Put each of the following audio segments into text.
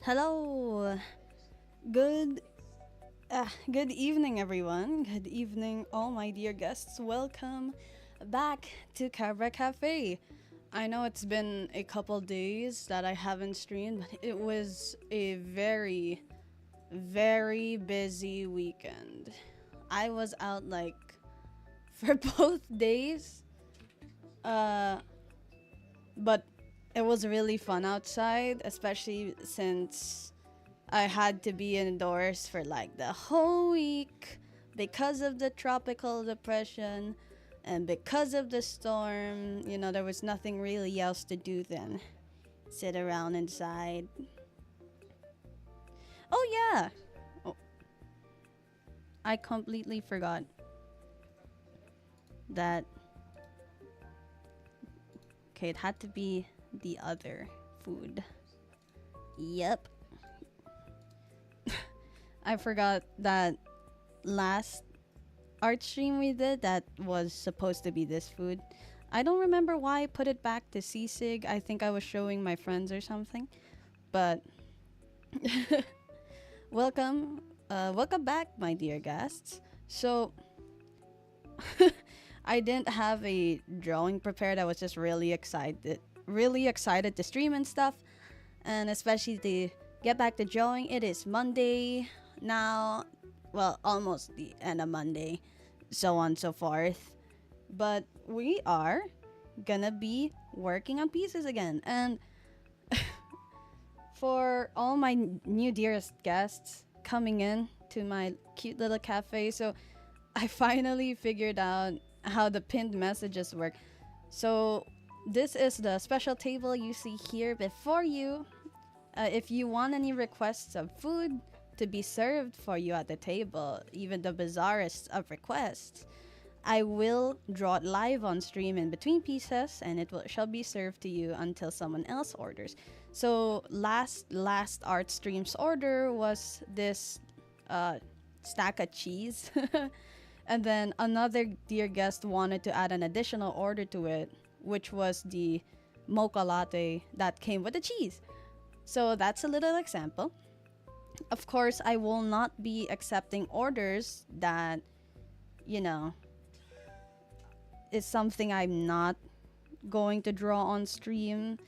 Hello. Good good evening everyone. Good evening all my dear guests. Welcome back to Cabra Cafe. I know it's been a couple days that I haven't streamed, but it was a very busy weekend. I was out like for both days. Uh but it was really fun outside, especially since I had to be indoors for like the whole week because of the tropical depression and because of the storm. There was nothing really else to do than sit around inside. Oh, yeah. Oh, I completely forgot that. Okay, it had to be the other food. Yep. I forgot that last art stream we did that was supposed to be this food. I don't remember why I put it back to sisig. I think I was showing my friends or something. But welcome back, my dear guests. So I didn't have a drawing prepared. I was just really excited to stream and stuff, and especially to get back to drawing. It is Monday now, well, almost the end of Monday, so on and so forth. But we are gonna be working on pieces again. And for all my new dearest guests coming in to my cute little cafe, so I finally figured out how the pinned messages work. So this is the special table you see here before you. If you want any requests of food to be served for you at the table, even the bizarrest of requests, I will draw it live on stream in between pieces, and shall be served to you until someone else orders. So last art stream's order was this stack of cheese, and then another dear guest wanted to add an additional order to it, which was the mocha latte that came with the cheese. So that's a little example. Of course, I will not be accepting orders that, you know, is something I'm not going to draw on stream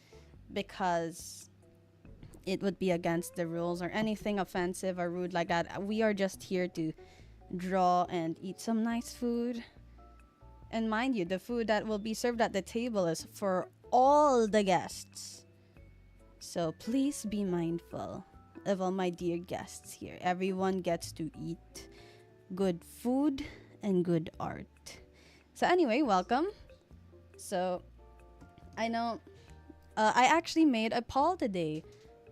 because it would be against the rules or anything offensive or rude like that. We are just here to draw and eat some nice food. And mind you, the food that will be served at the table is for all the guests. So please be mindful of all my dear guests here. Everyone gets to eat good food and good art. So anyway, welcome. So I know I actually made a poll today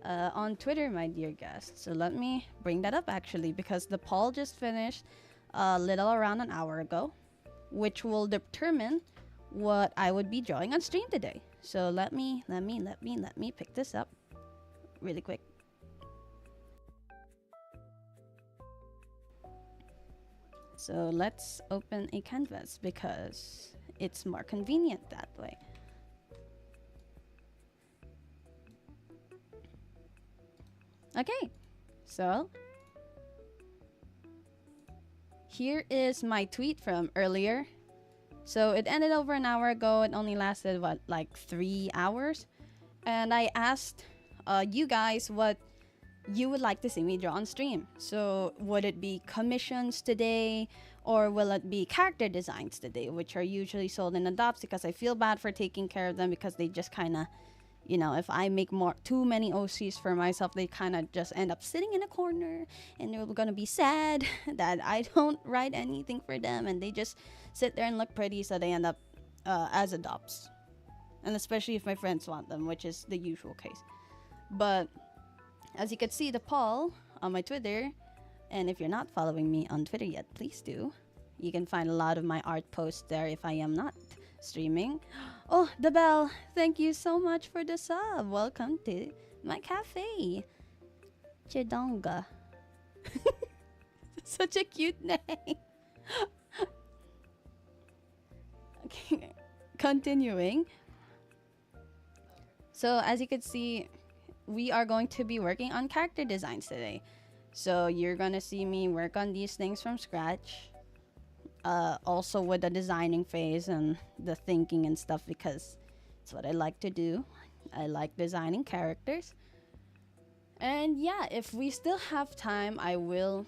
on Twitter, my dear guests. So let me bring that up actually because the poll just finished a little around an hour ago, which will determine what I would be drawing on stream today. So let me pick this up really quick. So let's open a canvas because it's more convenient that way. Okay, so here is my tweet from earlier. So it ended over an hour ago. It only lasted, like 3 hours? And I asked you guys what you would like to see me draw on stream. So would it be commissions today, or will it be character designs today, which are usually sold in adopts because I feel bad for taking care of them because they just kind of, if I make too many OCs for myself, they kind of just end up sitting in a corner and they're gonna be sad that I don't write anything for them, and they just sit there and look pretty, so they end up as adopts. And especially if my friends want them, which is the usual case. But as you can see, the poll on my Twitter, and if you're not following me on Twitter yet, please do. You can find a lot of my art posts there if I am not streaming. Oh, the bell! Thank you so much for the sub. Welcome to my cafe. Chidonga. Such a cute name. Okay, continuing. So as you can see, we are going to be working on character designs today. So you're gonna see me work on these things from scratch. Also with the designing phase and the thinking and stuff because it's what I like to do. I like designing characters. And yeah, if we still have time, I will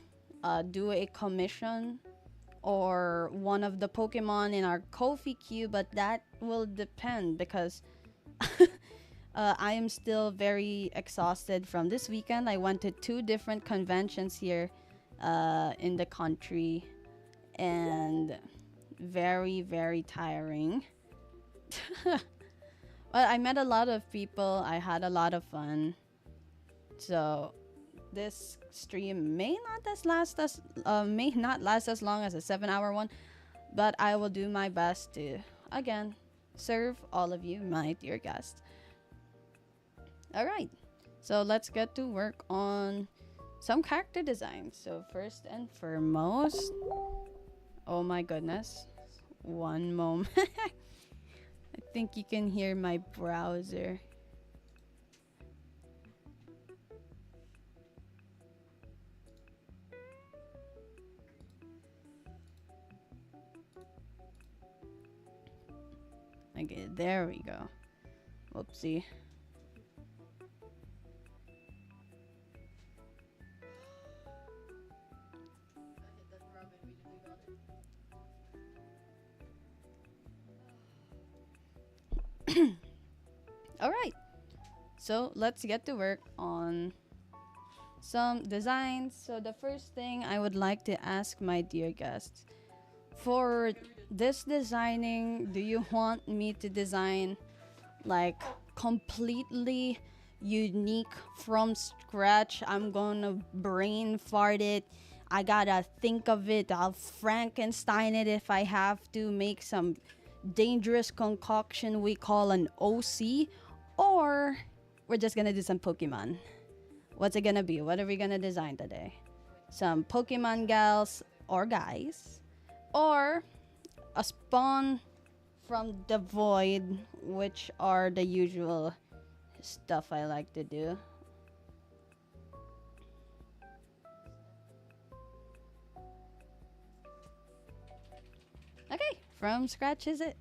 do a commission or one of the Pokemon in our Kofi queue, but that will depend because I am still very exhausted from this weekend. I went to two different conventions here in the country and very, very tiring. Well, I met a lot of people, I had a lot of fun. So this stream may not last as long as a 7 hour one, but I will do my best to again serve all of you, my dear guests. All right, so let's get to work on some character designs. So first and foremost, oh my goodness, one moment. I think you can hear my browser. Okay, there we go. Whoopsie. All right. So let's get to work on some designs. So the first thing I would like to ask my dear guests, for this designing, do you want me to design like completely unique from scratch? I'm gonna brain fart it. I gotta think of it. I'll Frankenstein it if I have to, make some dangerous concoction we call an OC, or we're just gonna do some Pokemon. What's it gonna be? What are we gonna design today? Some Pokemon gals or guys, or a spawn from the void, which are the usual stuff I like to do. Okay, from scratch is it?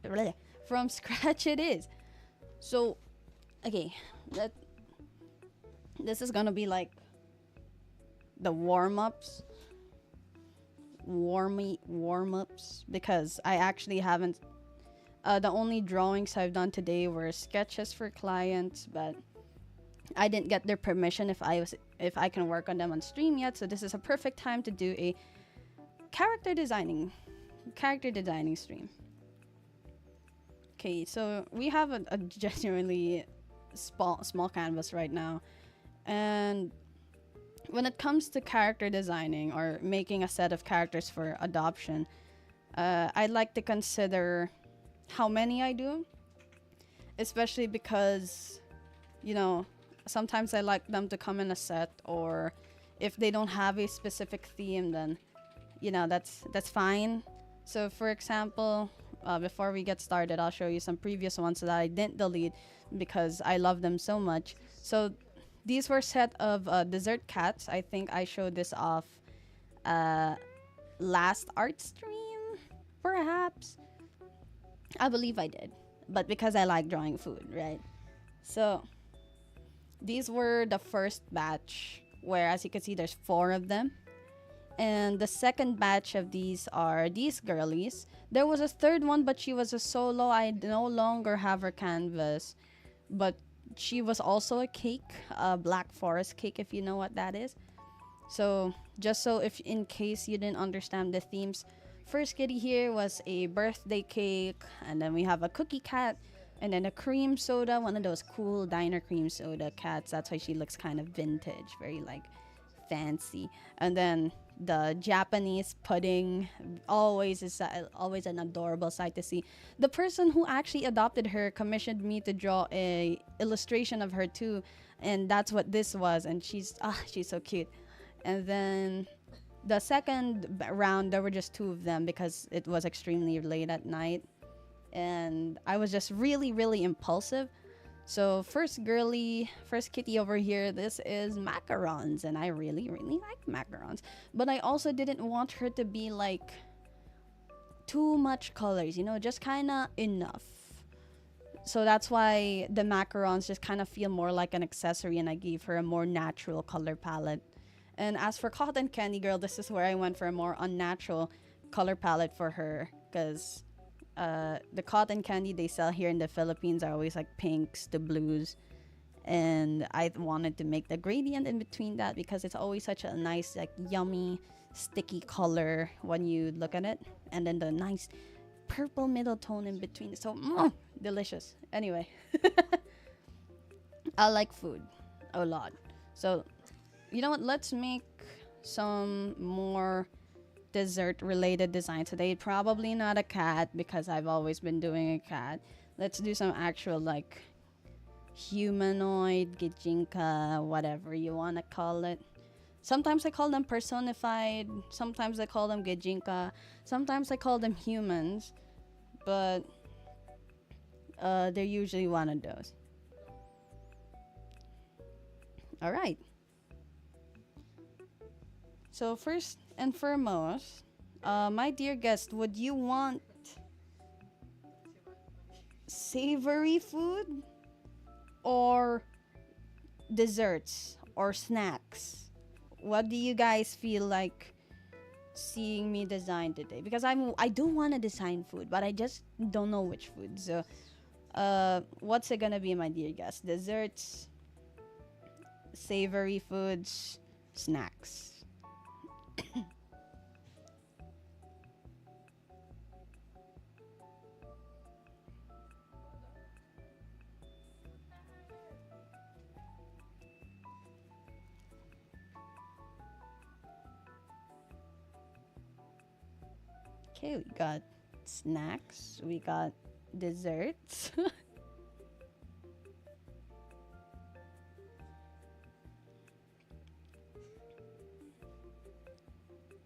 From scratch it is. So, okay, this is gonna be like the warm-ups because I actually haven't. The only drawings I've done today were sketches for clients, but I didn't get their permission if I can work on them on stream yet. So this is a perfect time to do a character designing stream. Okay, so we have a genuinely small canvas right now, and when it comes to character designing or making a set of characters for adoption, I like to consider how many I do, especially because, you know, sometimes I like them to come in a set, or if they don't have a specific theme, then, you know, that's fine. So for example, before we get started, I'll show you some previous ones that I didn't delete because I love them so much. So these were set of dessert cats. I think I showed this off last art stream, perhaps. I believe I did, but because I like drawing food, right? So these were the first batch, where as you can see, there's 4 of them. And the second batch of these are these girlies. There was a third one, but she was a solo. I no longer have her canvas, but she was also a cake, a black forest cake, if you know what that is. So just so if in case you didn't understand the themes, first kitty here was a birthday cake, and then we have a cookie cat, and then a cream soda, one of those cool diner cream soda cats. That's why she looks kind of vintage, very like fancy. And then the Japanese pudding, always an adorable sight to see. The person who actually adopted her commissioned me to draw a illustration of her too, and that's what this was. And she's so cute. And then the second round, there were just 2 of them because it was extremely late at night, and I was just really, really impulsive. So first kitty over here, this is macarons, and I really, really like macarons. But I also didn't want her to be like too much colors, just kind of enough. So that's why the macarons just kind of feel more like an accessory, and I gave her a more natural color palette. And as for Cotton Candy Girl, this is where I went for a more unnatural color palette for her, because the cotton candy they sell here in the Philippines are always like pinks, the blues, and I wanted to make the gradient in between that because it's always such a nice, like, yummy, sticky color when you look at it, and then the nice purple middle tone in between. So delicious. Anyway, I like food a lot, so you know what? Let's make some more dessert related design today. Probably not a cat because I've always been doing a cat. Let's do some actual, like, humanoid, gijinka, whatever you want to call it. Sometimes I call them personified, sometimes I call them gijinka, sometimes I call them humans, but they're usually one of those. All right. So first and foremost, my dear guest, would you want savory food or desserts or snacks? What do you guys feel like seeing me design today? Because I do want to design food, but I just don't know which food. So, what's it gonna be, my dear guest? Desserts, savory foods, snacks. Okay, we got snacks, we got desserts.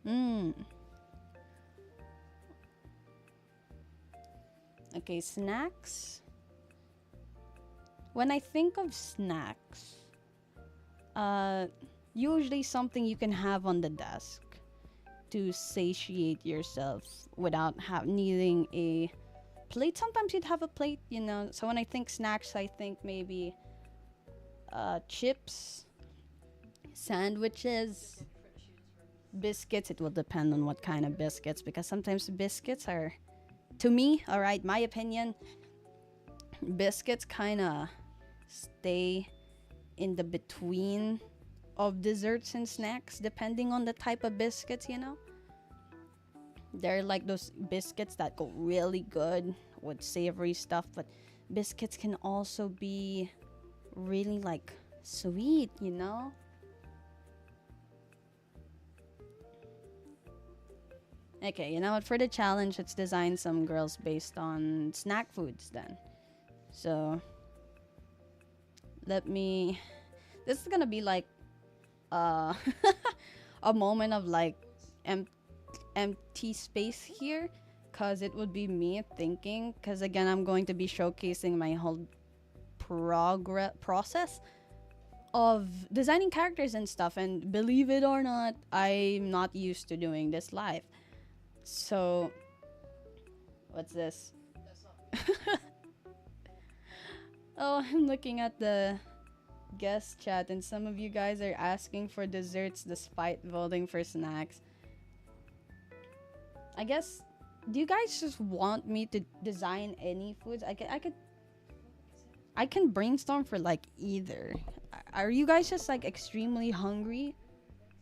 Hmm. Okay, snacks. When I think of snacks, uh, usually something you can have on the desk to satiate yourself without needing a plate. Sometimes you'd have a plate. So when I think snacks, I think maybe chips, sandwiches, biscuits. It will depend on what kind of biscuits, because sometimes biscuits are, to me, all right, my opinion, biscuits kind of stay in the between of desserts and snacks, depending on the type of biscuits. They're like those biscuits that go really good with savory stuff, but biscuits can also be really, like, sweet. Okay, you know what? For the challenge, let's design some girls based on snack foods then. So, let me. This is gonna be like uh, a moment of, like, empty space here, because it would be me thinking, because again, I'm going to be showcasing my whole process of designing characters and stuff, and believe it or not, I'm not used to doing this live. So, what's this? Oh, I'm looking at the guest chat, and some of you guys are asking for desserts despite voting for snacks. I guess, do you guys just want me to design any foods? I can brainstorm for, like, either. Are you guys just, like, extremely hungry?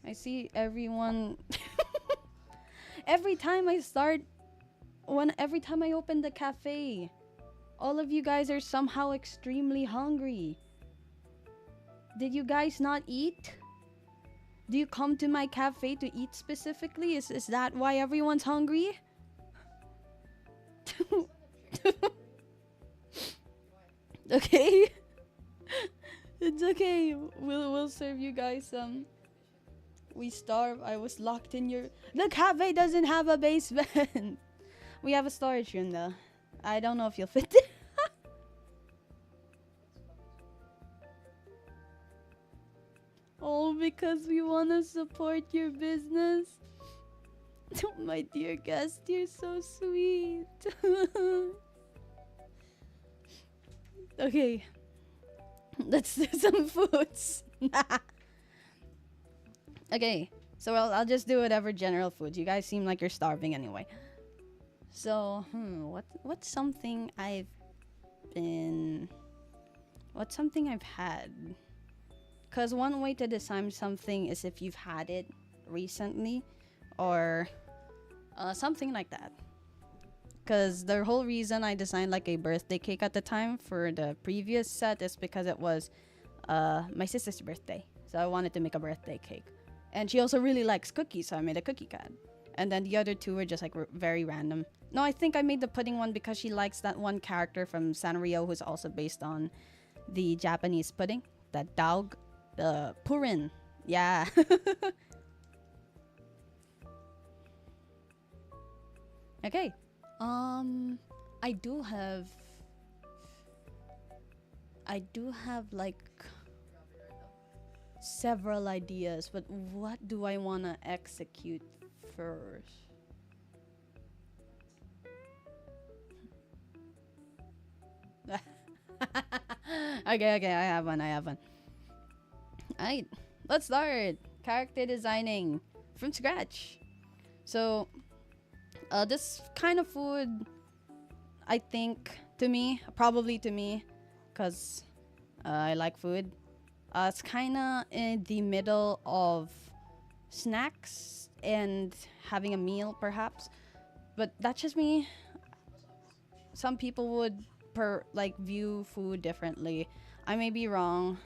I see everyone. Every time I open the cafe, all of you guys are somehow extremely hungry. Did you guys not eat? Do you come to my cafe to eat specifically? Is that why everyone's hungry? Okay. It's okay. We'll serve you guys some. We starve. I was locked in your. The cafe doesn't have a basement. We have a storage room though. I don't know if you'll fit. because we want to support your business. My dear guest, you're so sweet. Okay, let's do some foods. Okay, so I'll just do whatever general foods. You guys seem like you're starving anyway. So, what's something been what's something I've had? Cause one way to decide something is if you've had it recently, or something like that. Cause the whole reason I designed like a birthday cake at the time for the previous set is because it was my sister's birthday, so I wanted to make a birthday cake, and she also really likes cookies, so I made a cookie cat. And then the other two were just like very random. No, I think I made the pudding one because she likes that one character from Sanrio who's also based on the Japanese pudding. That dog, the Purin. Yeah. Okay. I do have like several ideas, but what do I want to execute first? Okay, I have one. Alright, let's start character designing from scratch. So, this kind of food, I think, probably to me, because I like food. It's kind of in the middle of snacks and having a meal, perhaps. But that's just me. Some people would view food differently. I may be wrong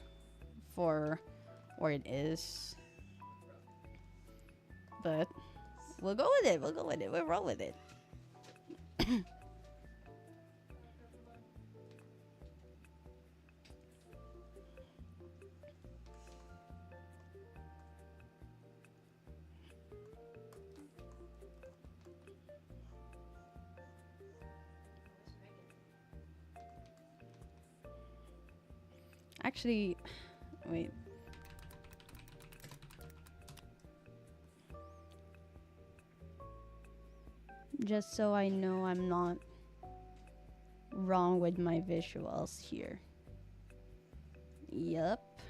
for where it is, but we'll go with it. We'll roll with it. Actually, wait. Just so I know I'm not wrong with my visuals here. Yup.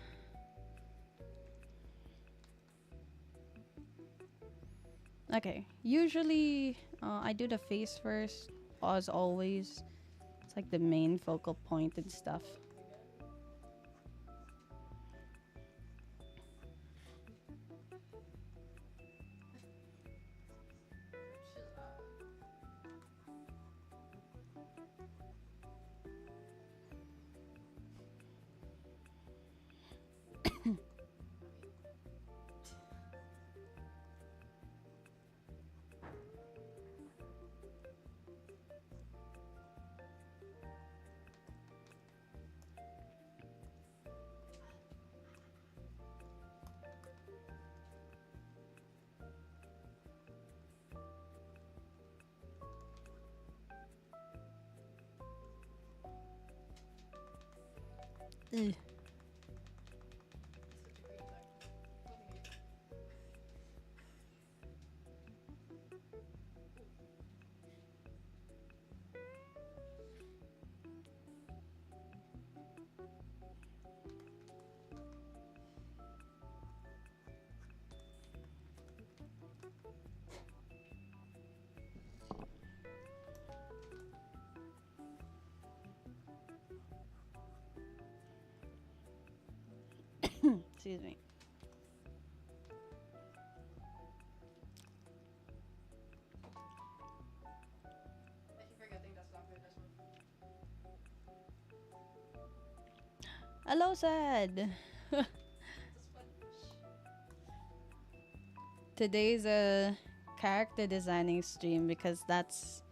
Okay. Usually, I do the face first, as always. It's like the main focal point and stuff. Ugh. Excuse me. Hello, Sad. Today's a character designing stream because that's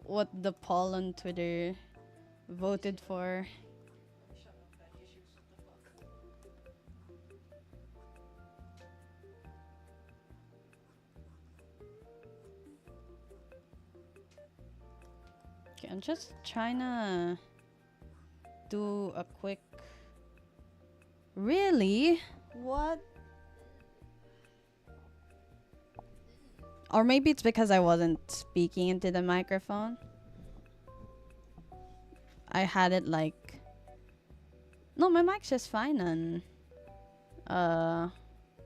what the poll on Twitter voted for. Okay, I'm just trying to do a quick. Really? What? Or maybe it's because I wasn't speaking into the microphone. I had it like, no, my mic's just fine on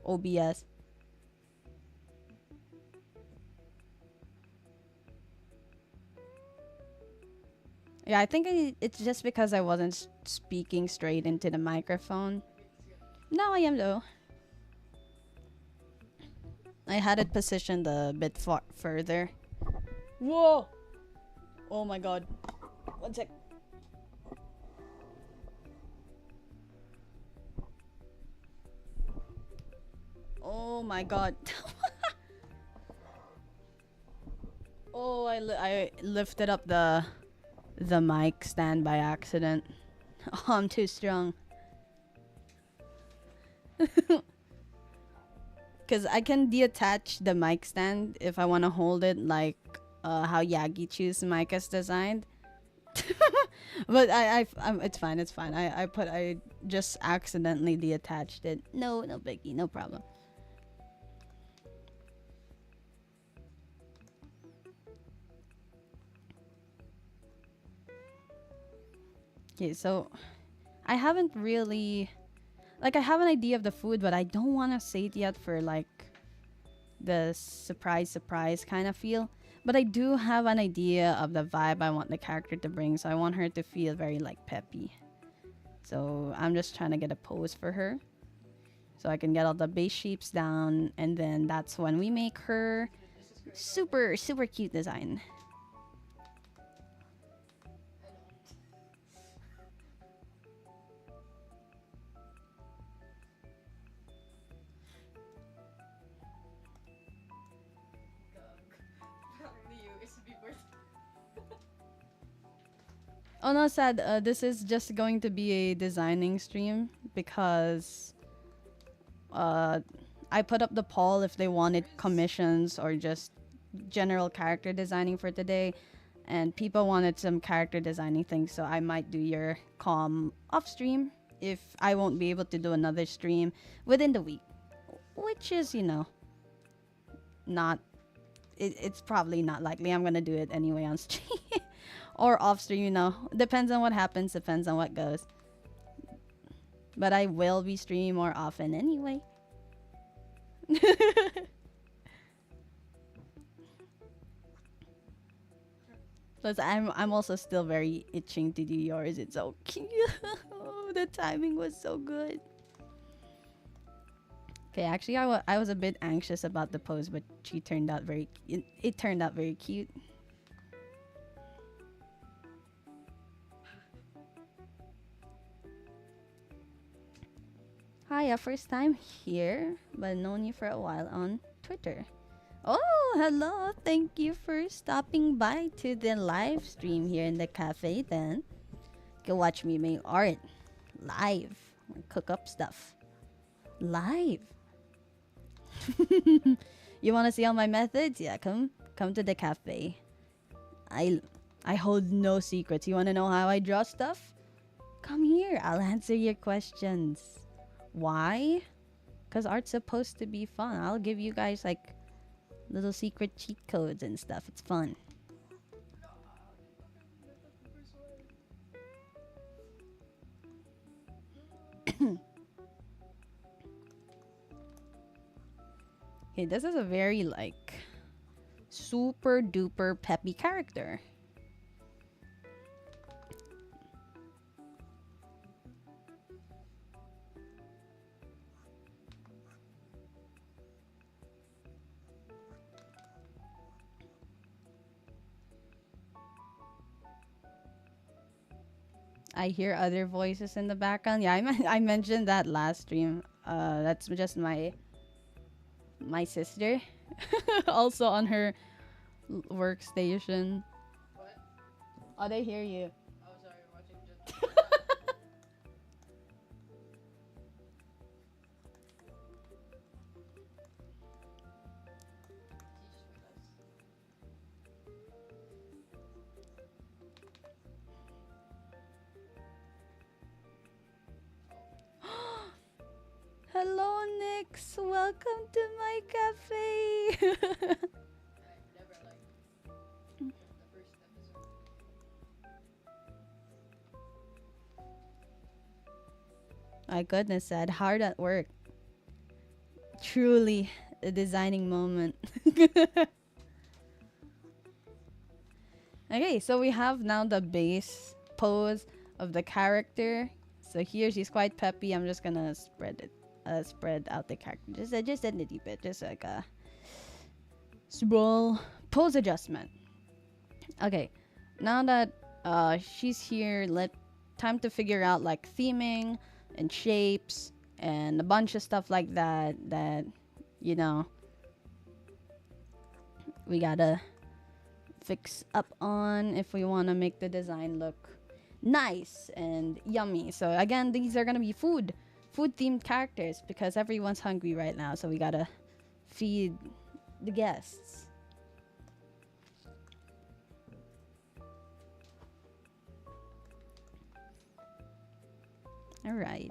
OBS. Yeah, I think it's just because I wasn't speaking straight into the microphone. No, I am though. I had it positioned a bit further. Whoa! Oh my god. One sec. Oh my god. Oh, I lifted up the mic stand by accident. Oh, I'm too strong. Because I can deattach the mic stand if I want to hold it like how Yagi Chu's mic is designed. But it's fine, it's fine. I just accidentally deattached it. No biggie, no problem. Okay, so I haven't really, like, I have an idea of the food, but I don't want to say it yet for like the surprise kind of feel. But I do have an idea of the vibe I want the character to bring, so I want her to feel very like peppy. So I'm just trying to get a pose for her, so I can get all the base shapes down, and then that's when we make her super cute design. Oh no, sad. This is just going to be a designing stream because I put up the poll if they wanted commissions or just general character designing for today, and people wanted some character designing things, so I might do your com off stream if I won't be able to do another stream within the week, which is, you know, not, it's probably not likely. I'm gonna do it anyway on stream or off stream, you know. Depends on what happens, depends on what goes. But I will be streaming more often anyway. Plus, I'm also still very itching to do yours. It's so cute. Oh, the timing was so good. Okay, actually, I was a bit anxious about the pose, but she turned out it turned out very cute. Hi, first time here, but known you for a while on Twitter. Oh, hello. Thank you for stopping by to the live stream here in the cafe then. Go watch me make art live. Cook up stuff live. You want to see all my methods? Yeah, come to the cafe. I hold no secrets. You want to know how I draw stuff? Come here. I'll answer your questions. Why? Because art's supposed to be fun. I'll give you guys like little secret cheat codes and stuff. It's fun. Okay, this is a very like super duper peppy character. I hear other voices in the background. Yeah, I mentioned that last stream. That's just my sister, also on her workstation. What? Oh, they hear you. Oh, sorry, watching just. Hello, Nix. Welcome to my cafe. My goodness, said hard at work. Truly a designing moment. Okay, so we have now the base pose of the character. So here she's quite peppy. I'm just gonna spread out the character just a little bit, just like a small pose adjustment. Okay, now that she's here, time to figure out like theming and shapes and a bunch of stuff like that. That you know we gotta fix up on if we want to make the design look nice and yummy. So again, these are gonna be food themed characters because everyone's hungry right now, so we gotta feed the guests. All right,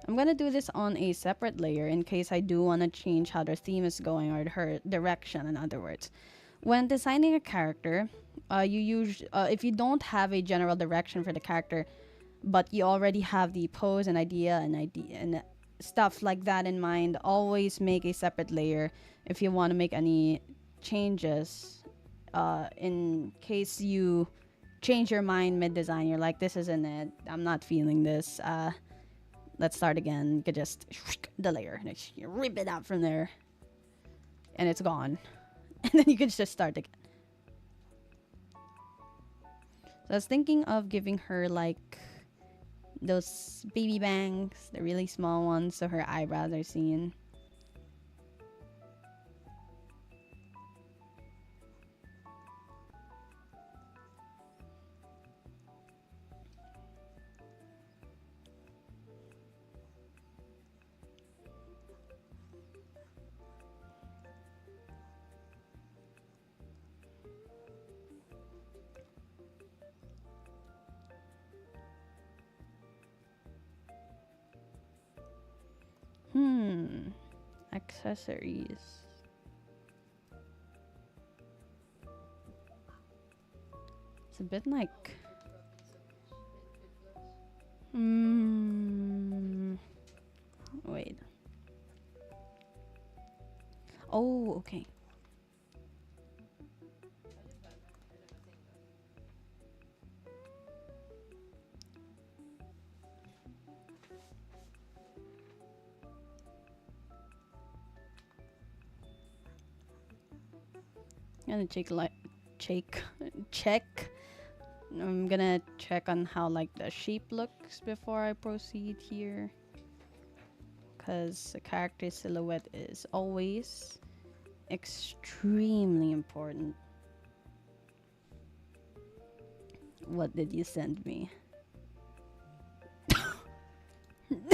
I'm gonna do this on a separate layer in case I do want to change how their theme is going or her direction. In other words, when designing a character, if you don't have a general direction for the character, but you already have the pose and idea and stuff like that in mind, always make a separate layer if you want to make any changes. In case you change your mind mid-design, you're like, this isn't it, I'm not feeling this. Let's start again. You could just the layer, you rip it out from there, and it's gone. And then you can just start again. So I was thinking of giving her like those baby bangs, the really small ones, so her eyebrows are seen. Accessories. It's a bit like wait. Oh, okay. I'm gonna check. I'm gonna check on how like the shape looks before I proceed here, because the character silhouette is always extremely important. What did you send me?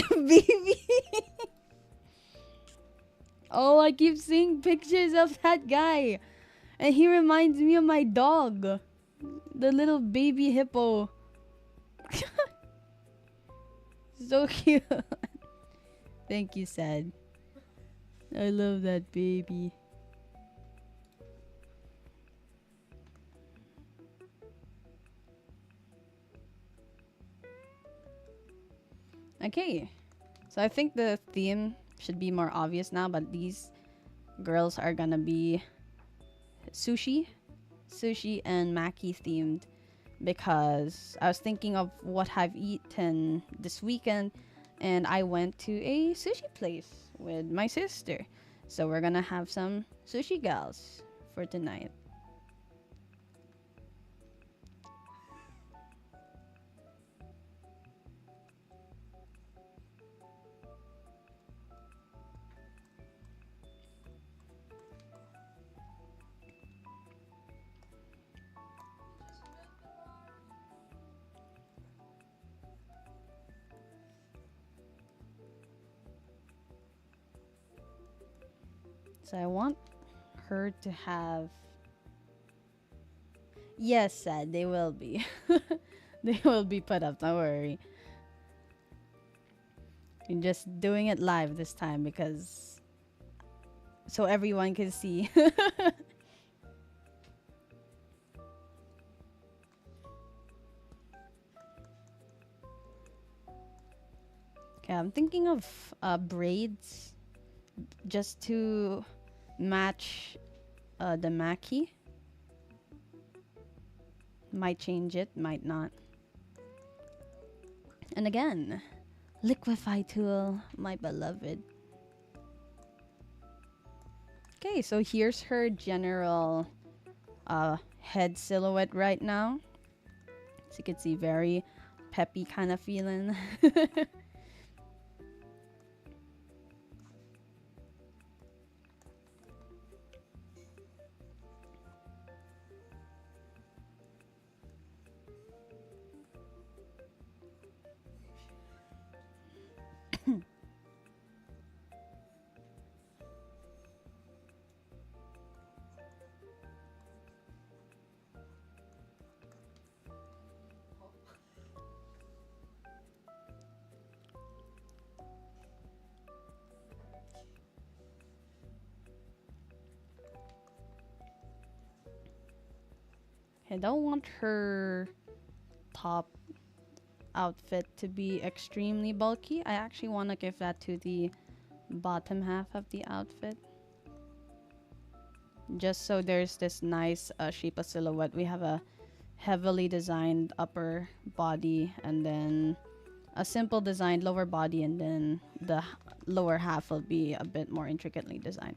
Baby. Oh, I keep seeing pictures of that guy. And he reminds me of my dog. The little baby hippo. So cute. Thank you, Sad. I love that baby. Okay. So I think the theme should be more obvious now, but these girls are gonna be sushi and maki themed, because I was thinking of what I've eaten this weekend, and I went to a sushi place with my sister, so we're gonna have some sushi gals for tonight. So I want her to have... Yes, Sad, they will be. They will be put up, don't worry. I'm just doing it live this time because... so everyone can see. Yeah, I'm thinking of braids just to match the maki. Might change it, might not. And again, liquify tool, my beloved. Okay, so here's her general head silhouette right now. So you can see very peppy kind of feeling. I don't want her top outfit to be extremely bulky. I actually want to give that to the bottom half of the outfit. Just so there's this nice shape of silhouette. We have a heavily designed upper body and then a simple designed lower body, and then the lower half will be a bit more intricately designed.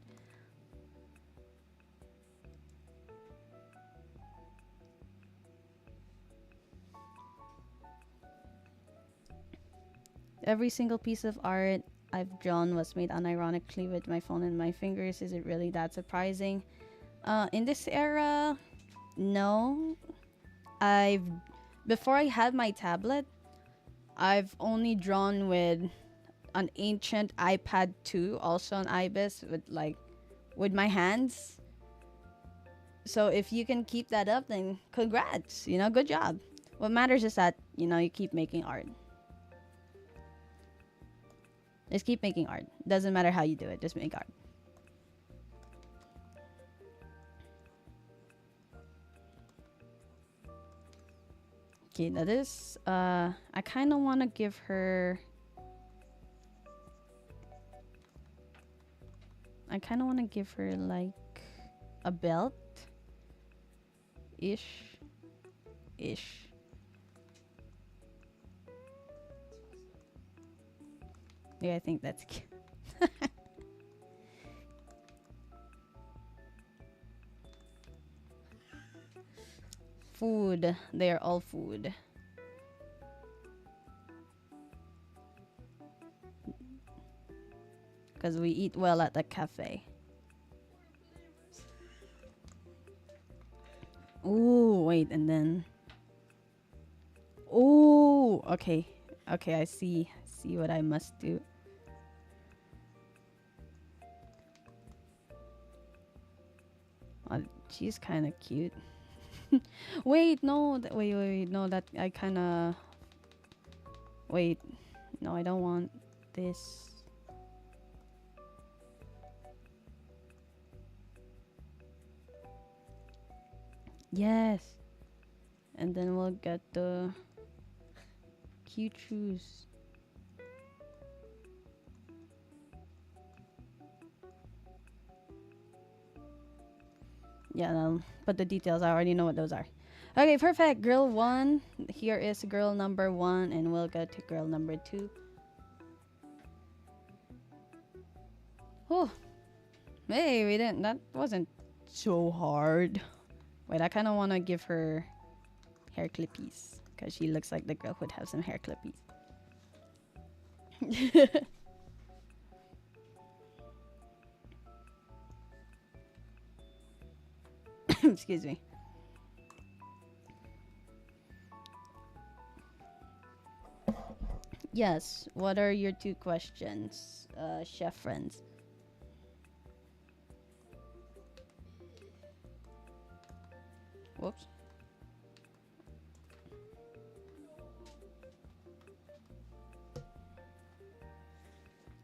Every single piece of art I've drawn was made unironically with my phone and my fingers. Is it really that surprising? In this era, no. I've Before I had my tablet, I've only drawn with an ancient iPad 2, also on IBIS, with my hands. So if you can keep that up, then congrats. Good job. What matters is that you keep making art. Just keep making art. Doesn't matter how you do it. Just make art. Okay, now this, I kind of want to give her... like a belt. Ish. Yeah, I think that's cute. Food. They're all food. Because we eat well at the cafe. Ooh, wait, and then... Ooh, okay. Okay, I see what I must do. Oh, she's kind of cute. Wait, no. Wait. No, that I kind of... Wait. No, I don't want this. Yes. And then we'll get the cute shoes. Yeah, no, but the details, I already know what those are. Okay, perfect. Girl 1. Here is girl number 1, and we'll go to girl number 2. Oh. Hey, we didn't. That wasn't so hard. Wait, I kind of want to give her hair clippies, because she looks like the girl who'd have some hair clippies. Excuse me. Yes, what are your 2 questions, chef friends? Whoops.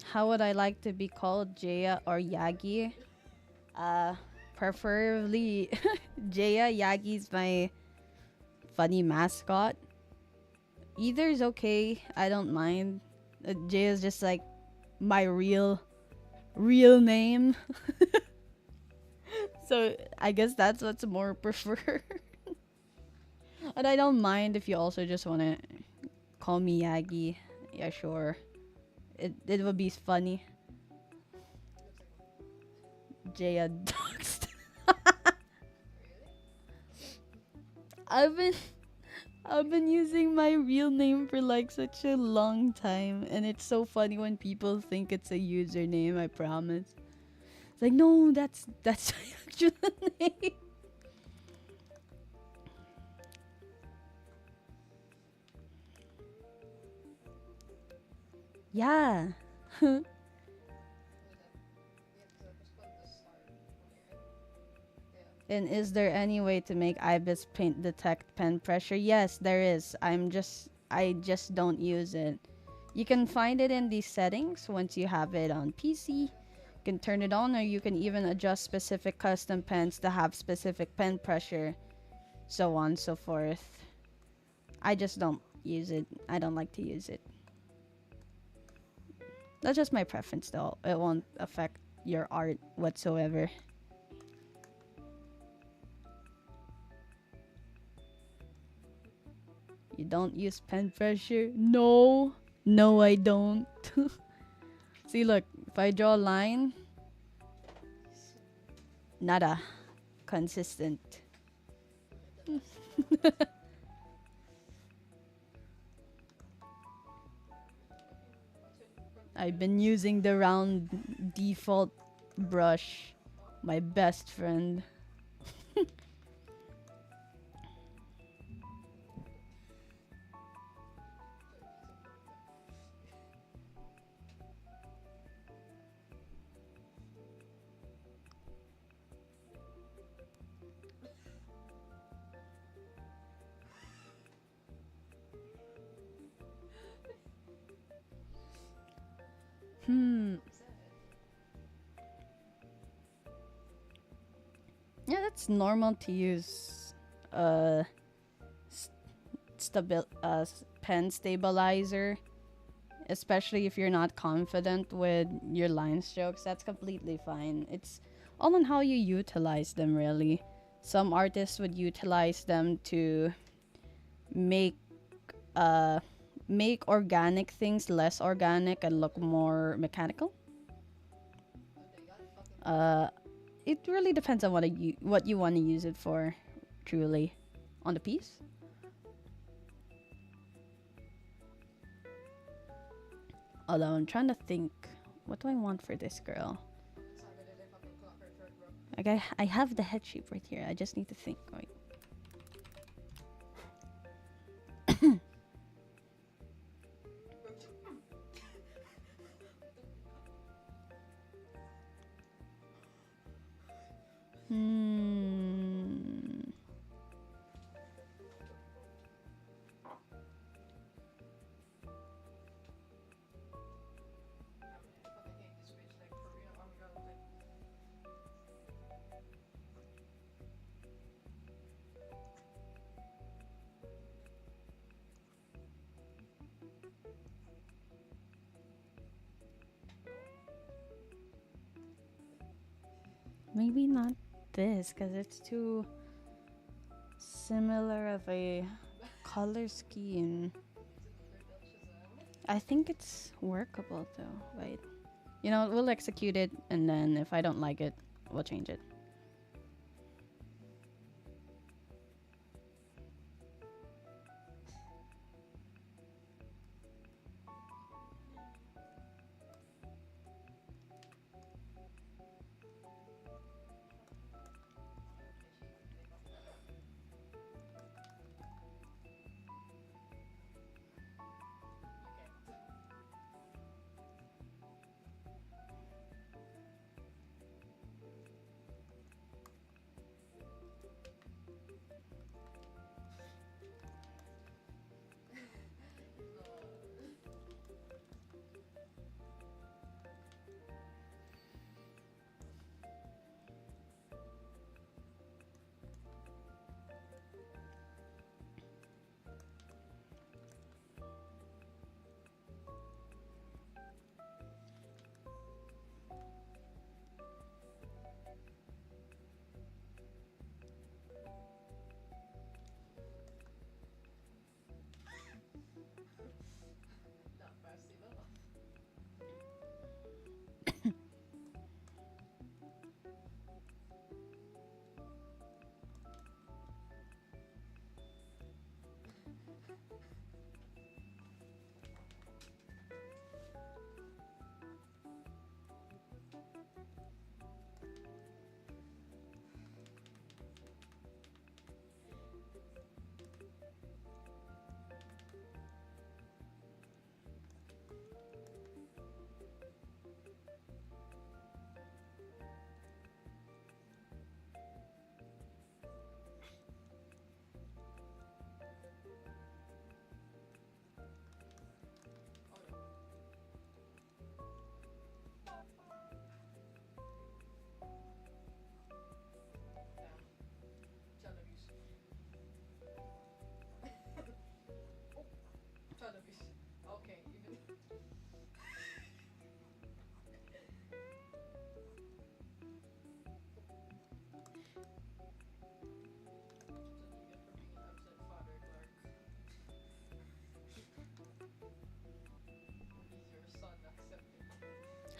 How would I like to be called, Jaya or Yagi? Preferably Jaya. Yagi's my funny mascot. Either is okay. I don't mind. Jay is just like my real name. So I guess that's what's more preferred. And I don't mind if you also just wanna call me Yagi. Yeah, sure. It would be funny. Jaya doxed. I've been I've been using my real name for like such a long time, and it's so funny when people think it's a username. I promise. It's like no, that's my actual name. Yeah. And is there any way to make ibis paint detect pen pressure? Yes, there is. I just don't use it. You can find it in the settings once you have it on PC. You can turn it on, or you can even adjust specific custom pens to have specific pen pressure, so on and so forth. I just don't use it. I don't like to use it. That's just my preference though. It won't affect your art whatsoever. You don't use pen pressure? No. No, I don't. See, look, if I draw a line, nada. Consistent. I've been using the round default brush. My best friend. Hmm. Yeah, that's normal to use. Uh, pen stabilizer, especially if you're not confident with your line strokes. That's completely fine. It's all on how you utilize them, really. Some artists would utilize them to make uh make organic things less organic and look more mechanical. Uh, it really depends on what you want to use it for, truly, on the piece. Although I'm trying to think, what do I want for this girl? Like I have the head shape right here. I just need to think. Wait. Hmm. Maybe not this, because it's too similar of a color scheme. I think it's workable though. Wait. You know, we'll execute it, and then if I don't like it, we'll change it.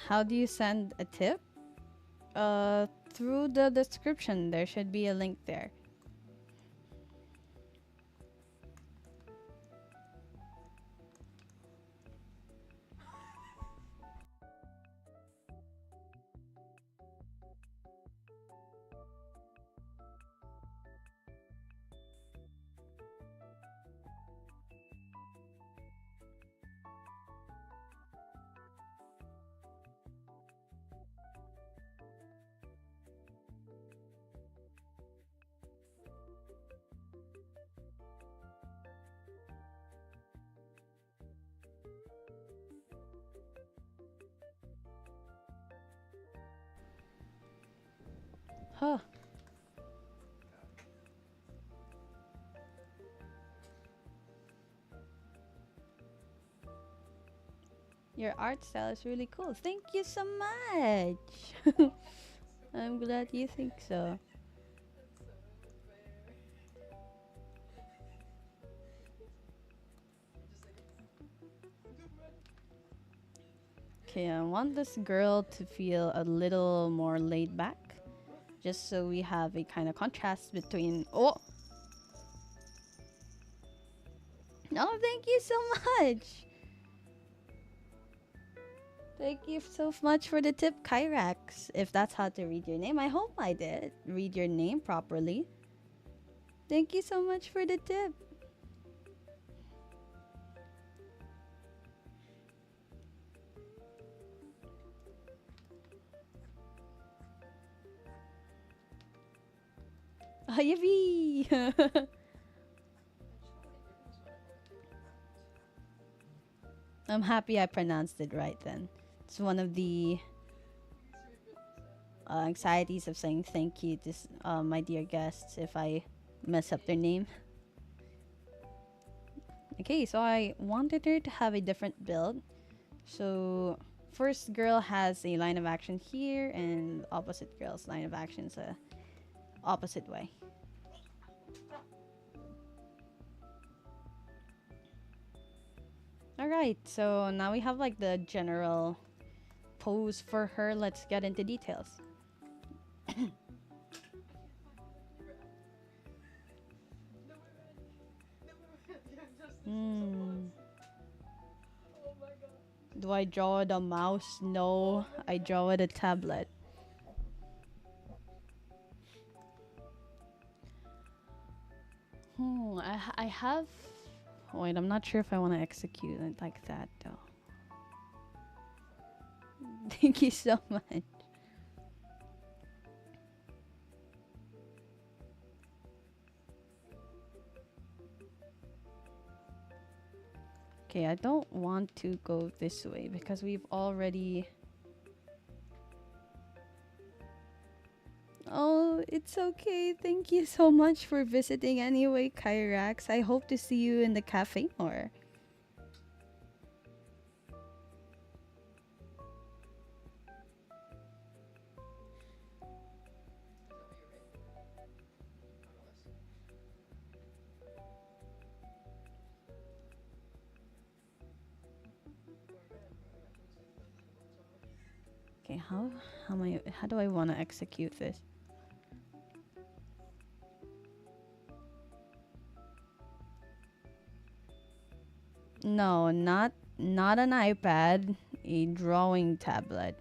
How do you send a tip? Through the description. There should be a link there. Huh. Your art style is really cool. Thank you so much. I'm glad you think so. Okay, I want this girl to feel a little more laid back. Just so we have a kind of contrast between. Oh! No, thank you so much! Thank you so much for the tip, Kyrax. If that's how to read your name, I hope I did read your name properly. Thank you so much for the tip. Yippee! I'm happy I pronounced it right then. It's one of the anxieties of saying thank you to my dear guests if I mess up their name. Okay, so I wanted her to have a different build. So, first girl has a line of action here, and opposite girl's line of action is a opposite way. Alright, so now we have like the general pose for her. Let's get into details. Hmm. Do I draw with a mouse? No, I draw with a tablet. I have. Wait, I'm not sure if I want to execute it like that though. Thank you so much. Okay, I don't want to go this way because we've already... Oh, it's okay. Thank you so much for visiting anyway, Kyrax. I hope to see you in the cafe more. Okay, how do I want to execute this? No, not an iPad, a drawing tablet.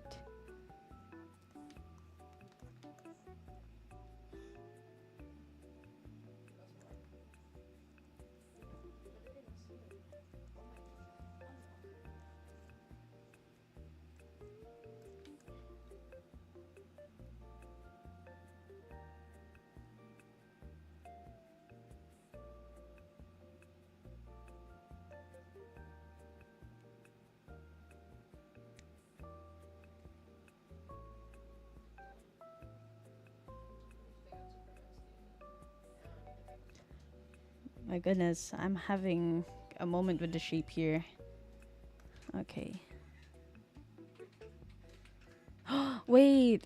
My goodness, I'm having a moment with the shape here. Okay. Wait,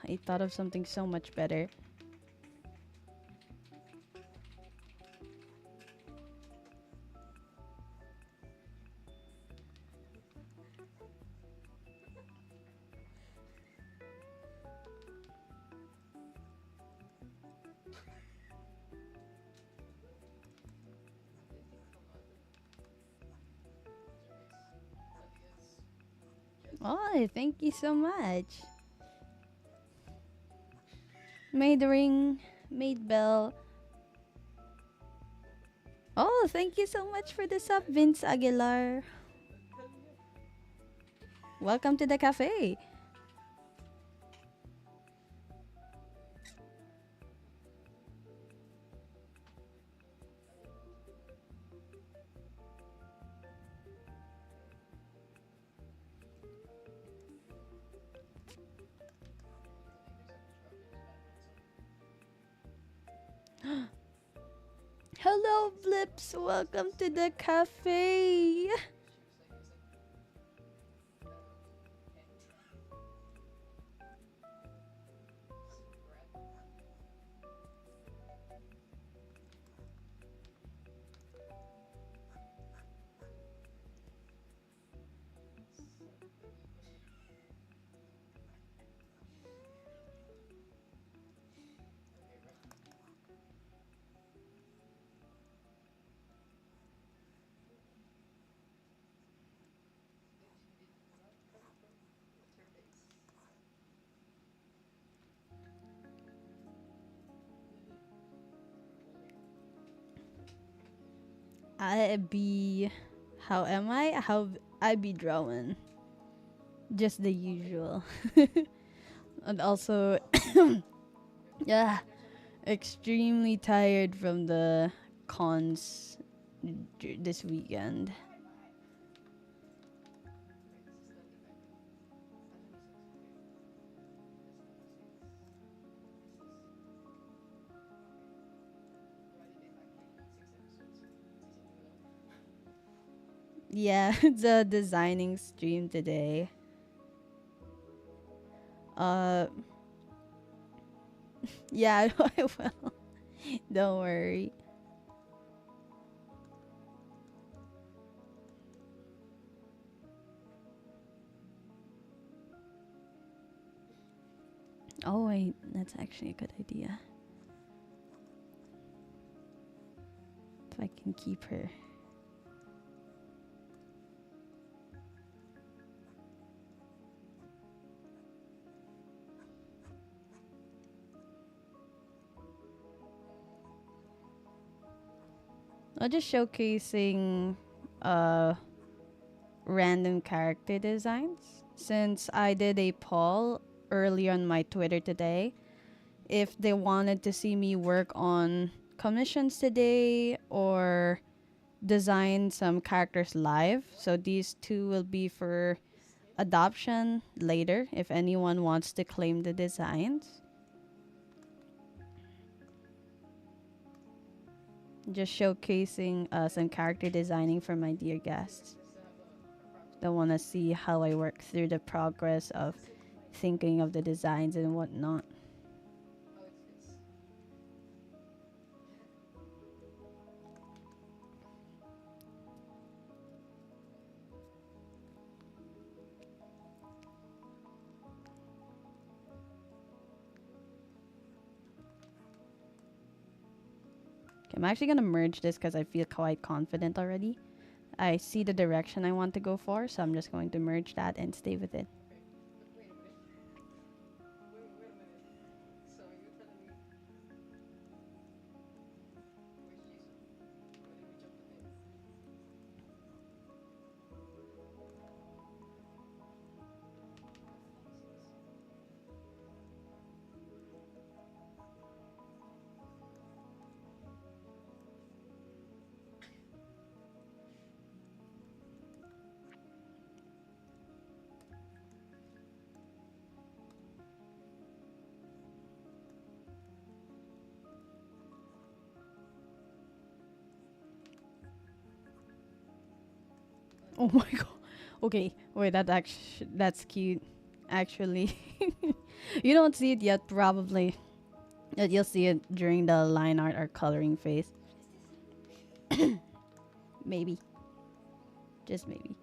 I thought of something so much better. Oh, thank you so much. Made ring, made bell. Oh, thank you so much for the sub, Vince Aguilar. Welcome to the cafe. Hello, Blips. Welcome to the cafe. I be. How am I? How I be drawing? Just the usual. And also, yeah, extremely tired from the cons this weekend. Yeah, it's a designing stream today. Uh, yeah, I will. Don't worry. Oh wait, that's actually a good idea. If I can keep her. I'll just showcasing uh random character designs since I did a poll early on my Twitter today if they wanted to see me work on commissions today or design some characters live. So these two will be for adoption later if anyone wants to claim the designs. Just showcasing some character designing for my dear guests. They want to see how I work through the progress of thinking of the designs and whatnot. Okay, I'm actually gonna merge this because I feel quite confident already. I see the direction I want to go for, so I'm just going to merge that and stay with it. Oh my god. Okay, wait, that's cute. Actually, you don't see it yet, probably. But you'll see it during the line art or coloring phase. Maybe, just maybe.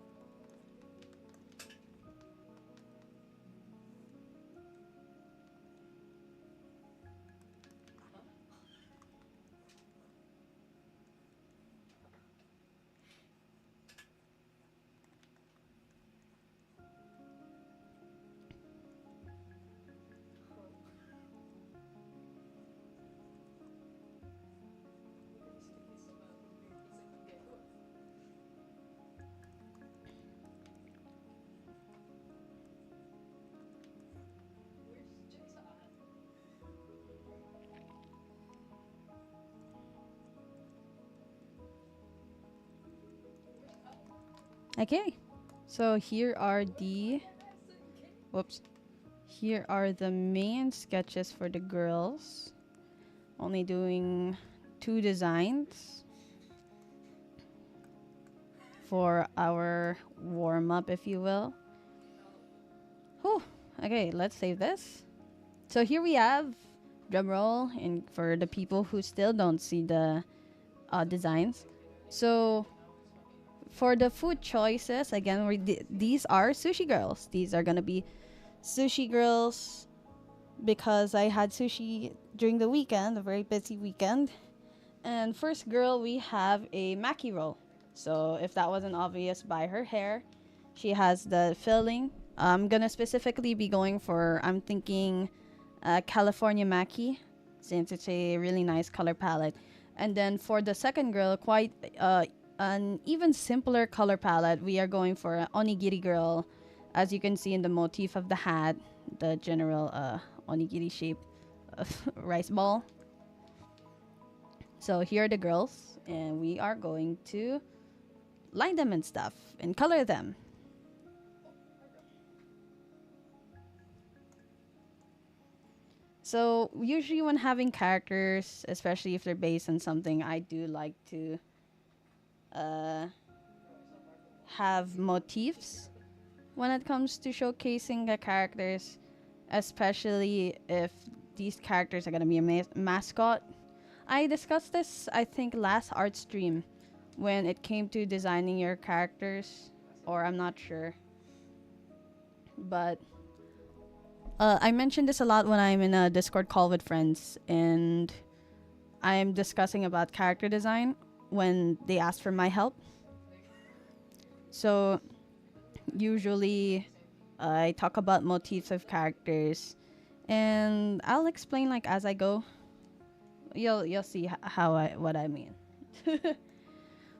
Okay, so here are the whoops. Here are the main sketches for the girls. Only doing 2 designs for our warm up, if you will. Whew. Okay, let's save this. So here we have drumroll, and for the people who still don't see the designs. So for the food choices, again, these are sushi girls. These are gonna be sushi girls because I had sushi during the weekend, a very busy weekend. And first girl, we have a maki roll. So if that wasn't obvious by her hair, she has the filling. I'm gonna specifically be going for, I'm thinking California maki, since it's a really nice color palette. And then for the second girl, quite an even simpler color palette, we are going for an onigiri girl, as you can see in the motif of the hat, the general onigiri shape of rice ball. So here are the girls, and we are going to line them and stuff and color them. So usually when having characters, especially if they're based on something, I do like to uh, have motifs when it comes to showcasing the characters, especially if these characters are gonna be a mascot. I discussed this, I think, last art stream when it came to designing your characters, or I'm not sure. But I mentioned this a lot when I'm in a Discord call with friends and I'm discussing about character design when they ask for my help. So usually I talk about motifs of characters and I'll explain like as I go. You'll see how I what I mean.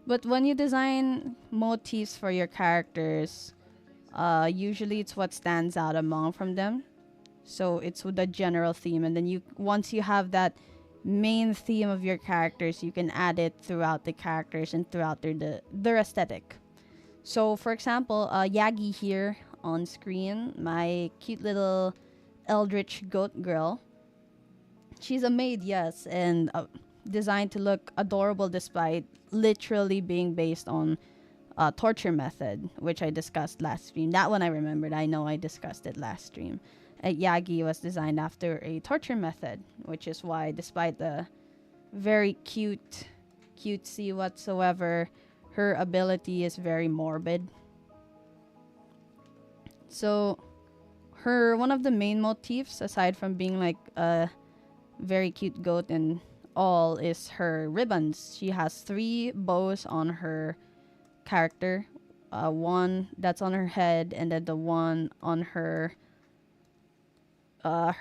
But when you design motifs for your characters, usually it's what stands out among from them. So it's with the general theme, and then you once you have that main theme of your characters, you can add it throughout the characters and throughout their aesthetic. So, for example, Yagi here on screen, my cute little eldritch goat girl. She's a maid, yes, and designed to look adorable despite literally being based on torture method, which I discussed last stream. That one I remembered. I know I discussed it last stream. Yagi was designed after a torture method, which is why, despite the very cutesy whatsoever, her ability is very morbid. So, her one of the main motifs, aside from being like a very cute goat and all, is her ribbons. She has 3 bows on her character. One that's on her head, and then the one on her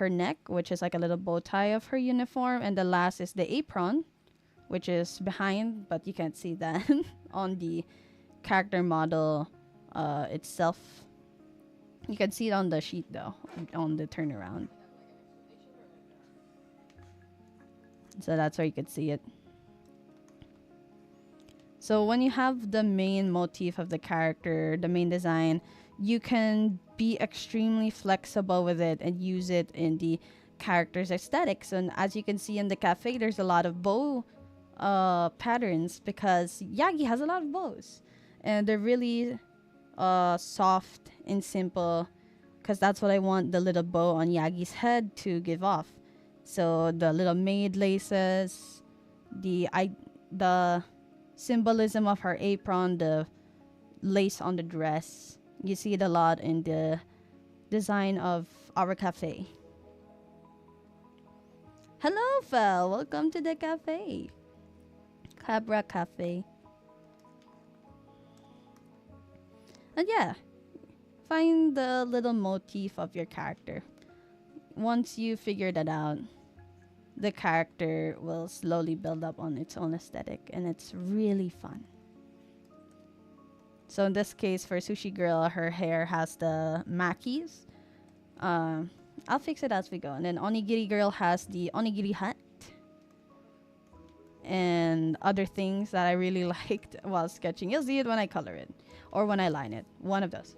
neck, which is like a little bow tie of her uniform, and the last is the apron, which is behind, but you can't see that on the character model itself. You can see it on the sheet though, on the turnaround. So that's where you could see it. So when you have the main motif of the character, the main design, you can be extremely flexible with it and use it in the character's aesthetics. And as you can see in the cafe, there's a lot of bow patterns because Yagi has a lot of bows. And they're really soft and simple because that's what I want the little bow on Yagi's head to give off. So the little maid laces, the symbolism of her apron, the lace on the dress. You see it a lot in the design of our cafe. Hello, Fel. Welcome to the cafe. Cabra Cafe. And yeah, find the little motif of your character. Once you figure that out, the character will slowly build up on its own aesthetic, and it's really fun. So in this case, for Sushi Girl, her hair has the makis. I'll fix it as we go. And then Onigiri Girl has the onigiri hat. And other things that I really liked while sketching. You'll see it when I color it. Or when I line it. One of those.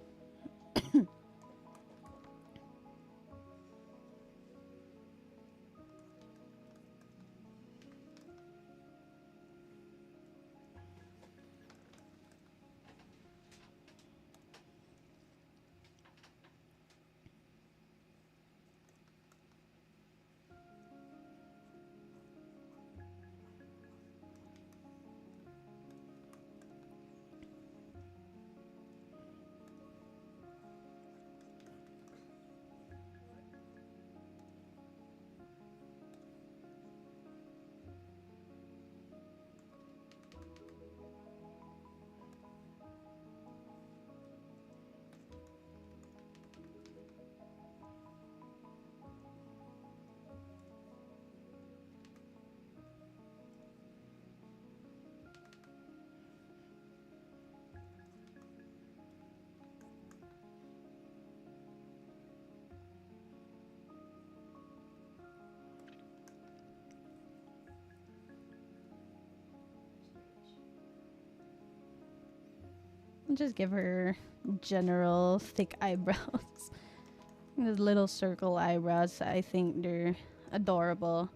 Just give her general thick eyebrows. Those little circle eyebrows, I think they're adorable.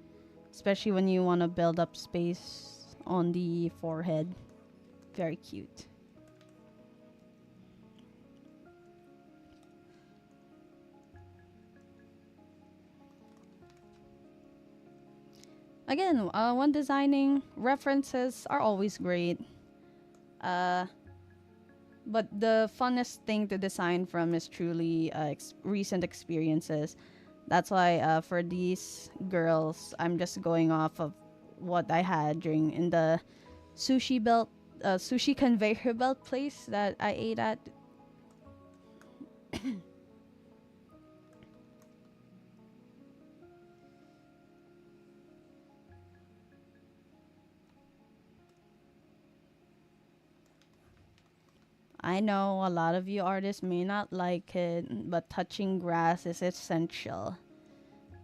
Especially when you want to build up space on the forehead. Very cute. Again, when designing, references are always great. Uh, but the funnest thing to design from is truly recent experiences. That's why for these girls, I'm just going off of what I had during in the sushi conveyor belt place that I ate at. I know a lot of you artists may not like it, but touching grass is essential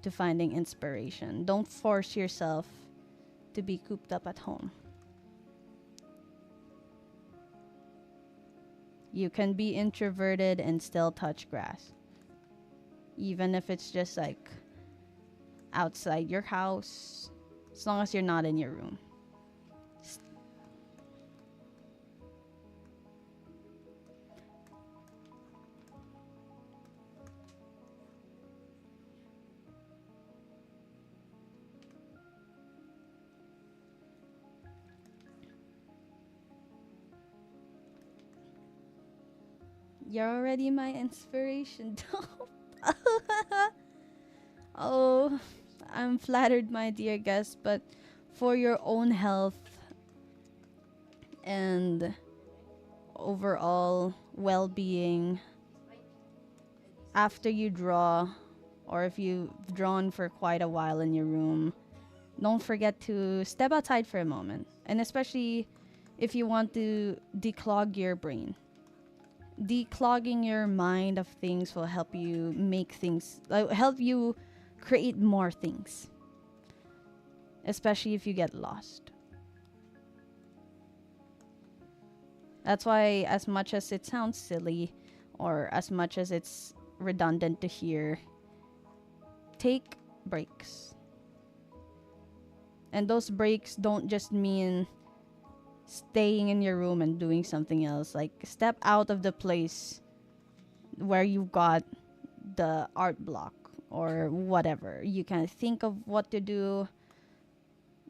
to finding inspiration. Don't force yourself to be cooped up at home. You can be introverted and still touch grass. Even if it's just like outside your house, as long as you're not in your room. You're already my inspiration. Oh, I'm flattered, my dear guest, but for your own health and overall well-being after you draw, or if you've drawn for quite a while in your room, don't forget to step outside for a moment. And especially if you want to declog your brain. Declogging your mind of things will help you make things, help you create more things, especially if you get lost. That's why, as much as it sounds silly or as much as it's redundant to hear, take breaks. And those breaks don't just mean staying in your room and doing something else. Like, step out of the place where you got the art block or whatever. You can think of what to do.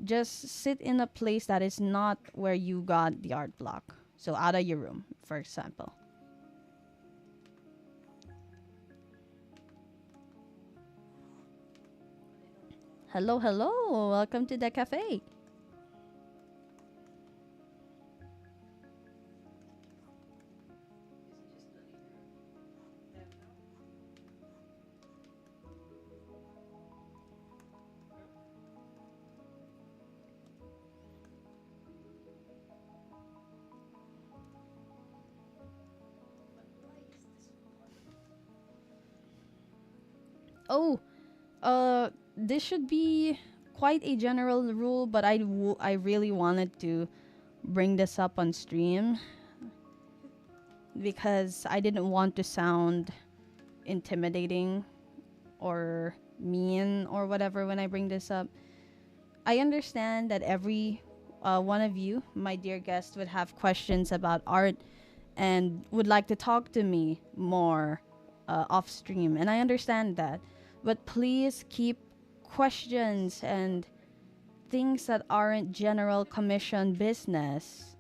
Just sit in a place that is not where you got the art block. So out of your room, for example. Hello, hello. Welcome to the cafe. Oh, this should be quite a general rule, but I really wanted to bring this up on stream because I didn't want to sound intimidating or mean or whatever when I bring this up. I understand that every one of you, my dear guests, would have questions about art and would like to talk to me more off stream, and I understand that. But please keep questions and things that aren't general commission business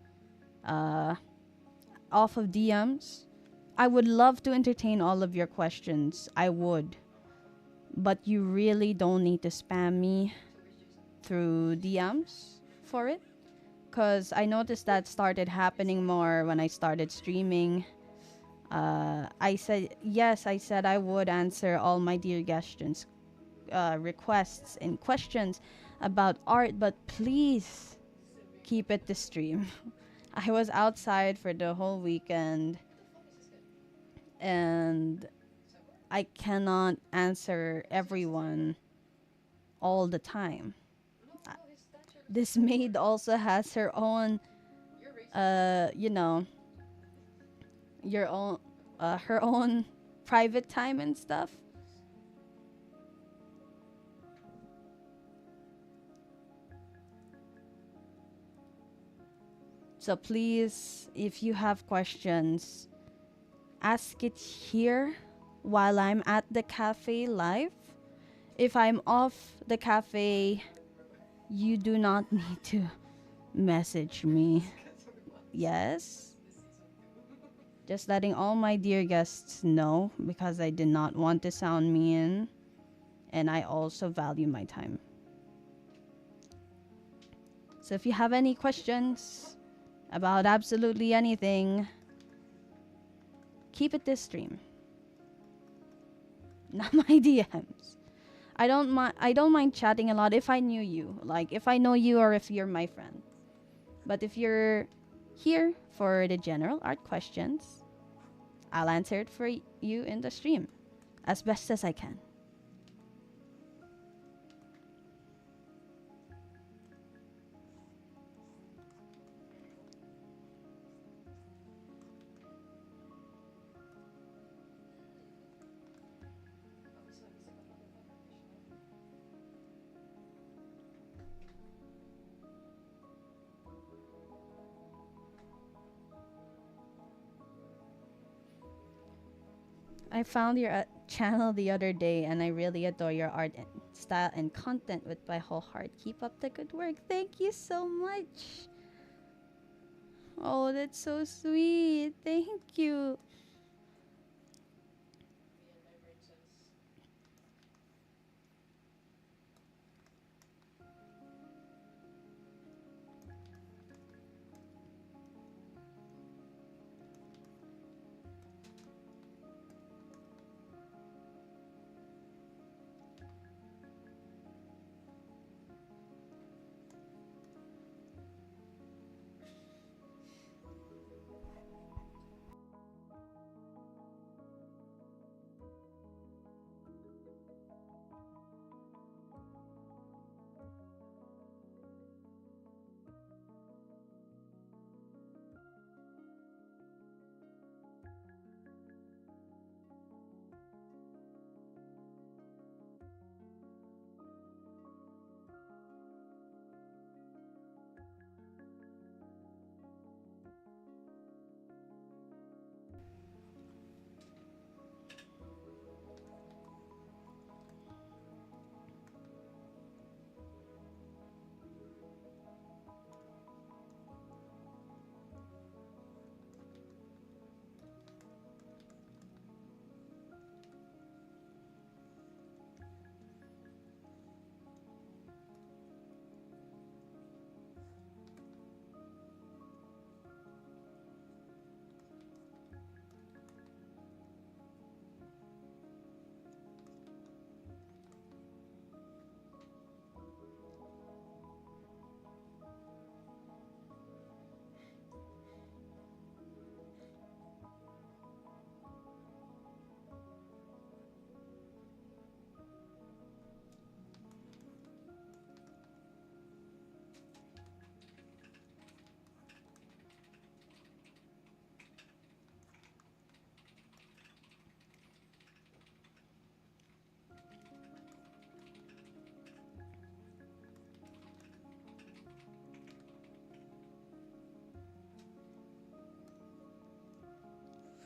uh, off of DMs. I would love to entertain all of your questions. I would. But you really don't need to spam me through DMs for it. Because I noticed that started happening more when I started streaming. I said, yes, I said I would answer all my dear questions, requests, and questions about art, but please keep it to stream. I was outside for the whole weekend and I cannot answer everyone all the time. Uh, This maid also has her own, you know, your own, her own private time and stuff. So please, if you have questions, ask it here while I'm at the cafe live. If I'm off the cafe, you do not need to message me. Yes? Just letting all my dear guests know because I did not want to sound mean and I also value my time. So if you have any questions about absolutely anything, keep it this stream. Not my DMs. I don't mind chatting a lot if I knew you. Like if I know you or if you're my friend. But if you're here for the general art questions, I'll answer it for you in the stream as best as I can. I found your channel the other day and I really adore your art and style and content with my whole heart. Keep up the good work. Thank you so much. Oh, that's so sweet. Thank you.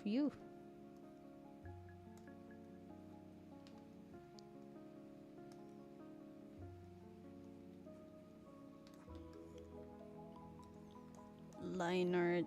You. Line art.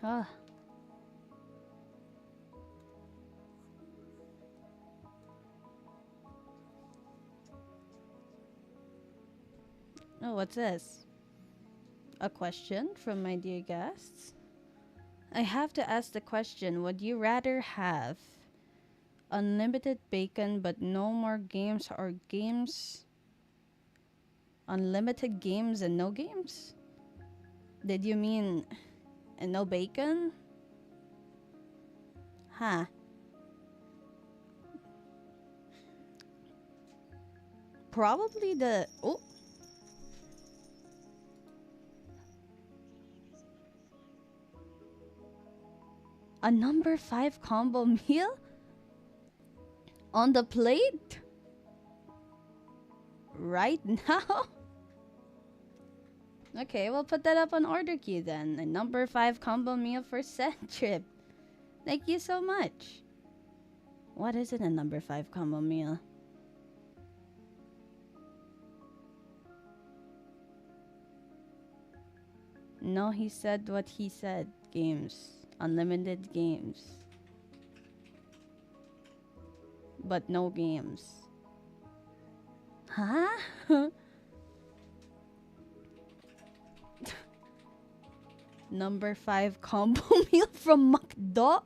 Ah. Oh, what's this? A question from my dear guests. I have to ask the question, would you rather have unlimited bacon but no more games, or games unlimited games and no games? Did you mean no bacon? Huh. Probably the oh, a number 5 combo meal on the plate right now. Okay, we'll put that up on order queue then. A number 5 combo meal for Send Trip. Thank you so much. What is it, a number 5 combo meal? No, he said what he said. Games. Unlimited games. But no games. Huh? Number 5 combo meal from McDo?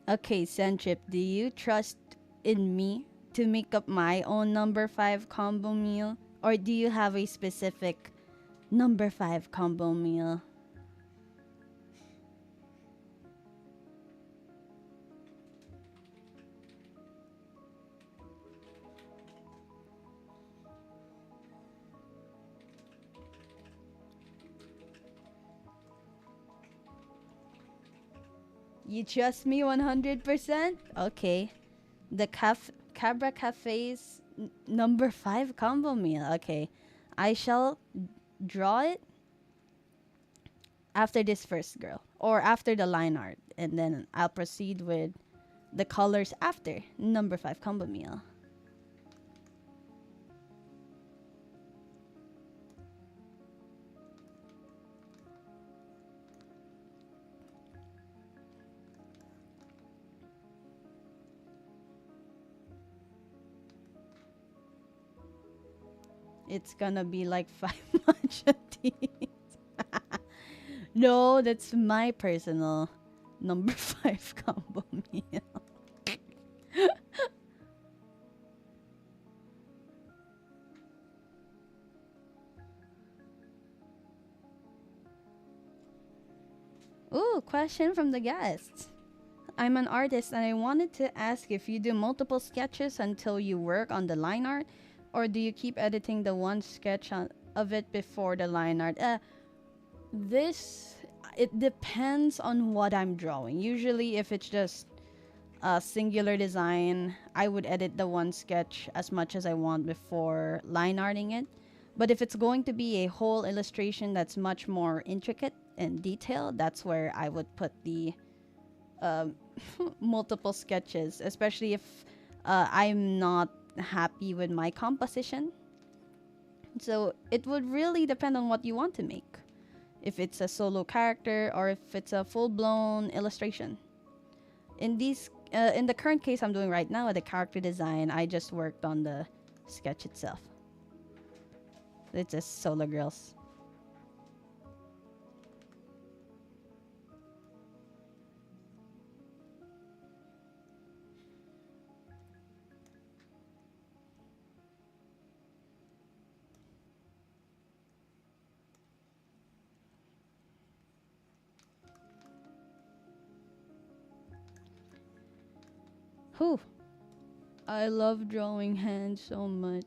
Okay, Sentrip, do you trust in me to make up my own number 5 combo meal? Or do you have a specific number 5 combo meal? You trust me 100%? Okay. The Cabra Cafe's number 5 combo meal. Okay. I shall draw it after this first girl. Or after the line art. And then I'll proceed with the colors after number 5 combo meal. It's gonna be like 5 matcha teas. No, that's my personal number 5 combo meal. Ooh, question from the guests. I'm an artist and I wanted to ask if you do multiple sketches until you work on the line art, or do you keep editing the one sketch of it before the line art? This, it depends on what I'm drawing. Usually if it's just a singular design, I would edit the one sketch as much as I want before line arting it. But if it's going to be a whole illustration that's much more intricate and detailed, that's where I would put the um, multiple sketches, especially if I'm not happy with my composition. So it would really depend on what you want to make. If it's a solo character or if it's a full-blown illustration. In the current case I'm doing right now, the character design, I just worked on the sketch itself. It's just solo girls. Whew. I love drawing hands so much.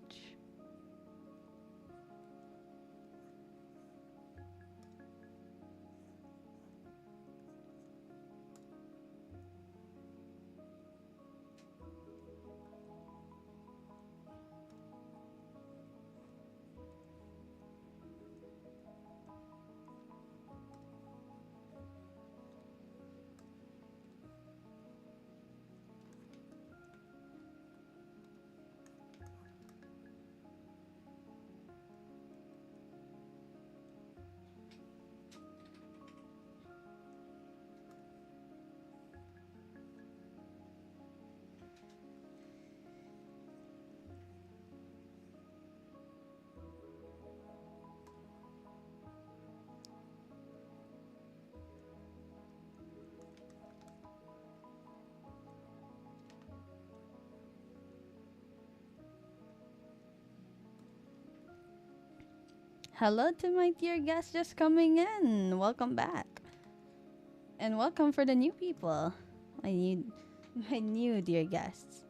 Hello to my dear guests just coming in. Welcome back. And welcome for the new people. My new my new dear guests.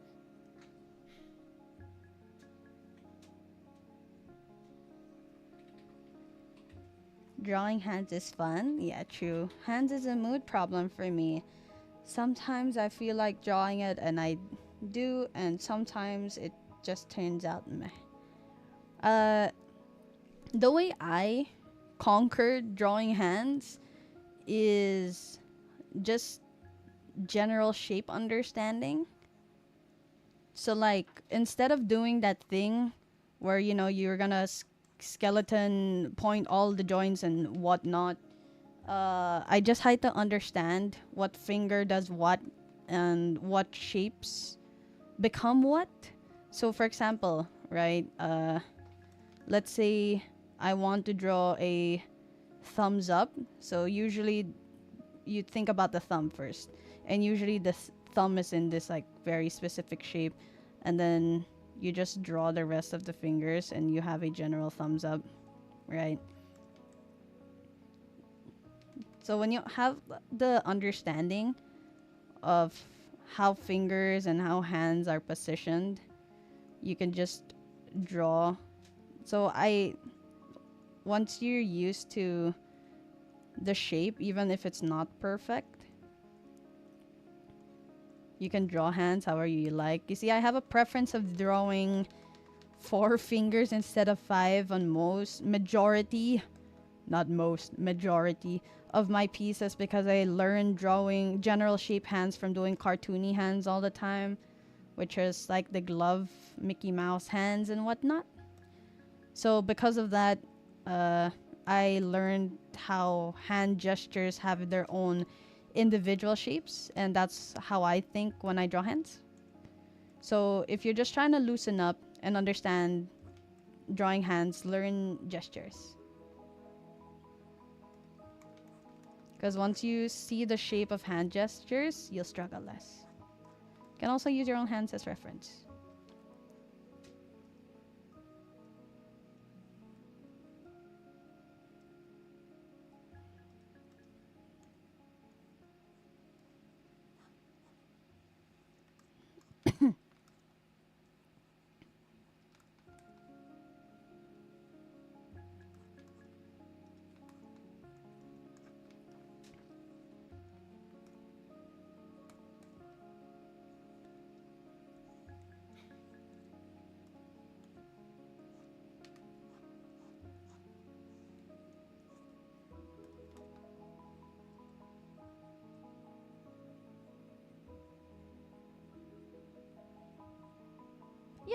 Drawing hands is fun. Yeah, true. Hands is a mood problem for me. Sometimes I feel like drawing it and I do, and sometimes it just turns out meh. Uh, the way I conquered drawing hands is just general shape understanding. So like instead of doing that thing where you're gonna skeleton point all the joints and whatnot, I just had to understand what finger does what and what shapes become what. So for example, right? Let's say I want to draw a thumbs up. So usually you think about the thumb first, and usually the thumb is in this like very specific shape, and then you just draw the rest of the fingers and you have a general thumbs up, right? So when you have the understanding of how fingers and how hands are positioned, you can just draw. So I once you're used to the shape, even if it's not perfect, you can draw hands however you like. You see, I have a preference of drawing 4 fingers instead of 5 on most majority, not most, majority of my pieces, because I learned drawing general shape hands from doing cartoony hands all the time, which is like the glove Mickey Mouse hands and whatnot. So because of that, I learned how hand gestures have their own individual shapes, and that's how I think when I draw hands. So if you're just trying to loosen up and understand drawing hands, learn gestures. Because once you see the shape of hand gestures, you'll struggle less. You can also use your own hands as reference.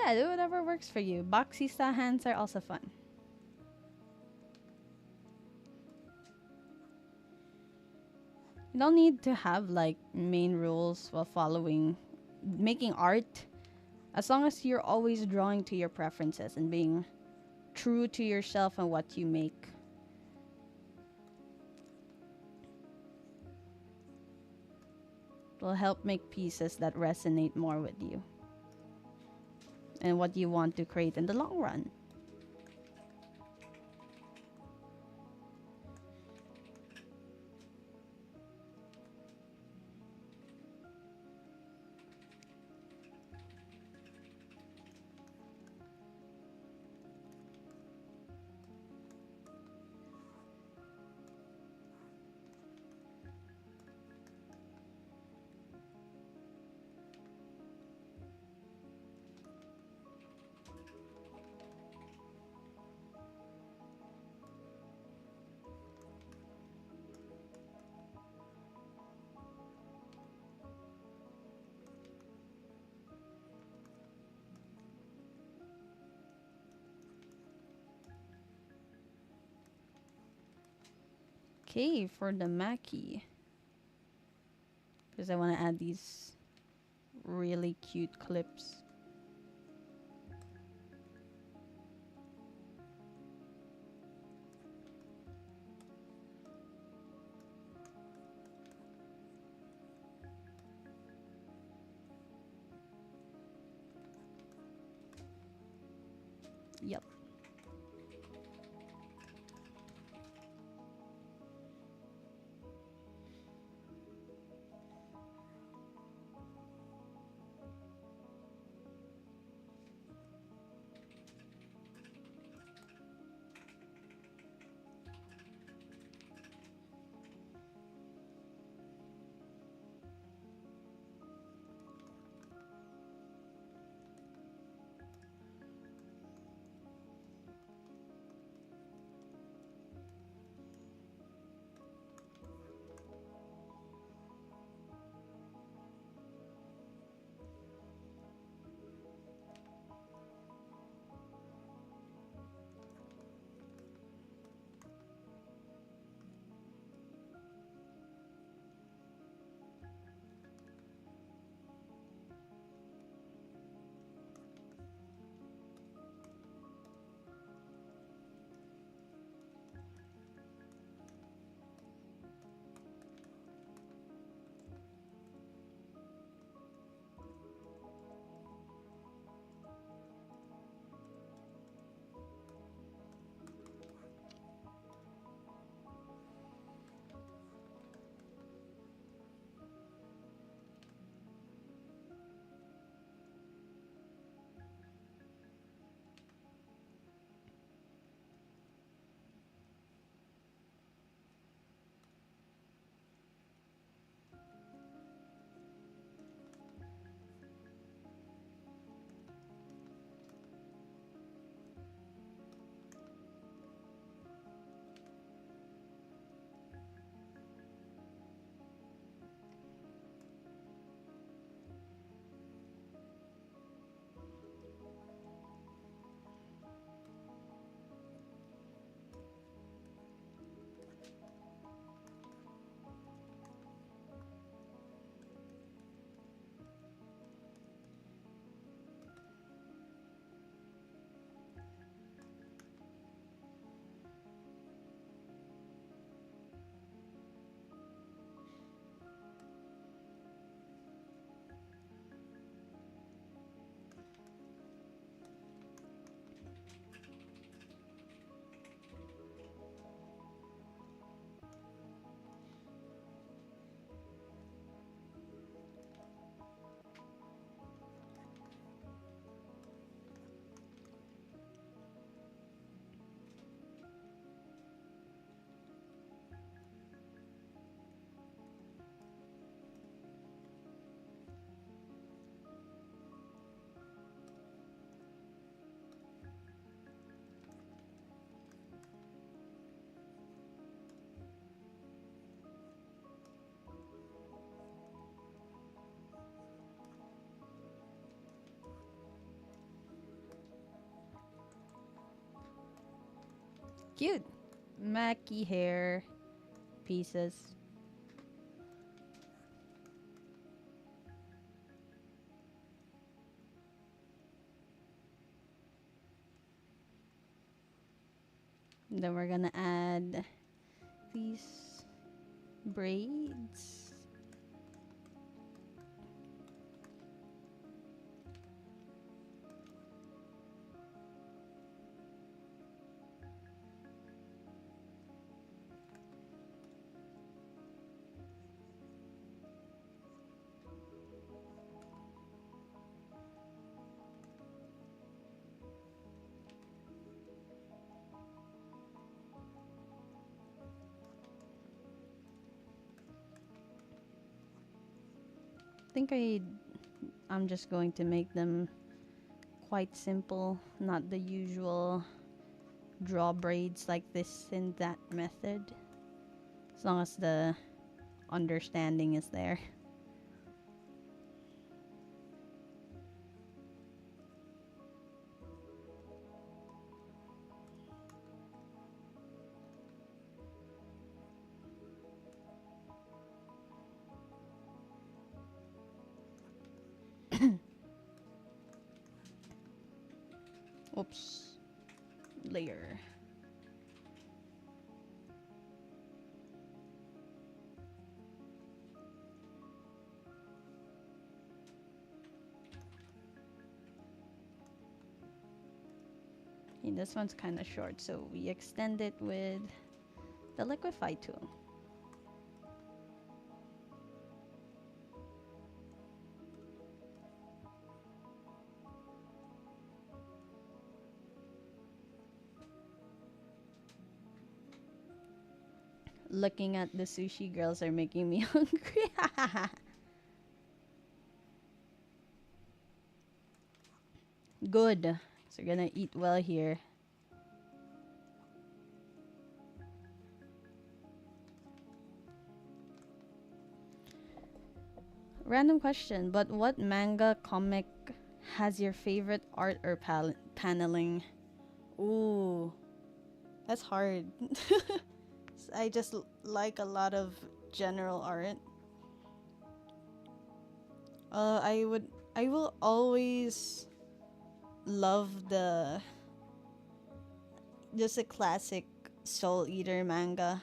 yeah, do whatever works for you. Boxista hands are also fun. You don't need to have like main rules while following making art, as long as you're always drawing to your preferences and being true to yourself and what you make. It will help make pieces that resonate more with you and what you want to create in the long run. Okay, for the Maki, because I want to add these really cute clips. Yep. Cute. Maki hair pieces. Then we're gonna add these braids. I think I'm just going to make them quite simple, not the usual draw braids like this in that method. As long as the understanding is there. Oops. Layer. Okay, this one's kind of short, so we extend it with the liquify tool. Looking at the sushi girls are making me hungry. Good. So we're gonna eat well here. Random question, but what manga comic has your favorite art or paneling? Ooh, that's hard. I just like a lot of general art. I will always love just a classic Soul Eater manga.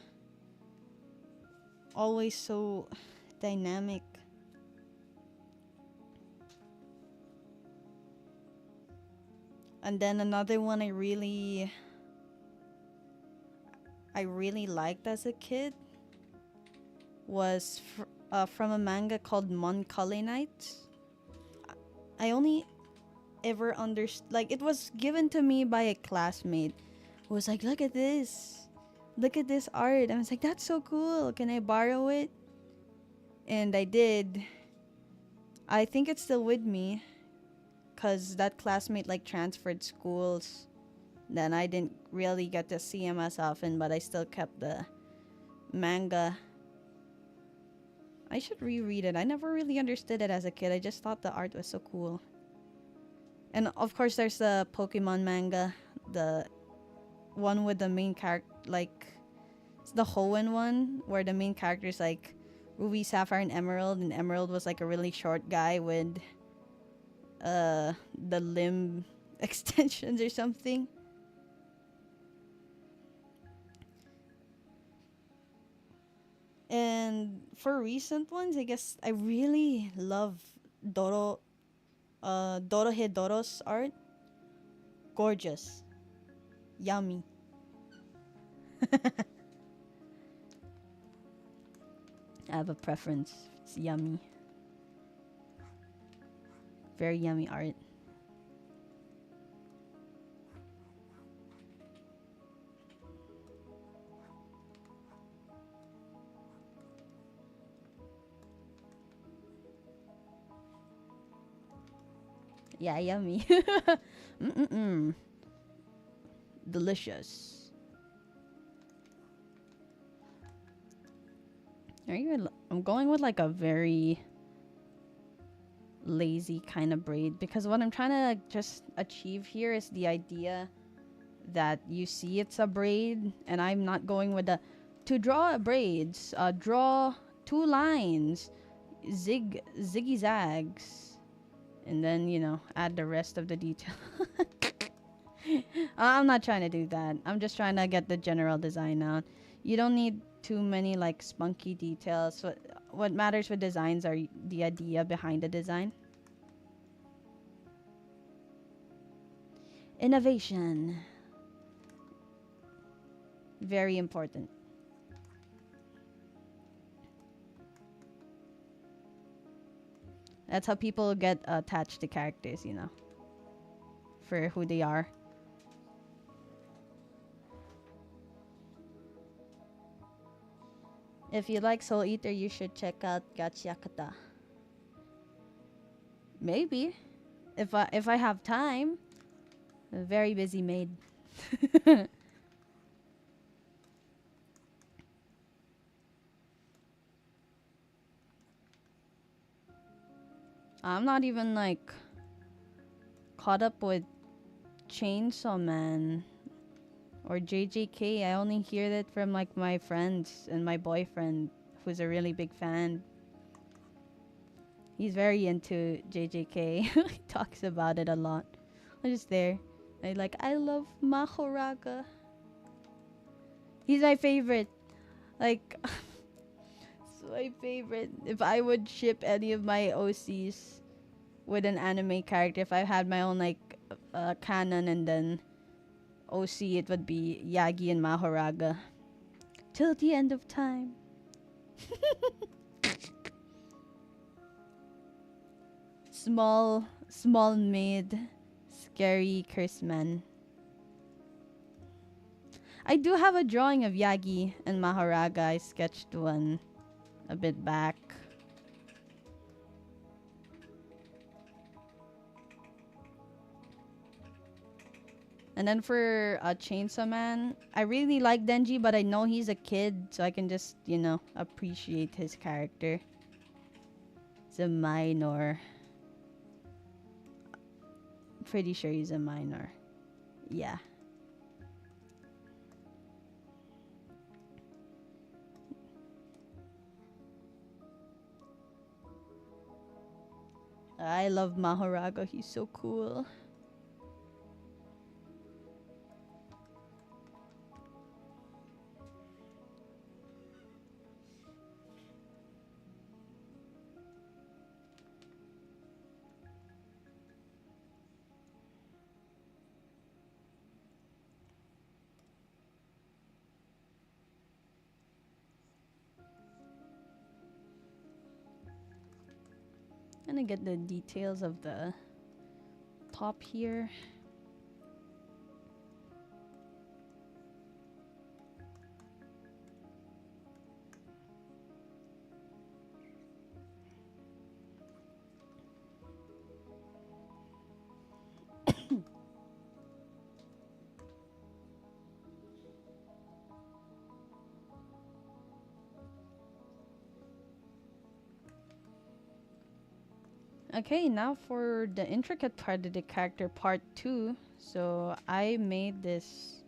Always so dynamic. And then another one I really liked as a kid was from a manga called Moncule Night. I only ever understood, like, it was given to me by a classmate who was like, look at this art. I was like, that's so cool, can I borrow it? And I did. I think it's still with me because that classmate like transferred schools. Then I didn't really get to see him as often, but I still kept the manga. I should reread it. I never really understood it as a kid. I just thought the art was so cool. And of course, there's the Pokemon manga, the one with the main character, like, it's the Hoenn one, where the main character is like Ruby, Sapphire, and Emerald was like a really short guy with the limb extensions or something. And for recent ones, I guess I really love Dorohedoro's art. Gorgeous. Yummy. I have a preference. It's yummy. Very yummy art. Yeah, yummy. Mm-mm-mm. Delicious. I'm going with like a very lazy kind of braid because what I'm trying to just achieve here is the idea that you see it's a braid, and I'm not going with the to draw a braids. Draw two lines, ziggy zags, and then add the rest of the detail. I'm not trying to do that. I'm just trying to get the general design out. You don't need too many like spunky details. What matters with designs are the idea behind the design. Innovation. Very important. That's how people get attached to characters, for who they are. If you like Soul Eater, you should check out Gachiakata. Maybe. If I have time. A very busy maid. I'm not even like caught up with Chainsaw Man or JJK. I only hear that from like my friends and my boyfriend, who's a really big fan. He's very into JJK. He talks about it a lot. I'm just there. I love Mahoraga. He's my favorite. Like, it's my favorite. If I would ship any of my OCs with an anime character, if I had my own like canon and then OC, it would be Yagi and Mahoraga. Till the end of time. Small maid, scary curse man. I do have a drawing of Yagi and Mahoraga. I sketched one a bit back. And then for Chainsaw Man, I really like Denji, but I know he's a kid, so I can just, appreciate his character. He's a minor. Pretty sure he's a minor. Yeah. I love Mahoraga. He's so cool. Gonna get the details of the top here. Okay, now for the intricate part of the character, part 2. So I made this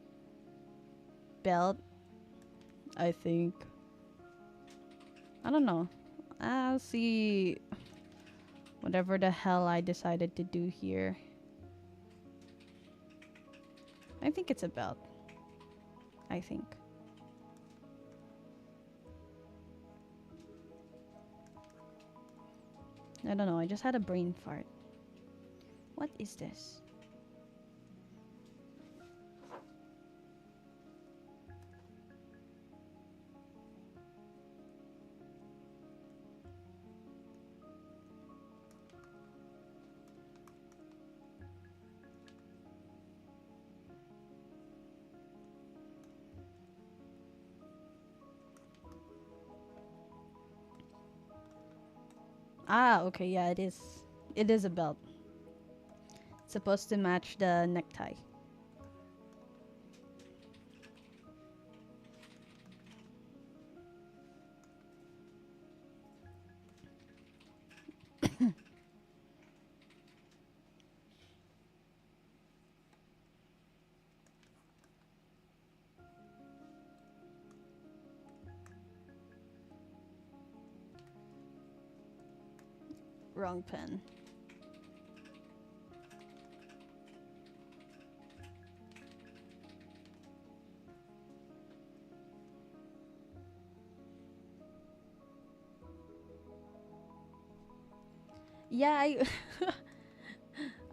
belt, I think. I don't know. I'll see whatever the hell I decided to do here. I think it's a belt. I think. I don't know, I just had a brain fart. What is this? Ah, okay, yeah, it is. It is a belt. It's supposed to match the necktie. Wrong pen. Yeah,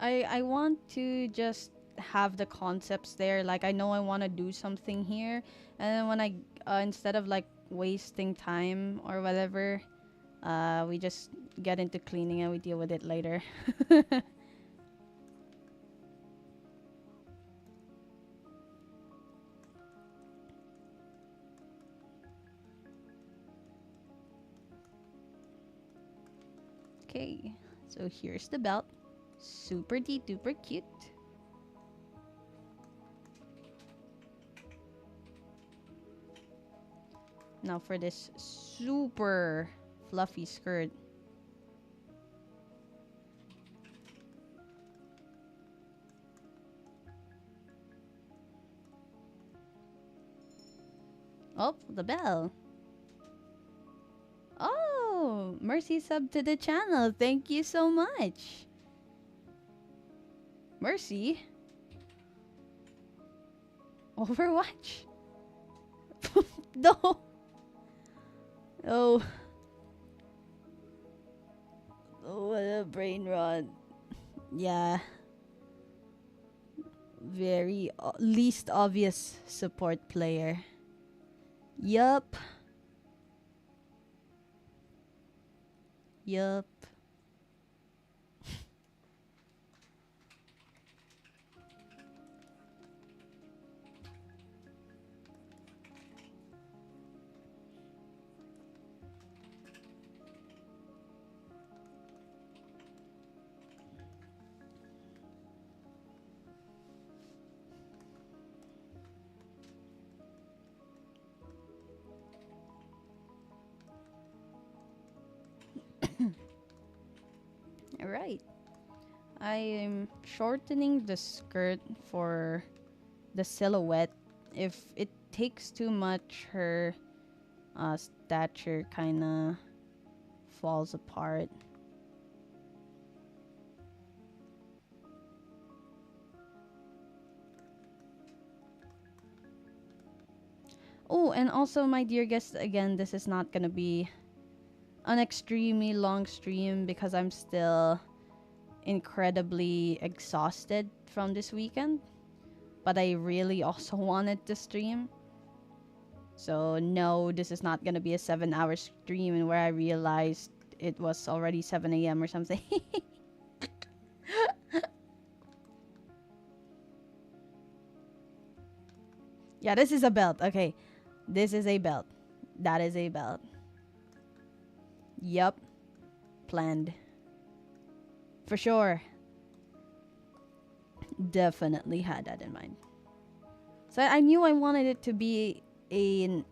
I want to just have the concepts there. Like I know I want to do something here, and then when I instead of like wasting time or whatever, we just get into cleaning and we deal with it later. Okay, so here's the belt. Super duper cute. Now for this super fluffy skirt. Oh, the bell. Oh, Mercy sub to the channel. Thank you so much. Mercy? Overwatch? No. Oh. Oh, what a brain rot. Yeah. Very least obvious support player. Yup. Yup. Alright. I am shortening the skirt for the silhouette. If it takes too much, her stature kind of falls apart. Oh, and also, my dear guests, again, this is not gonna be an extremely long stream because I'm still incredibly exhausted from this weekend. But I really also wanted to stream. So, no, this is not gonna be a 7-hour stream and where I realized it was already 7 a.m. or something. Yeah, this is a belt. Okay. This is a belt. That is a belt. Yup. Planned. For sure. Definitely had that in mind. So I knew I wanted it to be English,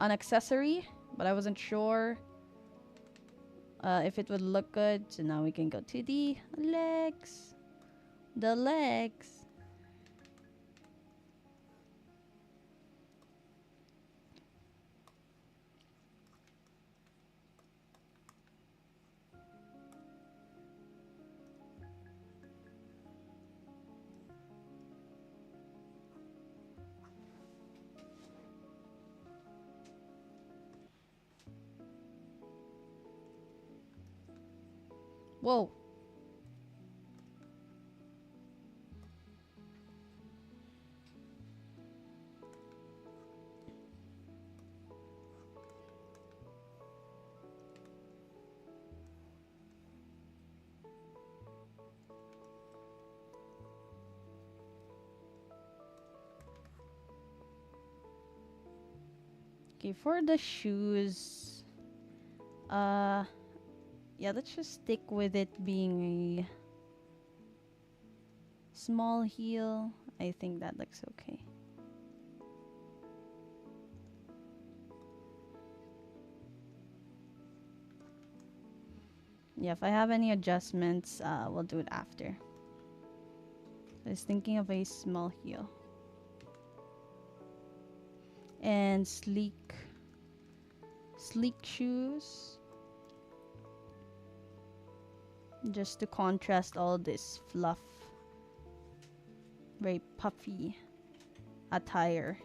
an accessory, but I wasn't sure if it would look good. So now we can go to the legs. The legs. Whoa. Okay, for the shoes, yeah, let's just stick with it being a small heel. I think that looks okay. Yeah, if I have any adjustments, we'll do it after. I was thinking of a small heel. And sleek shoes. just to contrast all this fluff, very puffy attire.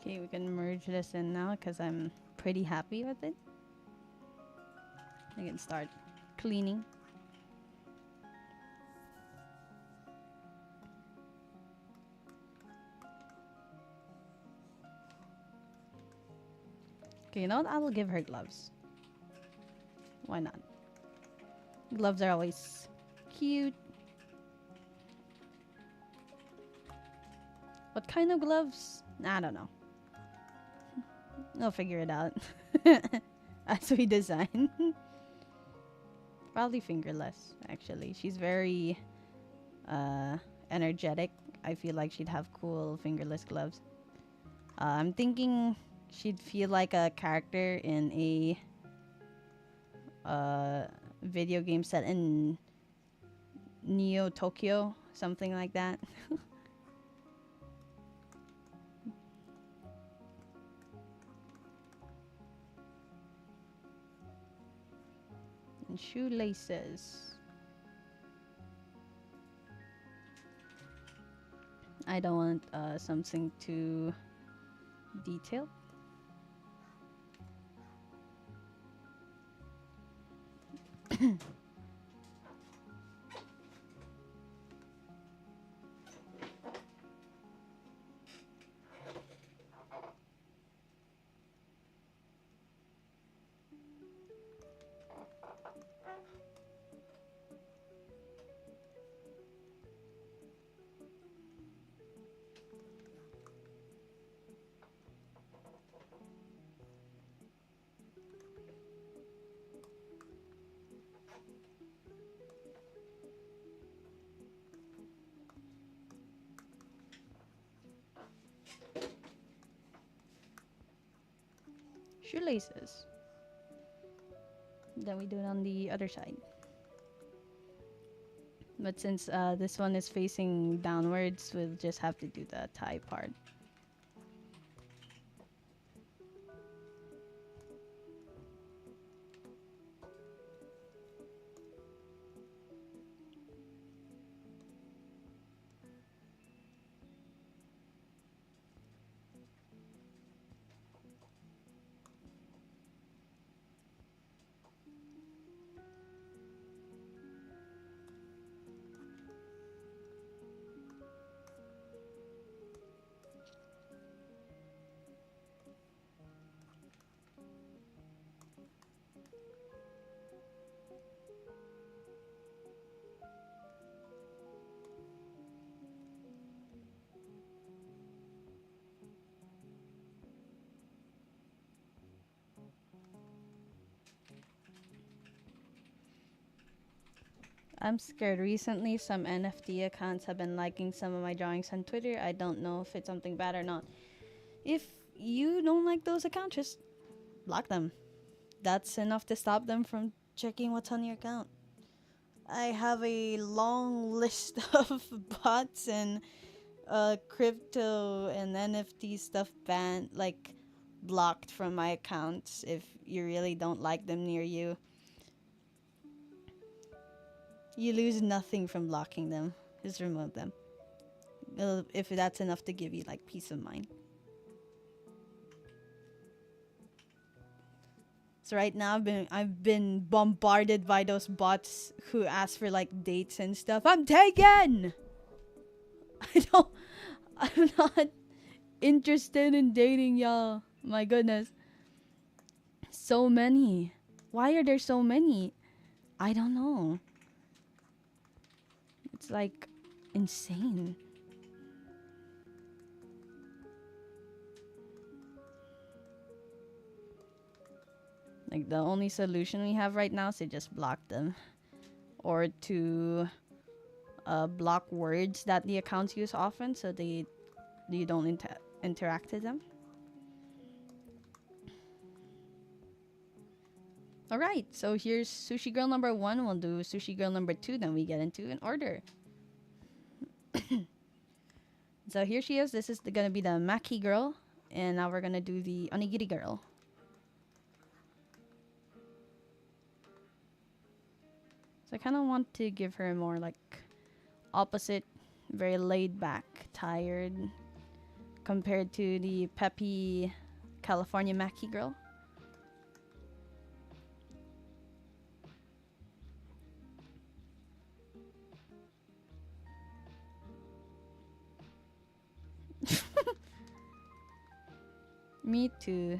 Okay, we can merge this in now because I'm pretty happy with it. I can start cleaning. Okay, you know what? I will give her gloves. Why not? Gloves are always cute. What kind of gloves? I don't know. I'll figure it out as we design. Probably fingerless, actually. She's very energetic. I feel like she'd have cool fingerless gloves. I'm thinking she'd feel like a character in a video game set in Neo Tokyo, something like that. And shoelaces. I don't want something too detailed. shoelaces. Then we do it on the other side. But since this one is facing downwards, we'll just have to do the tie part. I'm scared. Recently, some NFT accounts have been liking some of my drawings on Twitter. I don't know if it's something bad or not. If you don't like those accounts, just block them. That's enough to stop them from checking what's on your account. I have a long list of bots and crypto and NFT stuff banned, like blocked from my accounts if you really don't like them near you. You lose nothing from blocking them. Just remove them. If that's enough to give you like peace of mind. So right now I've been bombarded by those bots who ask for like dates and stuff. I'm taken. I'm not interested in dating y'all. My goodness. So many. Why are there so many? I don't know. It's like insane. Like the only solution we have right now is to just block them, or to block words that the accounts use often, so you don't interact with them. All right, so here's sushi girl number 1. We'll do sushi girl number 2. Then we get into an order. So here she is. This is gonna be the maki girl, and now we're gonna do the onigiri girl. So I kind of want to give her more like opposite, very laid back, tired, compared to the peppy California maki girl. Me too.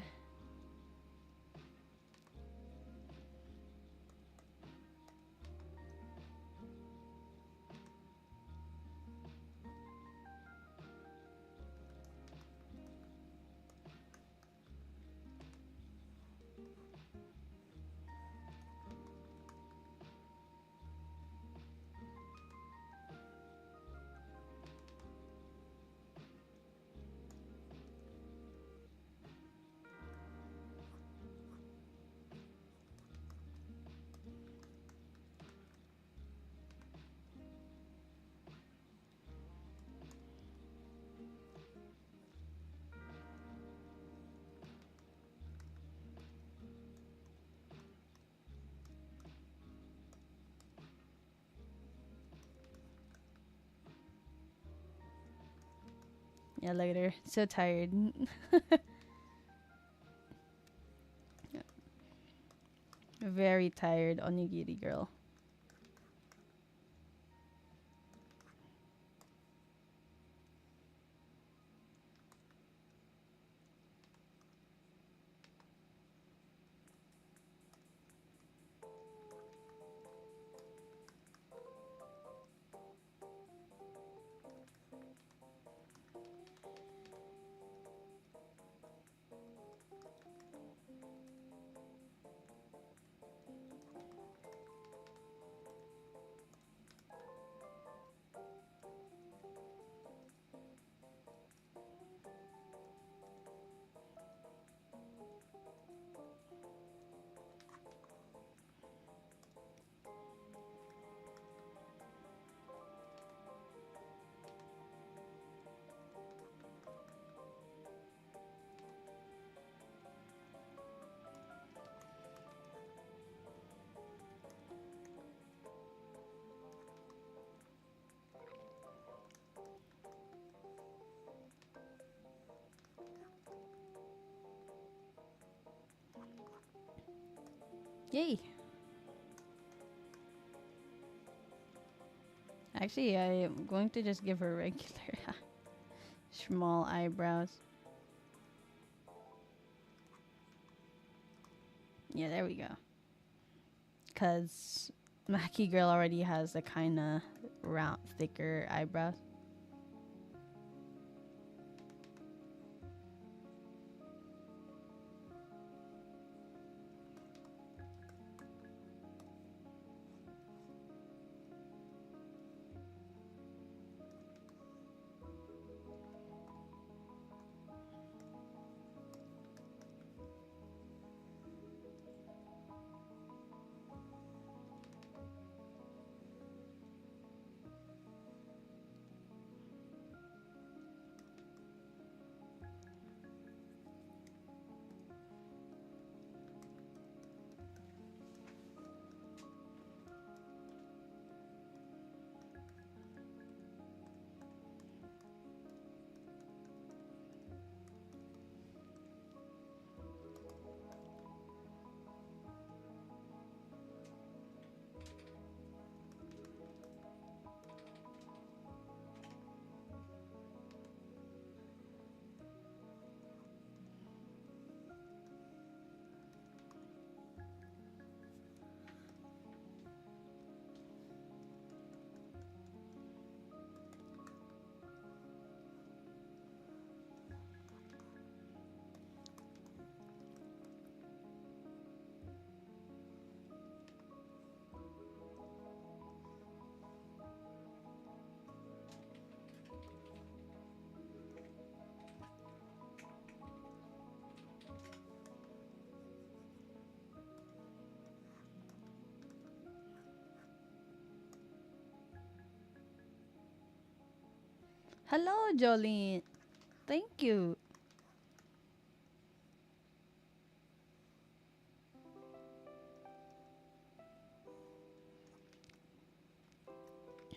Yeah, later. So tired. Very tired onigiri girl. Yay! Actually, I am going to just give her regular small eyebrows. Yeah, there we go. Cause Mackie girl already has a kind of round, thicker eyebrows. Hello, Jolene. Thank you.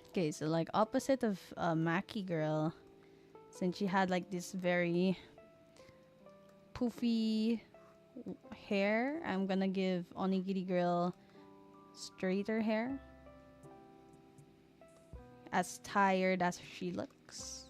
Okay, so like opposite of Mackie girl, since she had like this very poofy hair, I'm gonna give Onigiri girl straighter hair. As tired as she looks.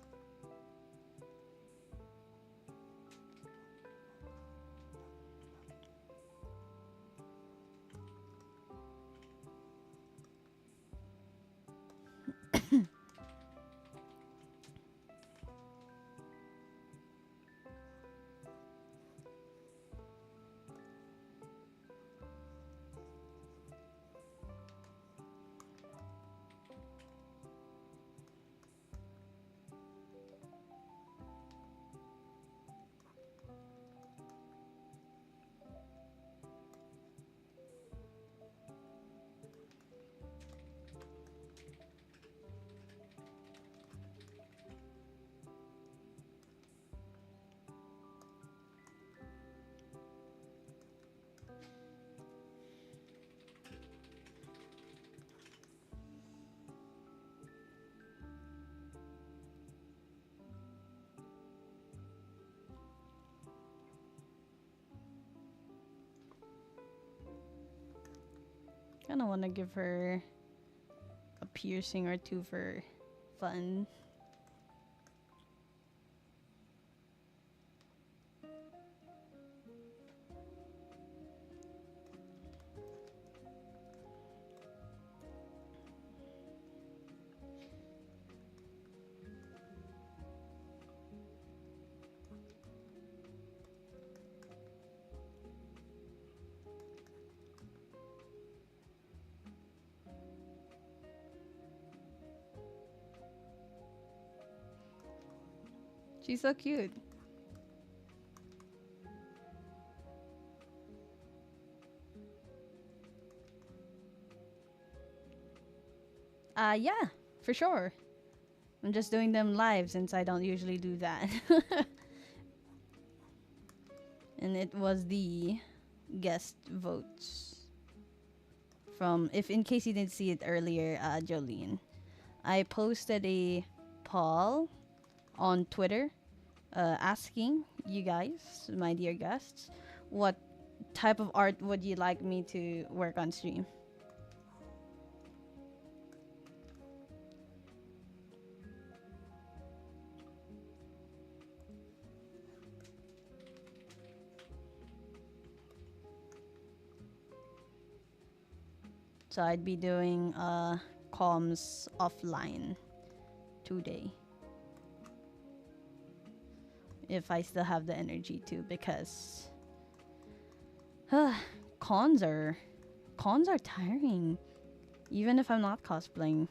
Kinda wanna give her a piercing or two for fun. She's so cute. Yeah, for sure. I'm just doing them live since I don't usually do that. And it was the guest votes from, if in case you didn't see it earlier, Jolene. I posted a poll on Twitter asking you guys, my dear guests, what type of art would you like me to work on stream? So I'd be doing comms offline today if I still have the energy to, because cons are cons are tiring even if I'm not cosplaying.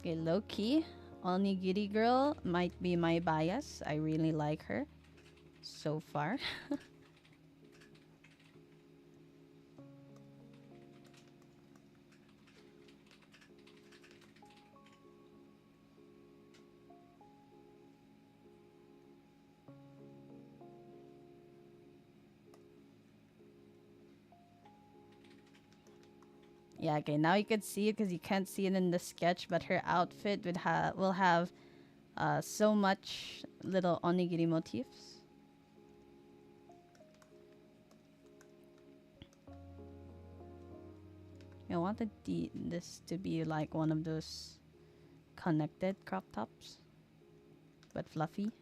Okay, low key, Onigiri Girl might be my bias. I really like her so far. Yeah, okay, now you could see it because you can't see it in the sketch, but her outfit will have so much little onigiri motifs. I wanted this to be like one of those connected crop tops, but fluffy.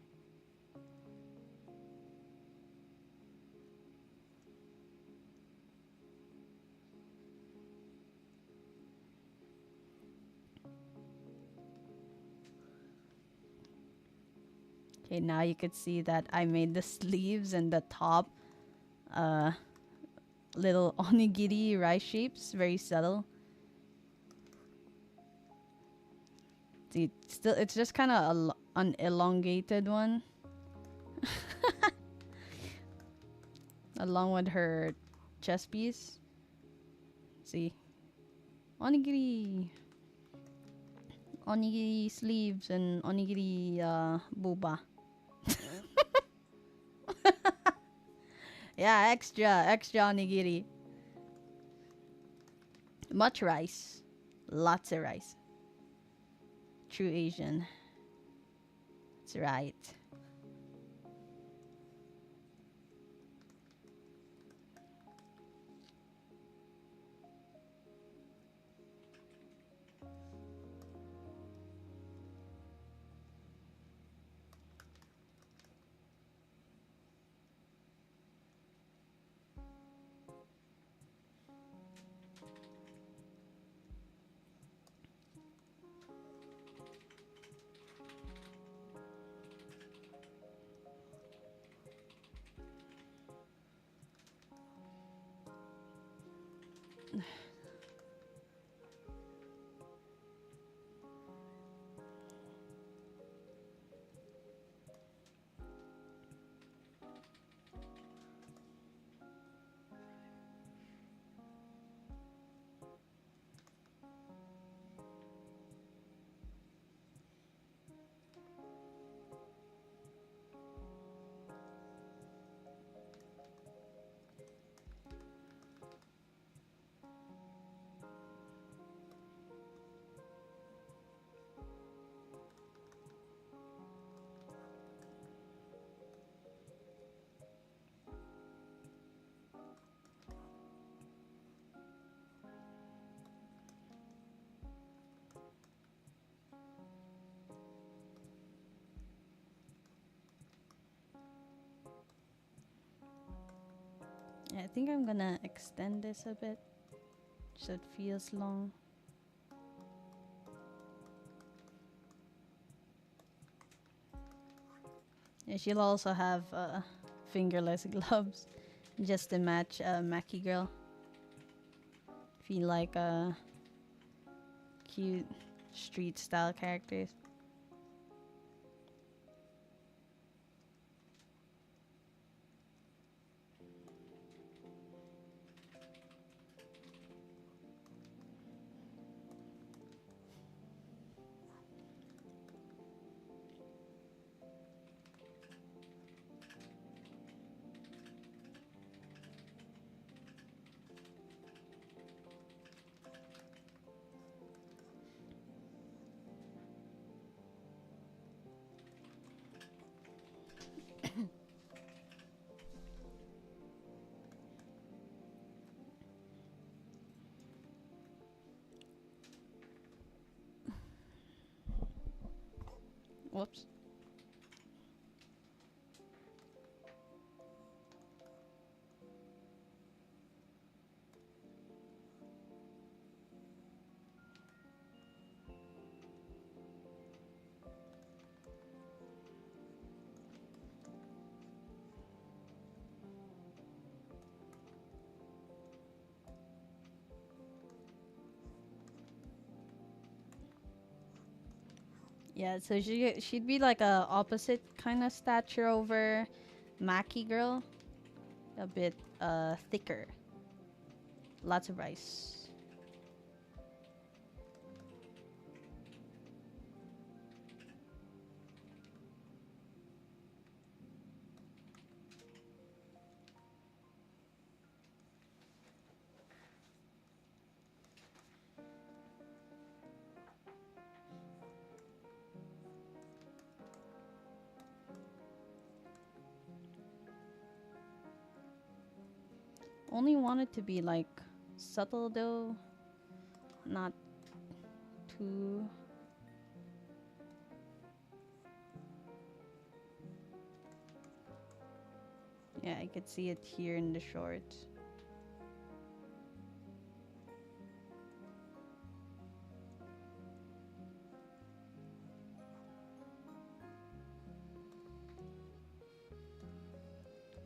Okay, now you could see that I made the sleeves and the top uh, little onigiri rice shapes, very subtle. See, still, it's just kind of an elongated one, along with her chest piece. See, onigiri, onigiri sleeves and onigiri buba. Yeah, extra onigiri. Much rice, lots of rice. True Asian. That's right. Yeah, I think I'm gonna extend this a bit so it feels long. Yeah, she'll also have fingerless gloves just to match Mackie Girl. Feel like cute street style characters. Whoops. Yeah, so she'd be like a opposite kind of stature over Maki girl, a bit thicker, lots of rice. Only want it to be like subtle though, not too. Yeah, I could see it here in the shorts.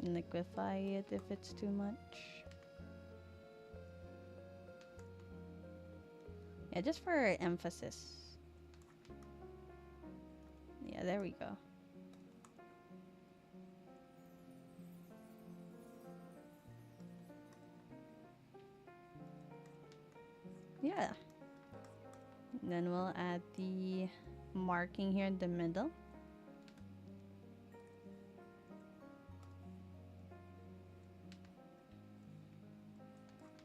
Liquefy it if it's too much. Yeah, just for emphasis. Yeah, there we go. Yeah. And then we'll add the marking here in the middle.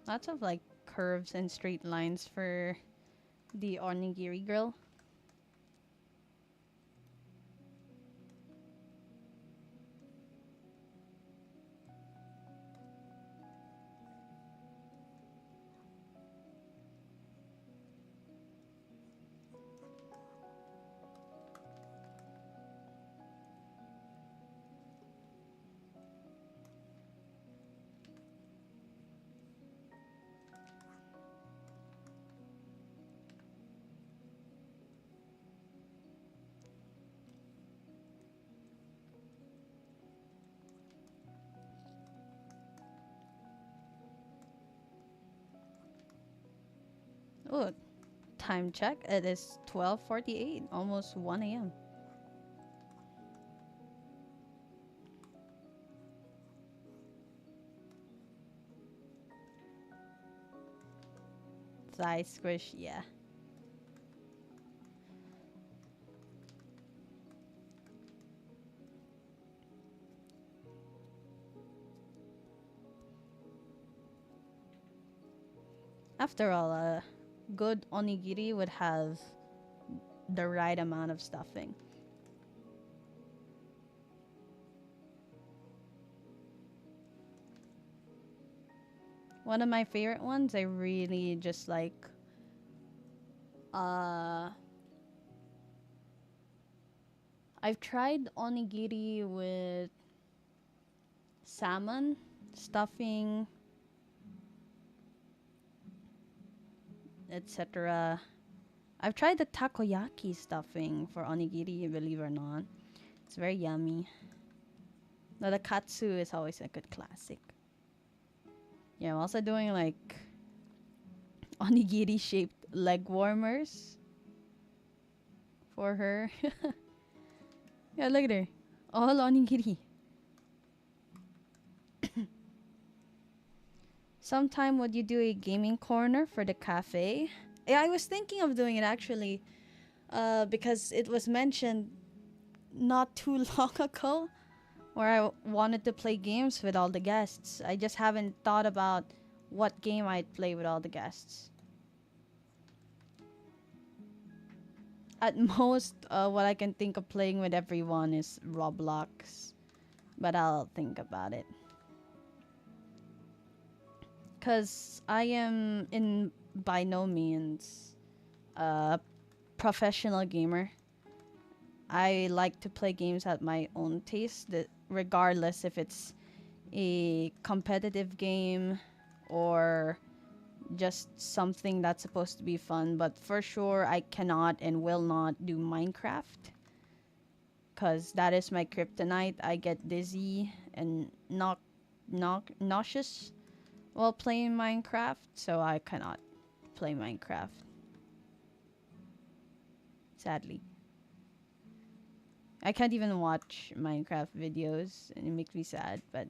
Lots of like curves and straight lines for the onigiri girl. Oh, time check. It is 12:48, almost 1 a.m. Thigh squish, yeah. After all, a good onigiri would have the right amount of stuffing. One of my favorite ones, I really just like. Uh, I've tried onigiri with salmon stuffing, etc. I've tried the takoyaki stuffing for onigiri, believe it or not. It's very yummy. Now the katsu is always a good classic. Yeah, I'm also doing like onigiri shaped leg warmers for her. Yeah, look at her. All onigiri. Sometime would you do a gaming corner for the cafe? Yeah, I was thinking of doing it actually, because it was mentioned not too long ago where I wanted to play games with all the guests. I just haven't thought about what game I'd play with all the guests. At most, what I can think of playing with everyone is Roblox, but I'll think about it. Because I am in by no means a professional gamer. I like to play games at my own taste, that regardless if it's a competitive game or just something that's supposed to be fun. But for sure, I cannot and will not do Minecraft because that is my kryptonite. I get dizzy and nauseous while playing Minecraft, so I cannot play Minecraft. Sadly, I can't even watch Minecraft videos, and it makes me sad. But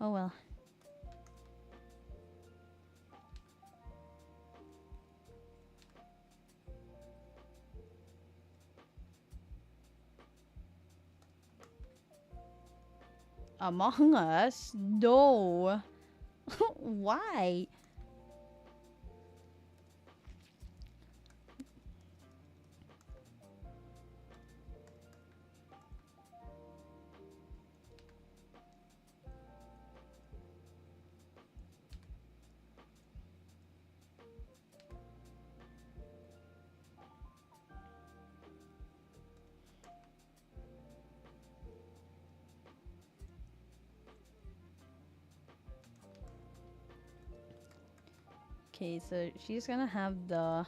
oh well. Among Us? No. Why? Okay, so she's gonna have the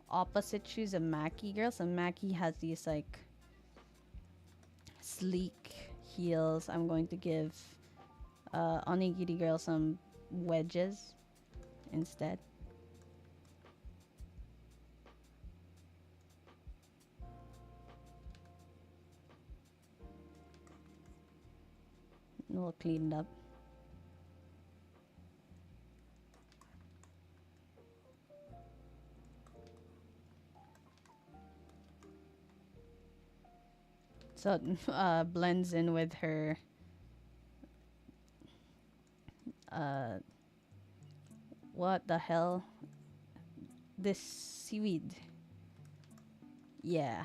opposite shoes of Mackie girl. So Mackie has these like sleek heels. I'm going to give Onigiri girl some wedges instead. All cleaned up. So it blends in with her uh what the hell? This seaweed. Yeah.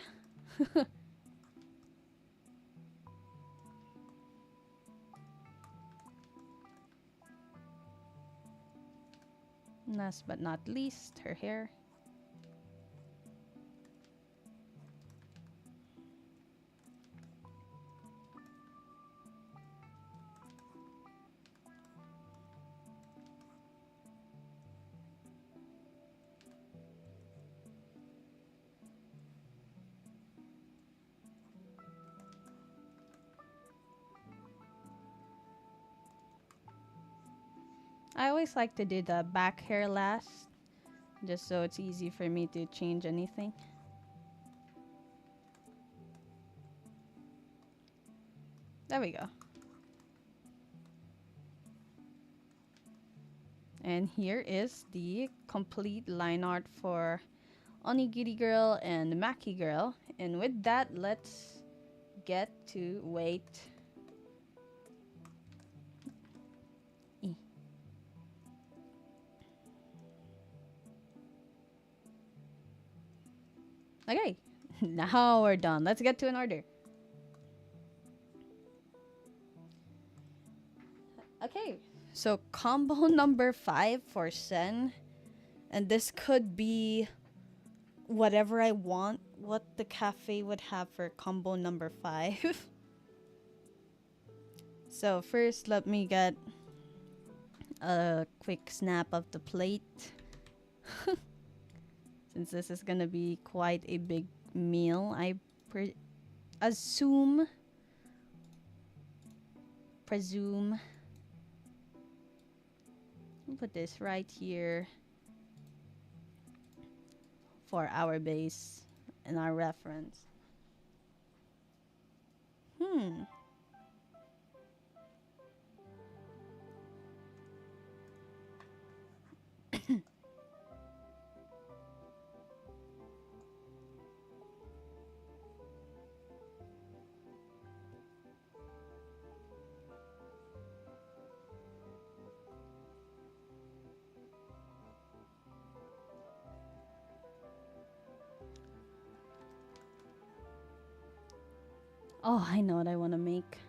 Last but not least, her hair. I always like to do the back hair last, just so it's easy for me to change anything. There we go. And here is the complete line art for Onigiri Girl and Maki Girl. And with that, let's get to wait. Okay, now we're done. Let's get to an order. Okay, so combo number 5 for Sen. And this could be whatever I want, what the cafe would have for combo number 5. So first, let me get a quick snap of the plate. Since this is gonna be quite a big meal, I presume I'll put this right here for our base and our reference. Oh, I know what I want to make.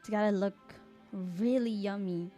It's gotta look really yummy.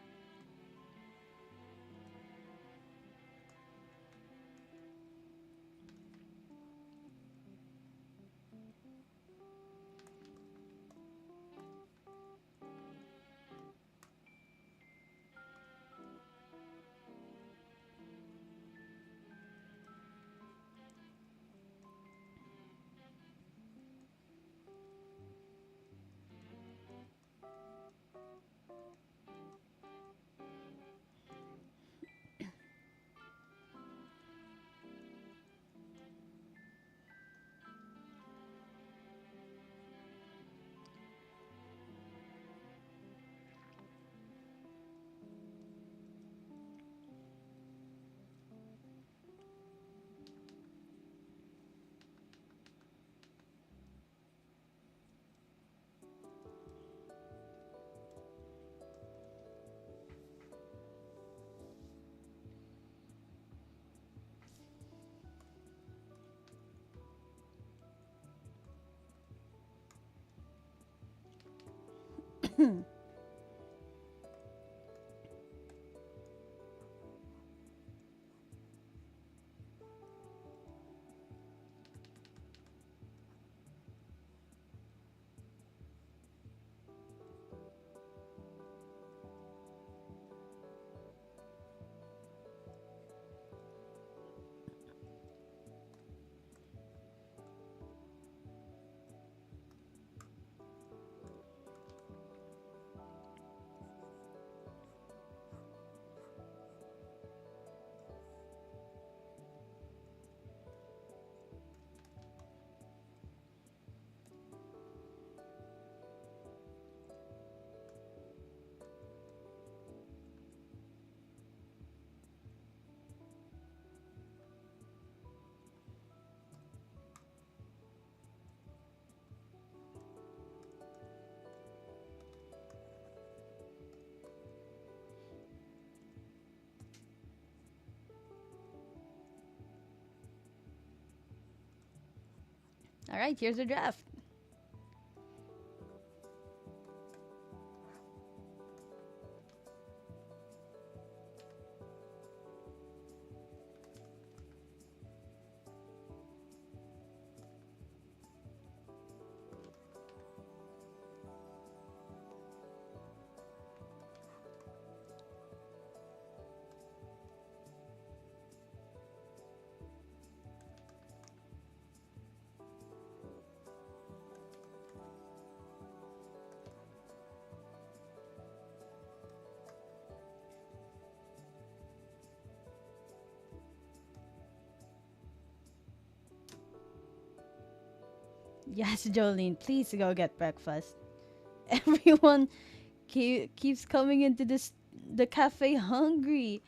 All right, here's the draft. Yes, Jolene, please go get breakfast. Everyone keeps coming into the cafe hungry.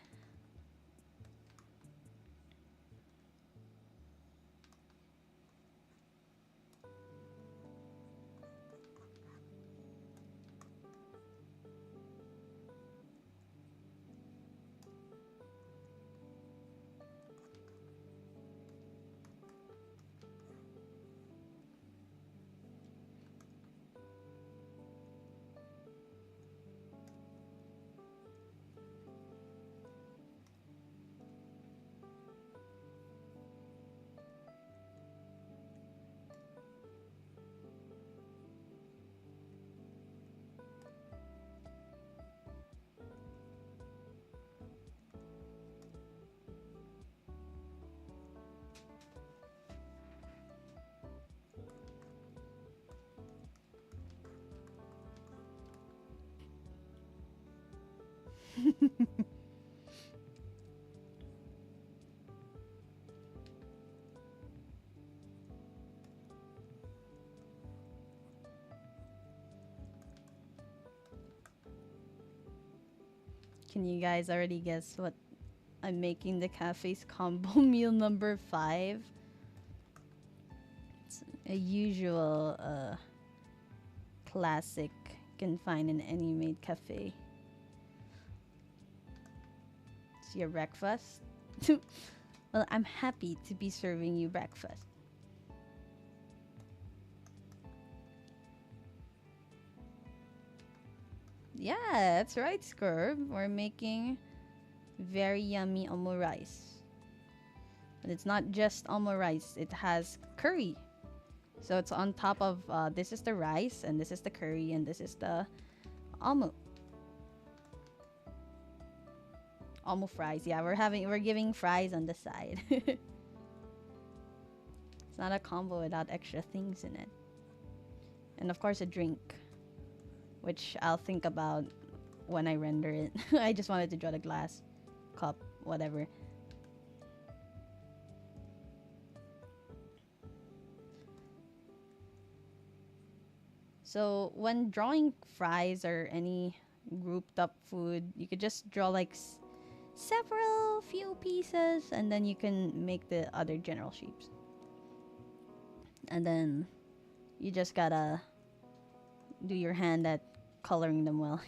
Can you guys already guess what I'm making the cafe's combo meal number 5? It's a usual classic you can find in any made cafe. It's your breakfast. Well, I'm happy to be serving you breakfast. Yeah, that's right, Scurb. We're making very yummy omu rice. But it's not just omu rice, it has curry. So it's on top of this is the rice, and this is the curry, and this is the omu. Omu fries. Yeah, we're giving fries on the side. It's not a combo without extra things in it. And of course a drink, which I'll think about when I render it. I just wanted to draw the glass, cup, whatever. So when drawing fries or any grouped up food, you could just draw like several few pieces, and then you can make the other general shapes. And then you just gotta do your hand at coloring them well.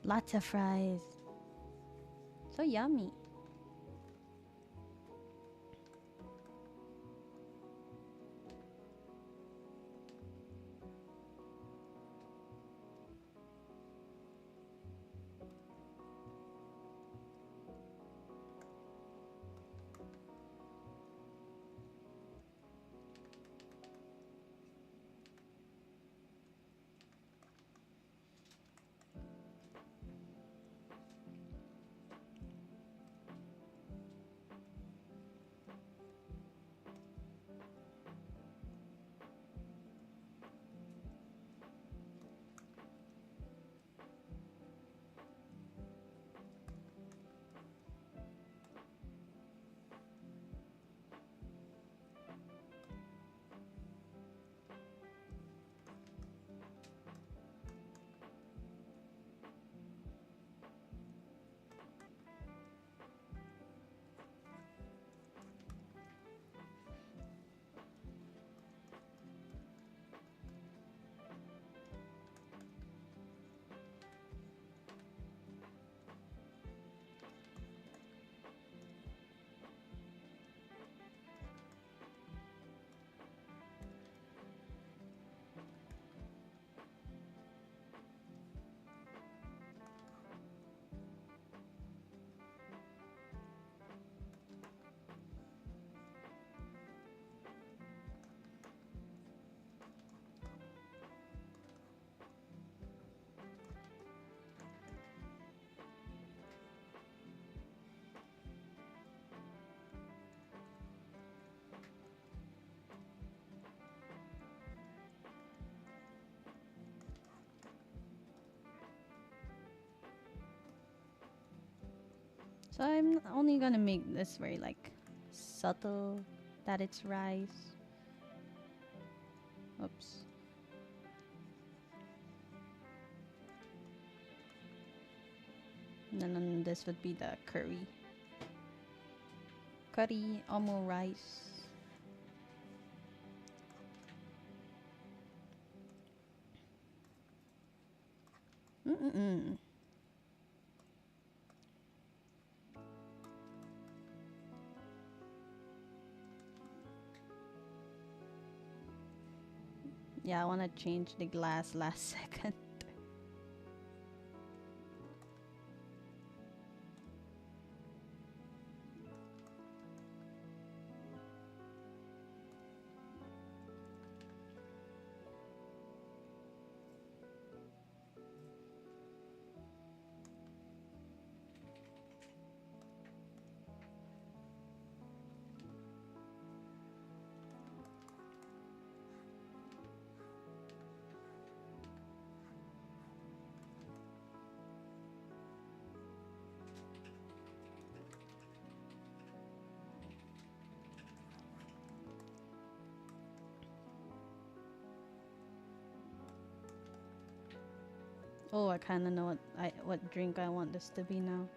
Lots of fries. So yummy. So I'm only gonna make this very like subtle that it's rice. Oops. And then this would be the curry. Curry omu rice. Mm-mm-mm. Yeah, I want to change the glass last second. Oh, I kind of know what drink I want this to be now.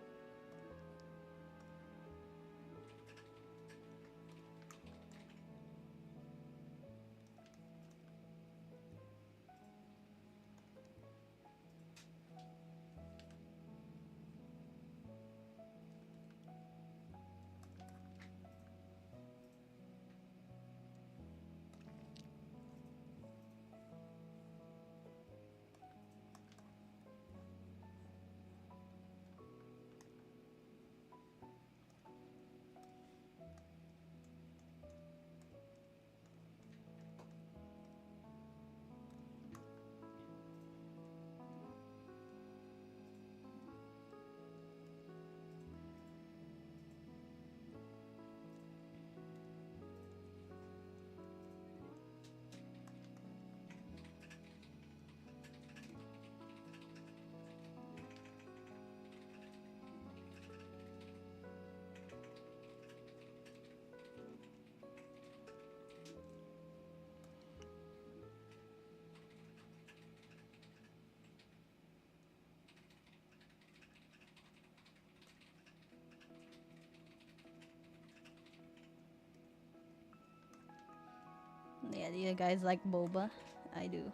Yeah, do you guys like boba? I do.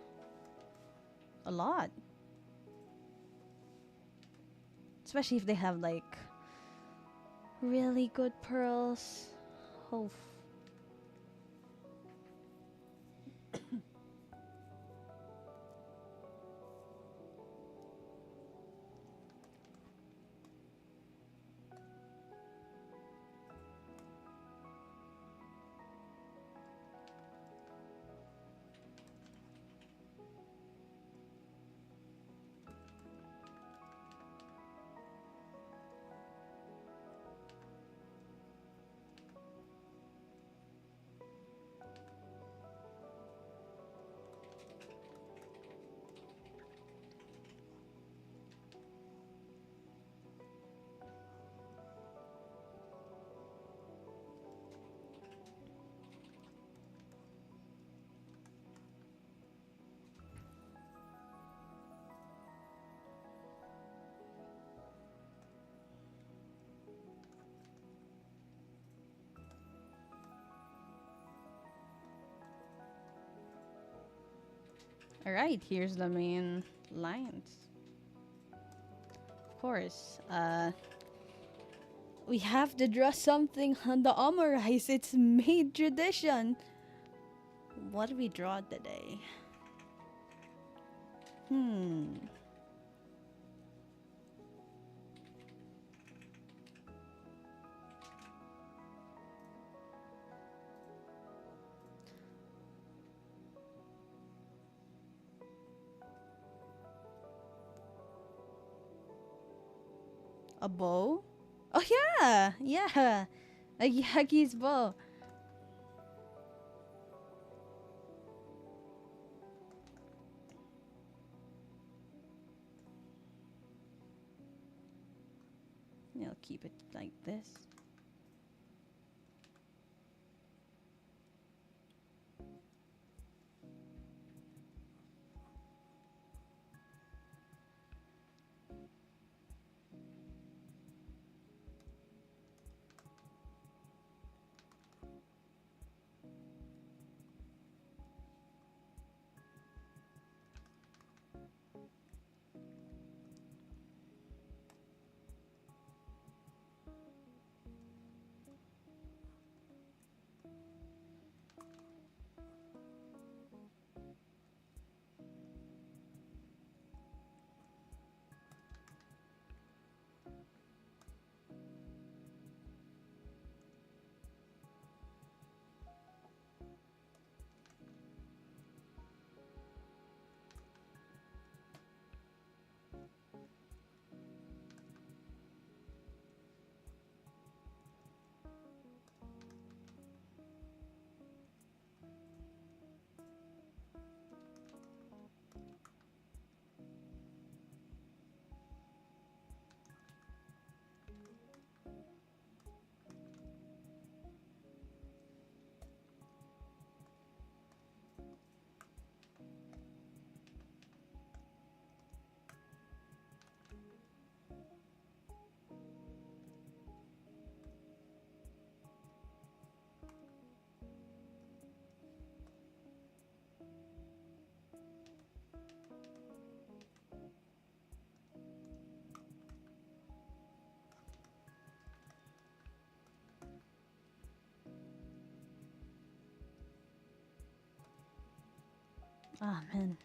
A lot. Especially if they have like really good pearls. Oh, all right. Here's the main lines. Of course, we have to draw something on the omerize. It's made tradition. What do we draw today? Hmm. A bow? Oh yeah, yeah. A Yagi's bow. I'll keep it like this. Ah, man.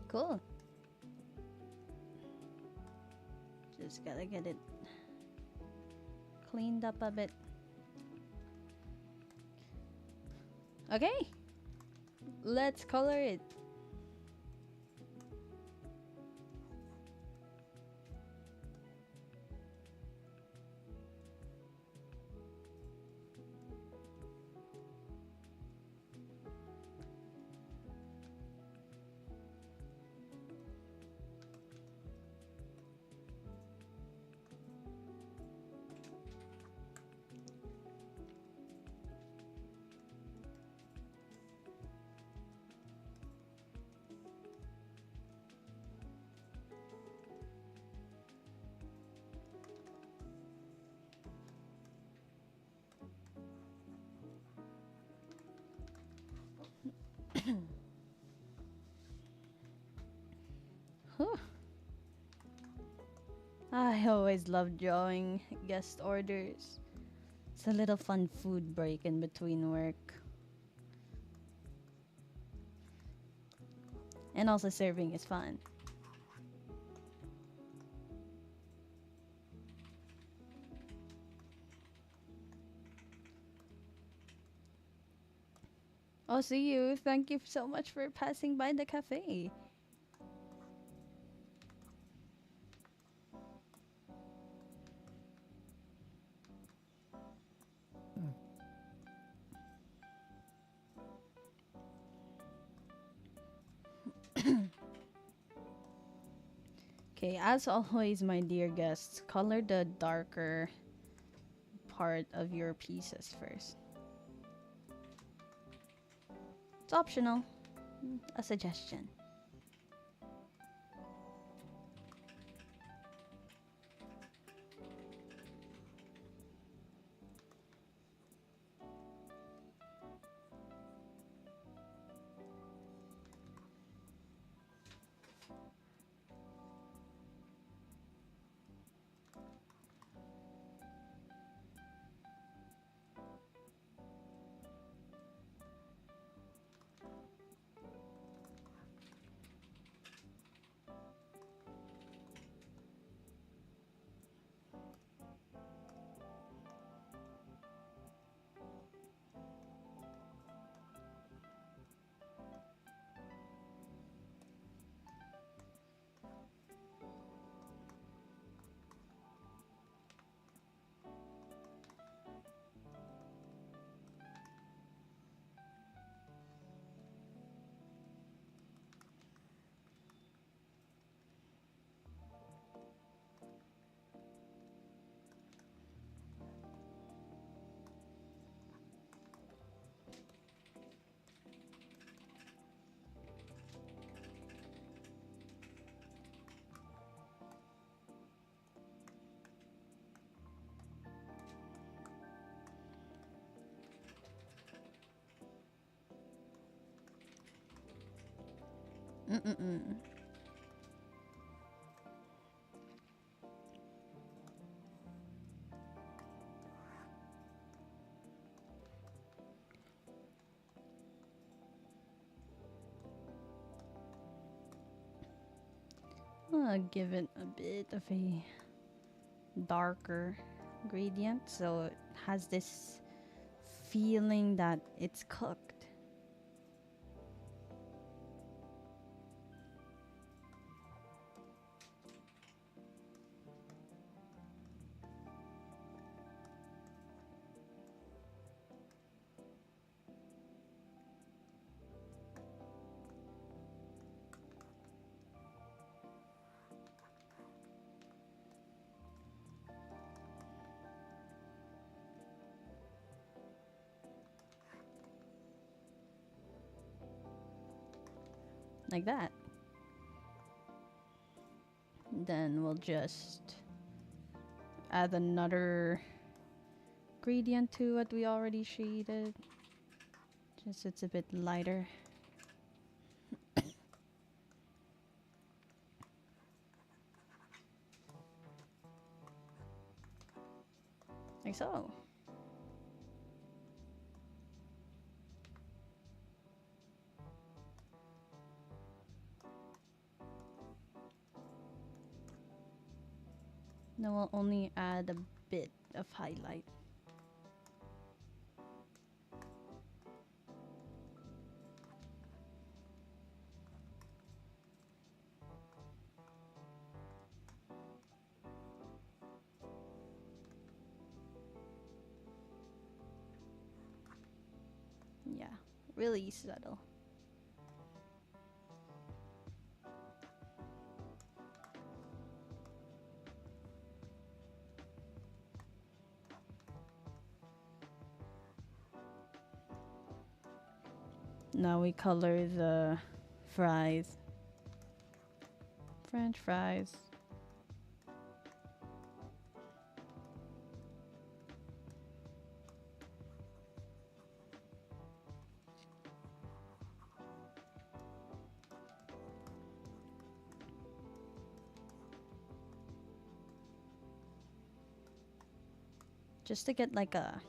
Cool. Just gotta get it cleaned up a bit. Okay, let's color it. Whew. I always love drawing guest orders. It's a little fun food break in between work. And also serving is fun. Oh, see you. Thank you so much for passing by the cafe. Okay, as always, my dear guests, color the darker part of your pieces first. It's optional, a suggestion. Mm-mm-mm. I'll give it a bit of a darker gradient so it has this feeling that it's cooked. like that. Then we'll just add another gradient to what we already shaded. Just so it's a bit lighter. Like so. Then we'll only add a bit of highlight. Yeah, really subtle. Now we color the fries. French fries. Just to get like a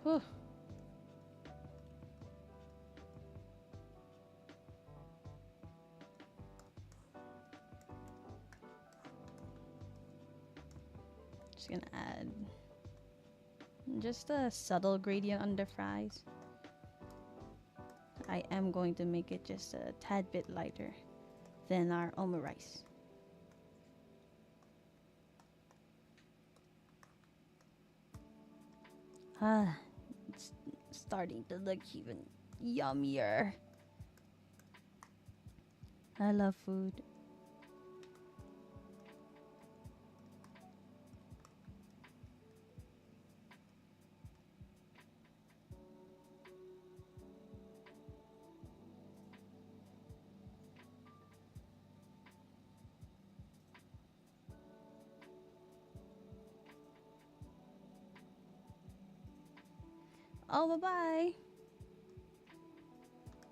Whew. Just gonna add just a subtle gradient on the fries. I am going to make it just a tad bit lighter than our omurice. Ah, it's starting to look even yummier. I love food. Oh, bye-bye.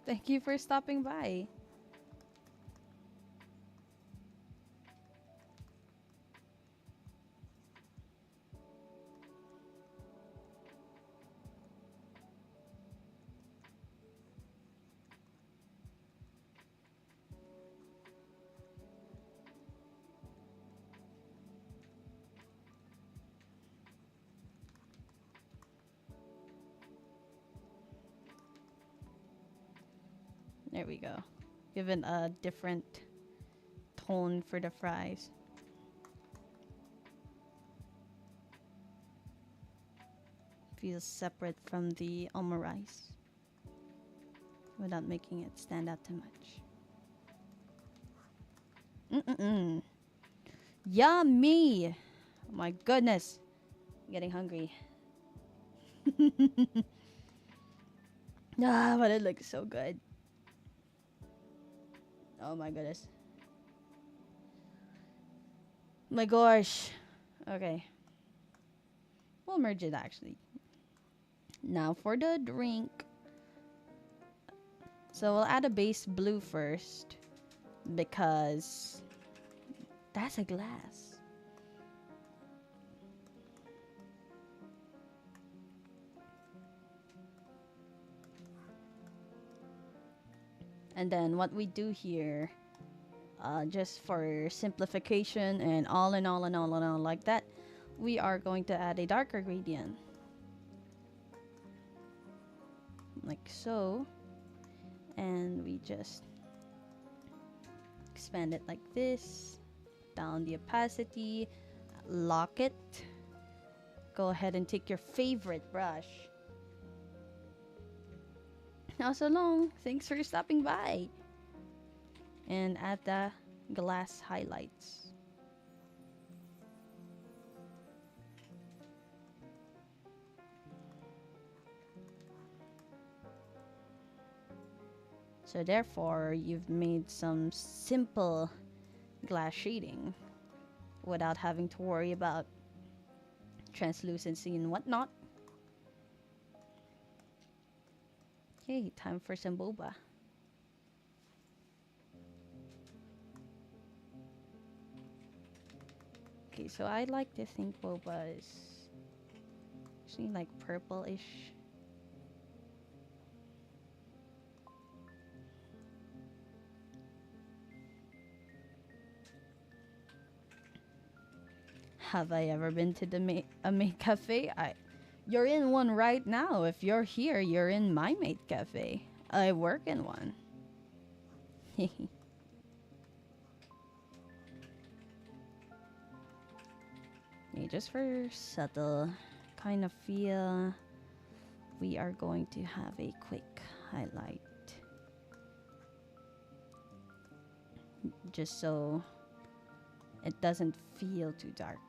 Thank you for stopping by. There we go. Given a different tone for the fries. Feels separate from the omurice without making it stand out too much. Yummy! Oh my goodness. I'm getting hungry. Ah, but it looks so good. Oh my goodness. My gosh. Okay. We'll merge it actually. Now for the drink. So we'll add a base blue first because that's a glass. And then what we do here, just for simplification and all in all like that, we are going to add a darker gradient. Like so. And we just expand it like this. Down the opacity. Lock it. Go ahead and take your favorite brush. Now so long. Thanks for stopping by. And add the glass highlights. So therefore, you've made some simple glass shading without having to worry about translucency and whatnot. Okay, time for some boba. Okay, so I like to think boba is actually like purple-ish. Have I ever been to a maid cafe? You're in one right now. If you're here, you're in my maid cafe. I work in one. Yeah, just for subtle kind of feel, we are going to have a quick highlight. Just so it doesn't feel too dark.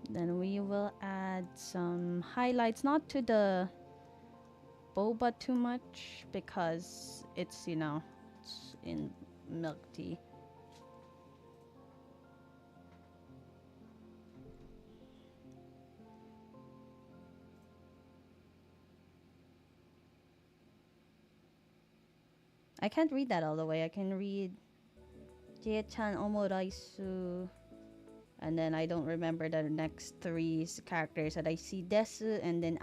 Then we will add some highlights, not to the boba too much because it's, it's in milk tea. I can't read that all the way. I can read Jie-chan omoraisu, and then I don't remember the next three characters that I see desu, and then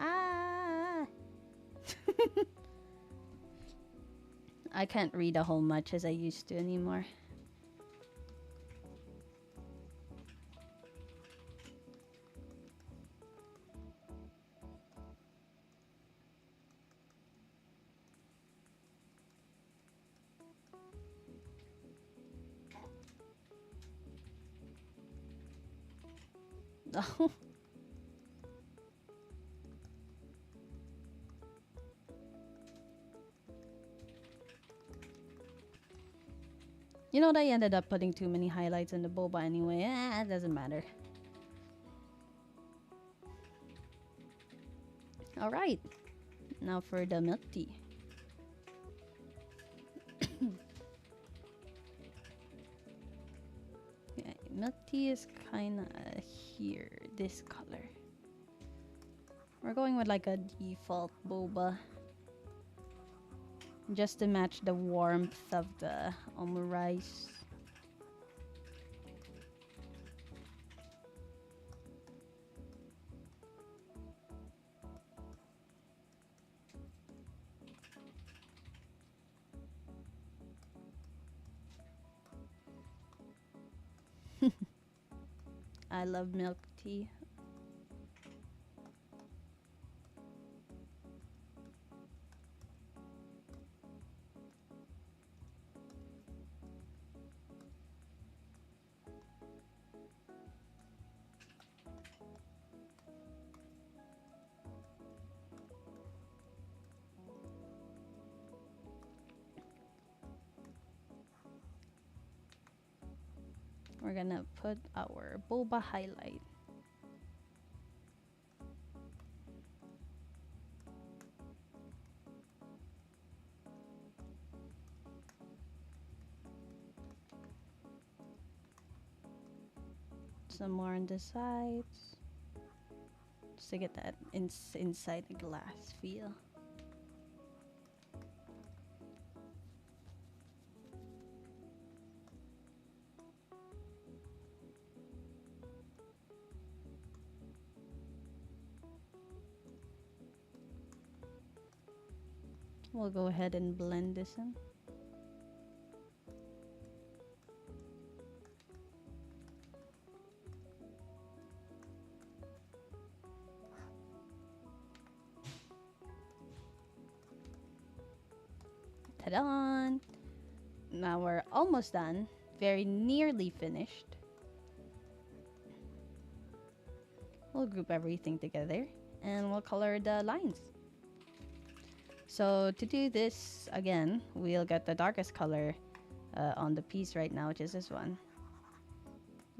I can't read a whole much as I used to anymore. Oh. You know what? I ended up putting too many highlights in the boba anyway. It doesn't matter. Alright. Now for the milk tea. Yeah, milk tea is kind of here. This color. We're going with like a default boba. Just to match the warmth of the omurice. I love milk tea. We're gonna put our boba highlight. Some more on the sides. Just to get that inside the glass feel. We'll go ahead and blend this in. Ta-da! Now we're almost done. Very nearly finished. We'll group everything together and we'll color the lines. So to do this again, we'll get the darkest color on the piece right now, which is this one.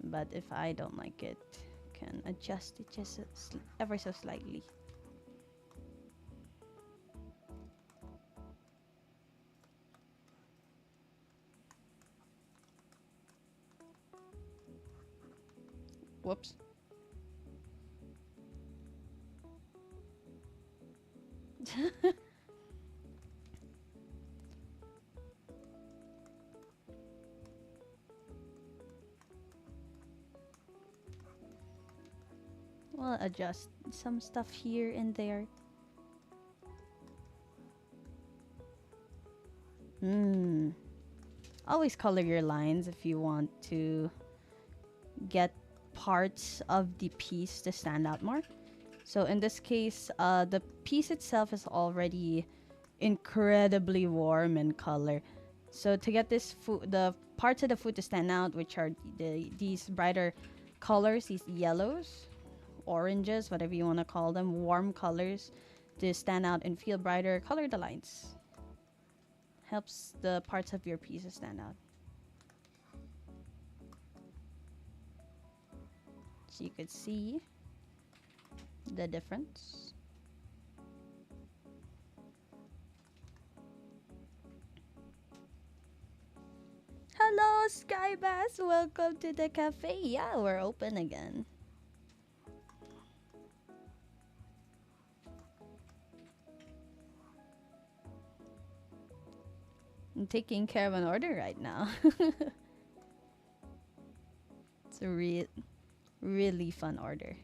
But if I don't like it, can adjust it just ever so slightly. Whoops. We'll adjust some stuff here and there. Always color your lines if you want to get parts of the piece to stand out more. So in this case, the piece itself is already incredibly warm in color. So to get this food, the parts of the food to stand out, which are these brighter colors, these yellows, oranges, whatever you want to call them, warm colors to stand out and feel brighter, color the lines. Helps the parts of your piece to stand out. So you could see the difference. Hello, Sky Bass. Welcome to the cafe. Yeah, we're open again. I'm taking care of an order right now. It's a really fun order.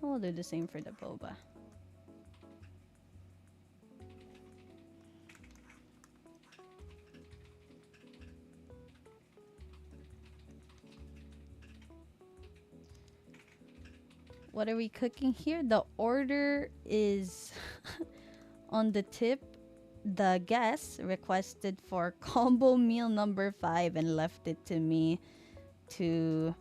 We'll do the same for the boba. What are we cooking here? The order is on the tip. The guest requested for combo meal number 5 and left it to me to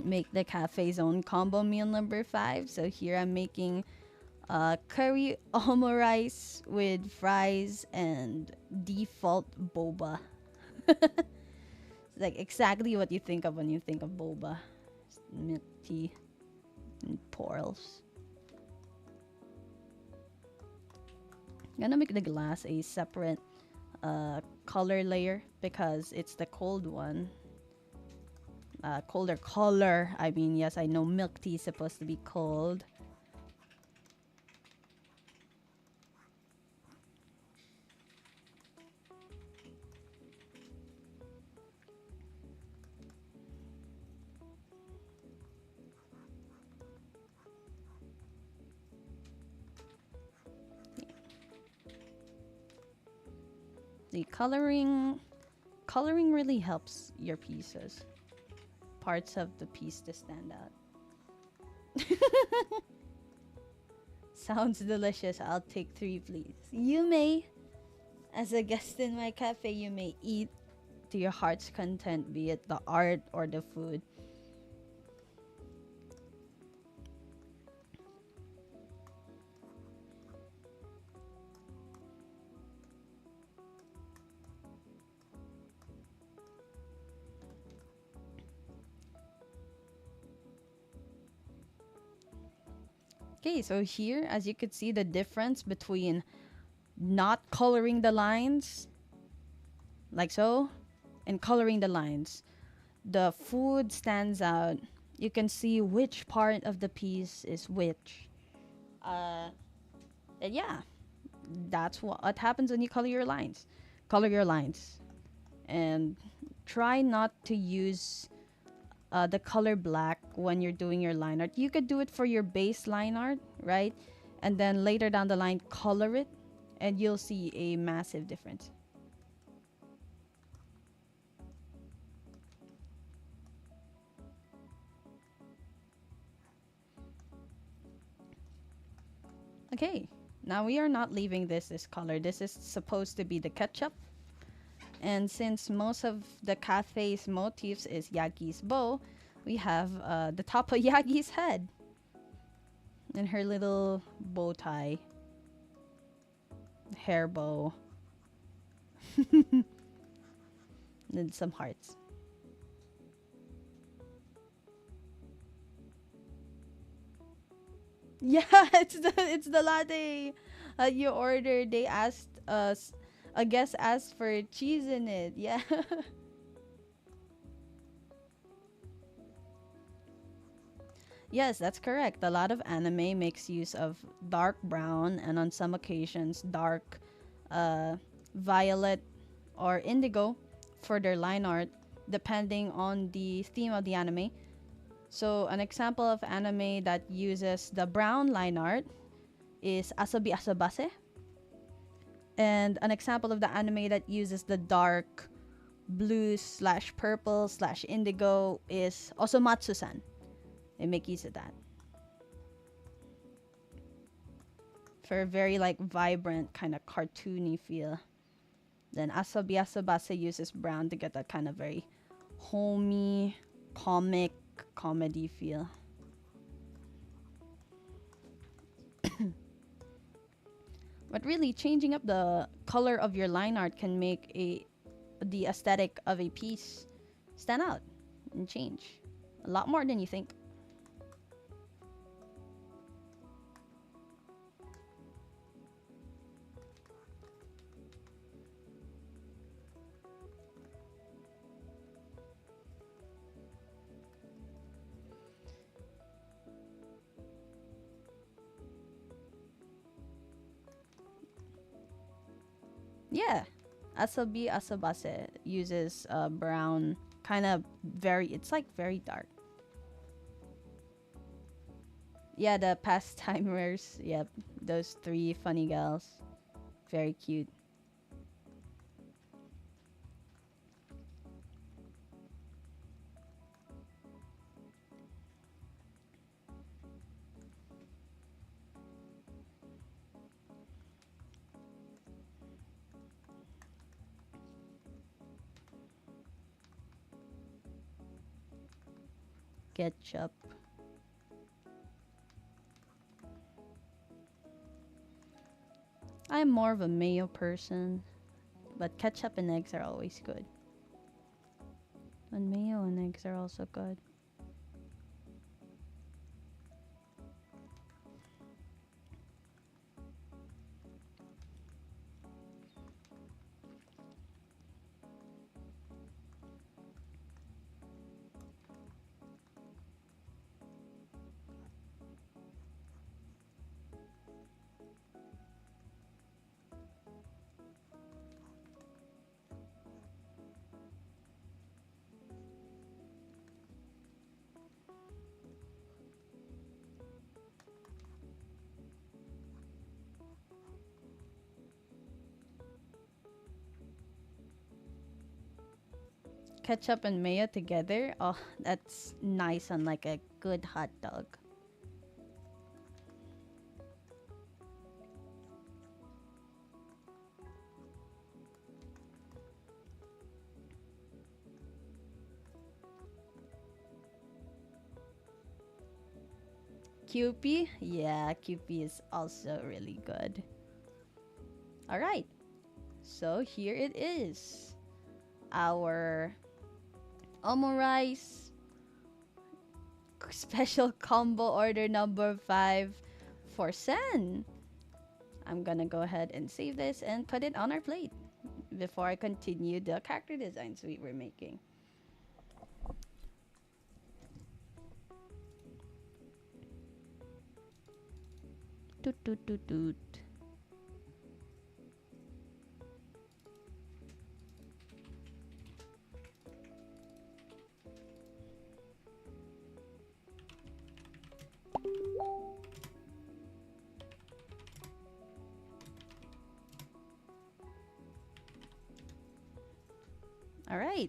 make the cafe's own combo meal number 5. So here I'm making curry omo rice with fries and default boba. It's like exactly what you think of when you think of boba. Milk tea and pearls. I'm gonna make the glass a separate color layer because it's the cold one. Colder color. I mean, yes, I know milk tea is supposed to be cold. The coloring really helps your pieces. Parts of the piece to stand out. Sounds delicious. I'll take 3, please. You may, as a guest in my cafe, you may eat to your heart's content, be it the art or the food. Okay, so here, as you could see, the difference between not coloring the lines, like so, and coloring the lines. The food stands out. You can see which part of the piece is which. And yeah, that's what happens when you color your lines. Color your lines. And try not to use the color black when you're doing your line art. You could do it for your base line art, right? And then later down the line, color it, and you'll see a massive difference. Okay, now we are not leaving this color. This is supposed to be the ketchup. And since most of the cafe's motifs is Yagi's bow, we have the top of Yagi's head and her little bow tie, hair bow, and some hearts. Yeah, it's the latte you ordered. They asked us, a guest asked for cheese in it. Yeah. Yes, that's correct. A lot of anime makes use of dark brown and on some occasions dark uh, violet or indigo for their line art, depending on the theme of the anime. So, an example of anime that uses the brown line art is Asobi Asobase. And an example of the anime that uses the dark blue slash purple slash indigo is Osomatsu-san. They make use of that for a very like vibrant kind of cartoony feel. Then Asobi Asobase uses brown to get that kind of very homey, comic, comedy feel. But really, changing up the color of your line art can make the aesthetic of a piece stand out and change a lot more than you think. Yeah, Asobi Asobase uses brown, kind of very. It's like very dark. Yeah, the pastimers. Yep, those three funny gals, very cute. Ketchup. I'm more of a mayo person, but ketchup and eggs are always good. And mayo and eggs are also good. Ketchup and mayo together. Oh, that's nice on like a good hot dog. Kewpie? Yeah, Kewpie is also really good. Alright, so here it is. Our omurice special combo order number 5 for Sen. I'm gonna go ahead and save this and put it on our plate before I continue the character designs we were making. Toot toot toot toot. All right.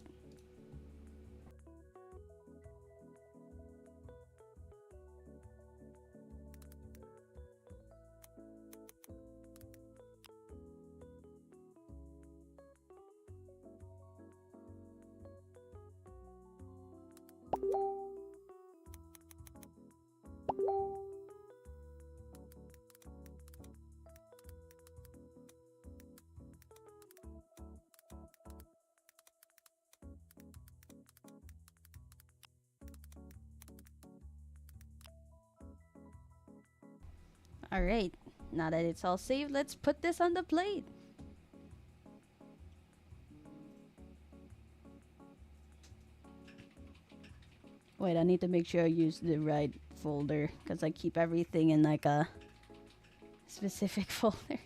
All right. Now that it's all saved, let's put this on the plate. Wait, I need to make sure I use the right folder because I keep everything in like a specific folder.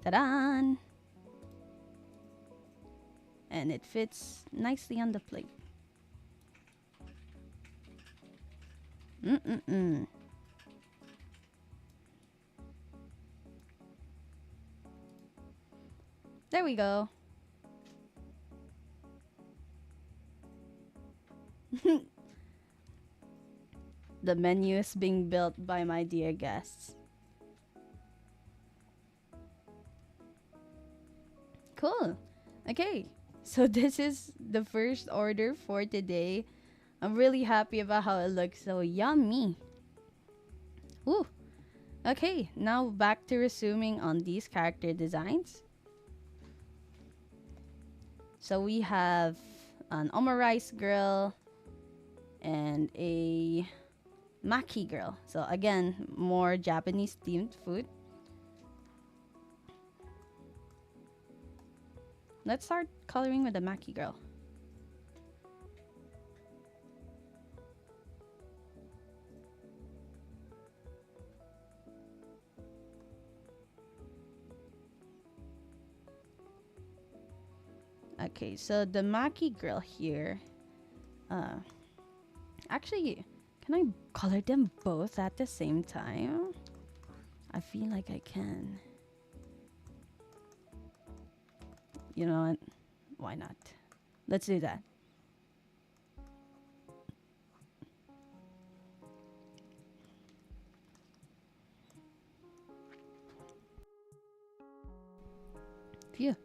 Ta-da! And it fits nicely on the plate. Mm-mm-mm. There we go. The menu is being built by my dear guests. Cool. Okay. So this is the first order for today. I'm really happy about how it looks. So yummy. Ooh. Okay, now back to resuming on these character designs. So we have an omurice girl and a maki girl. So again, more Japanese themed food. Let's start coloring with the maki girl. Okay, so the maki girl here, actually, can I color them both at the same time? I feel like I can. You know what? Why not? Let's do that. Phew.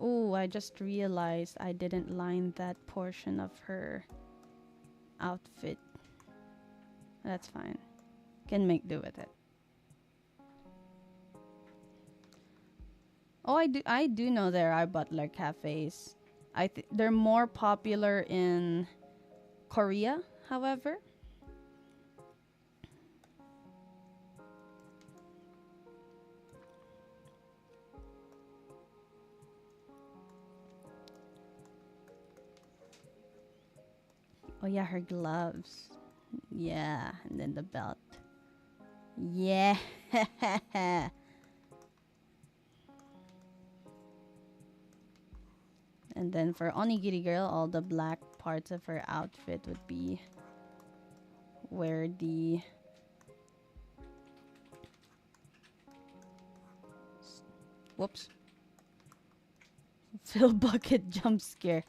Oh, I just realized I didn't line that portion of her outfit. That's fine. Can make do with it. Oh, I do know there are butler cafes. They're more popular in Korea, however. Oh yeah, her gloves. Yeah, and then the belt. Yeah. And then for Onigiri girl, all the black parts of her outfit would be where the whoops. Fill bucket jump scare.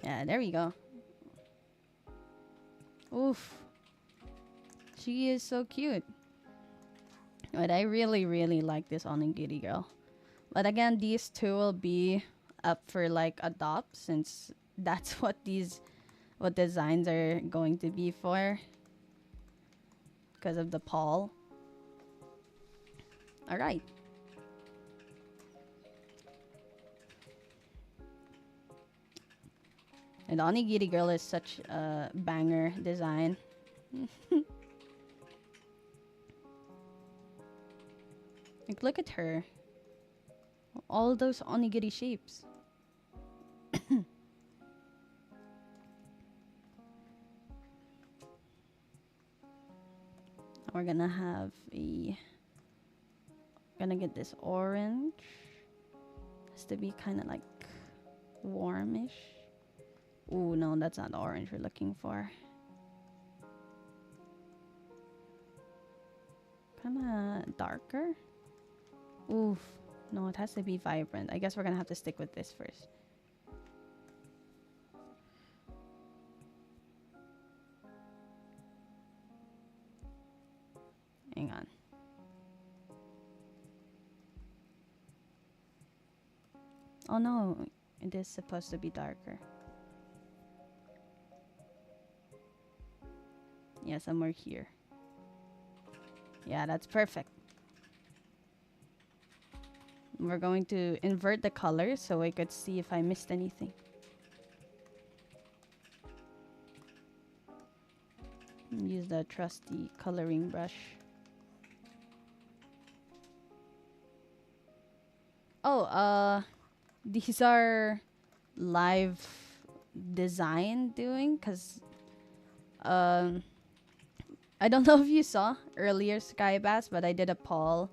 Yeah, there we go. Oof. She is so cute. But I really, really like this Onigiri girl. But again, these two will be up for like adopt since that's what designs are going to be for because of the Paul. All right. And Onigiri girl is such a banger design. Like, look at her. All those onigiri shapes. We're gonna have a Gonna get this orange. Has to be kind of like warmish. Ooh, no, that's not the orange we're looking for. Kind of darker. Oof. No, it has to be vibrant. I guess we're gonna have to stick with this first. Hang on. Oh no, it is supposed to be darker. Yeah, somewhere here. Yeah, that's perfect. We're going to invert the colors so I could see if I missed anything. Use the trusty coloring brush. Oh, these are live design doing because I don't know if you saw earlier, Skybass, but I did a poll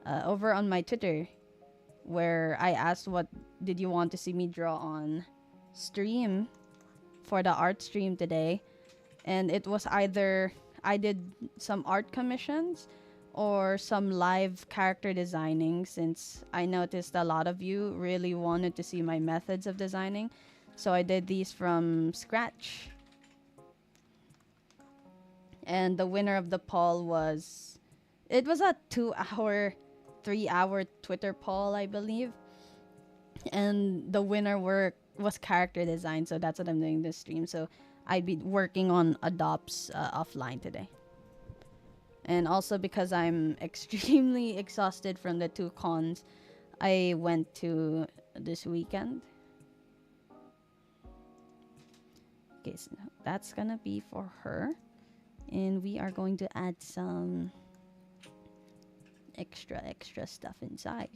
over on my Twitter where I asked what did you want to see me draw on stream for the art stream today. And it was either I did some art commissions or some live character designing, since I noticed a lot of you really wanted to see my methods of designing. So I did these from scratch. And the winner of the poll was... It was a 2-hour, 3-hour Twitter poll, I believe. And the winner was character design, so that's what I'm doing this stream. So I'd be working on adopts offline today. And also because I'm extremely exhausted from the 2 cons I went to this weekend. Okay, so that's gonna be for her. And we are going to add some extra stuff inside.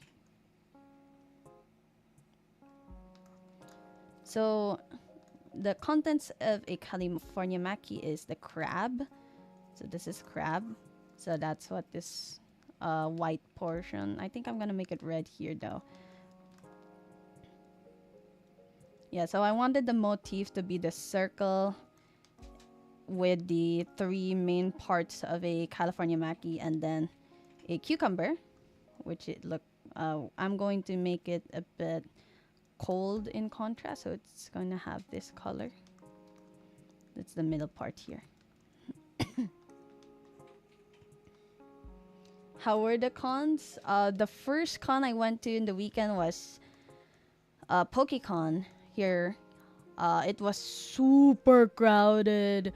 So the contents of a California Maki is the crab. So this is crab. So that's what this white portion. I think I'm gonna make it red here though. Yeah, so I wanted the motif to be the circle with the 3 main parts of a California Maki and then a cucumber, which I'm going to make it a bit cold in contrast, so it's going to have this color. That's the middle part here. How were the cons? The first con I went to in the weekend was PokeCon here. It was super crowded.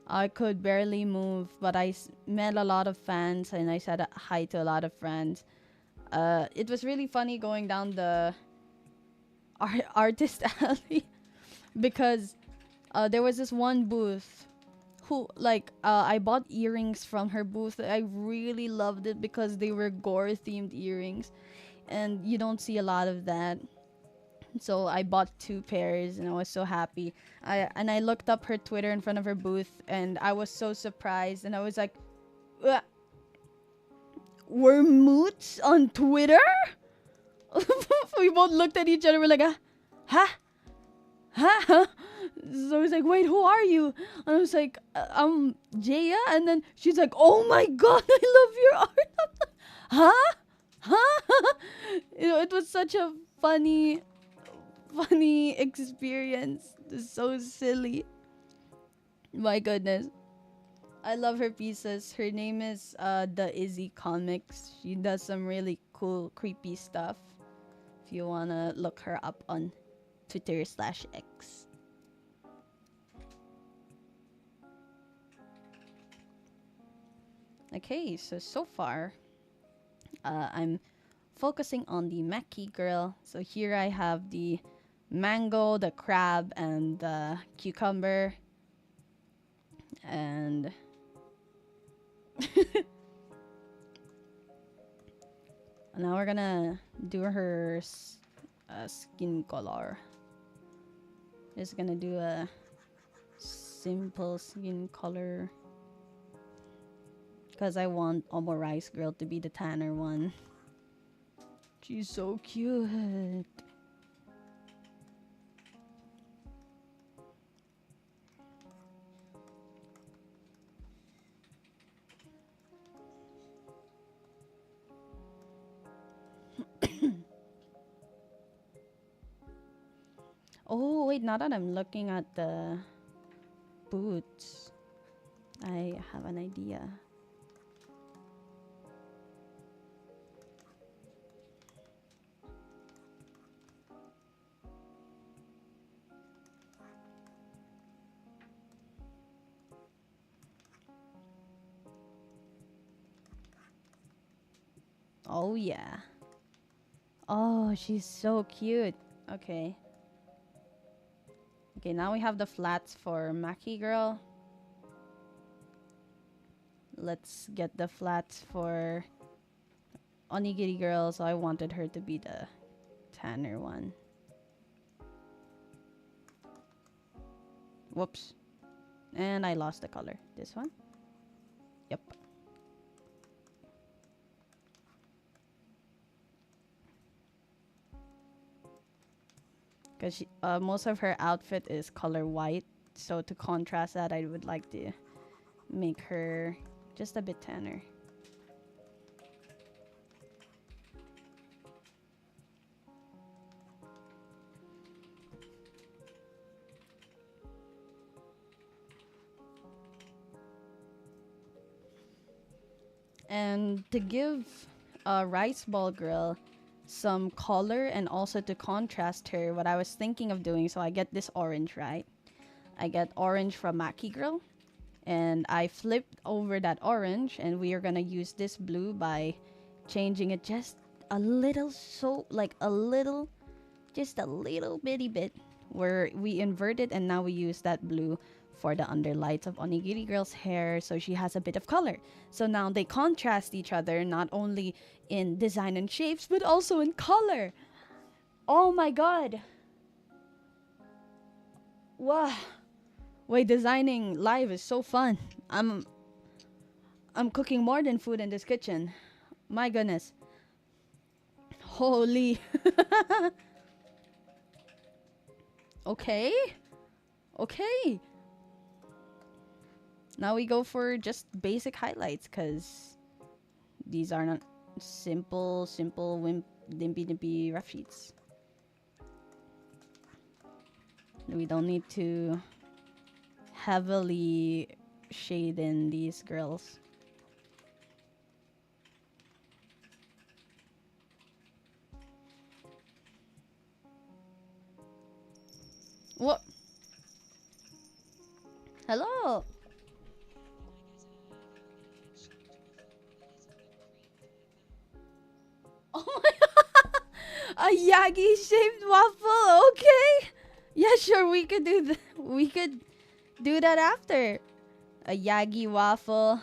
I could barely move, but I met a lot of fans and I said hi to a lot of friends. It was really funny going down the artist alley because there was this one booth who I bought earrings from her booth. I really loved it because they were gore themed earrings and you don't see a lot of that. So I bought 2 pairs and I was so happy. I looked up her Twitter in front of her booth and I was so surprised and I was like, we're moots on Twitter? We both looked at each other. We're like, huh? So I was like, wait, who are you? And I was like, I'm Jaya. And then she's like, oh my god, I love your art. Huh? It was such a funny experience. It's so silly. My goodness. I love her pieces. Her name is the Izzy Comics. She does some really cool, creepy stuff. If you wanna look her up on Twitter/X. Okay, so far, I'm focusing on the Maki girl. So here I have the mango, the crab, and the cucumber. And now we're gonna do her skin color. Just gonna do a simple skin color because I want Omorice girl to be the tanner one. She's so cute. Oh, wait, now that I'm looking at the boots, I have an idea. Oh, yeah. Oh, she's so cute. Okay. Okay, now we have the flats for Maki Girl. Let's get the flats for Onigiri Girl. So I wanted her to be the tanner one. Whoops. And I lost the color. This one? Yep. Because most of her outfit is color white. So to contrast that, I would like to make her just a bit tanner. And to give a rice ball girl some color and also to contrast her, what I was thinking of doing, so I get this orange, right? I get orange from Maki Girl, and I flipped over that orange, and we are gonna use this blue by changing it just a little, so like a little, just a little bitty bit, where we invert it, and now we use that blue for the underlights of Onigiri Girl's hair, so she has a bit of color. So now they contrast each other, not only in design and shapes, but also in color. Oh my god. Wow. Wait, designing live is so fun. I'm cooking more than food in this kitchen. My goodness. Holy. Okay. Okay. Now we go for just basic highlights, because these are not simple, dimpy rough sheets. We don't need to heavily shade in these girls. What? Hello. Oh my a Yagi shaped waffle. Okay. Yeah, sure. We could do that. We could do that after. A Yagi waffle.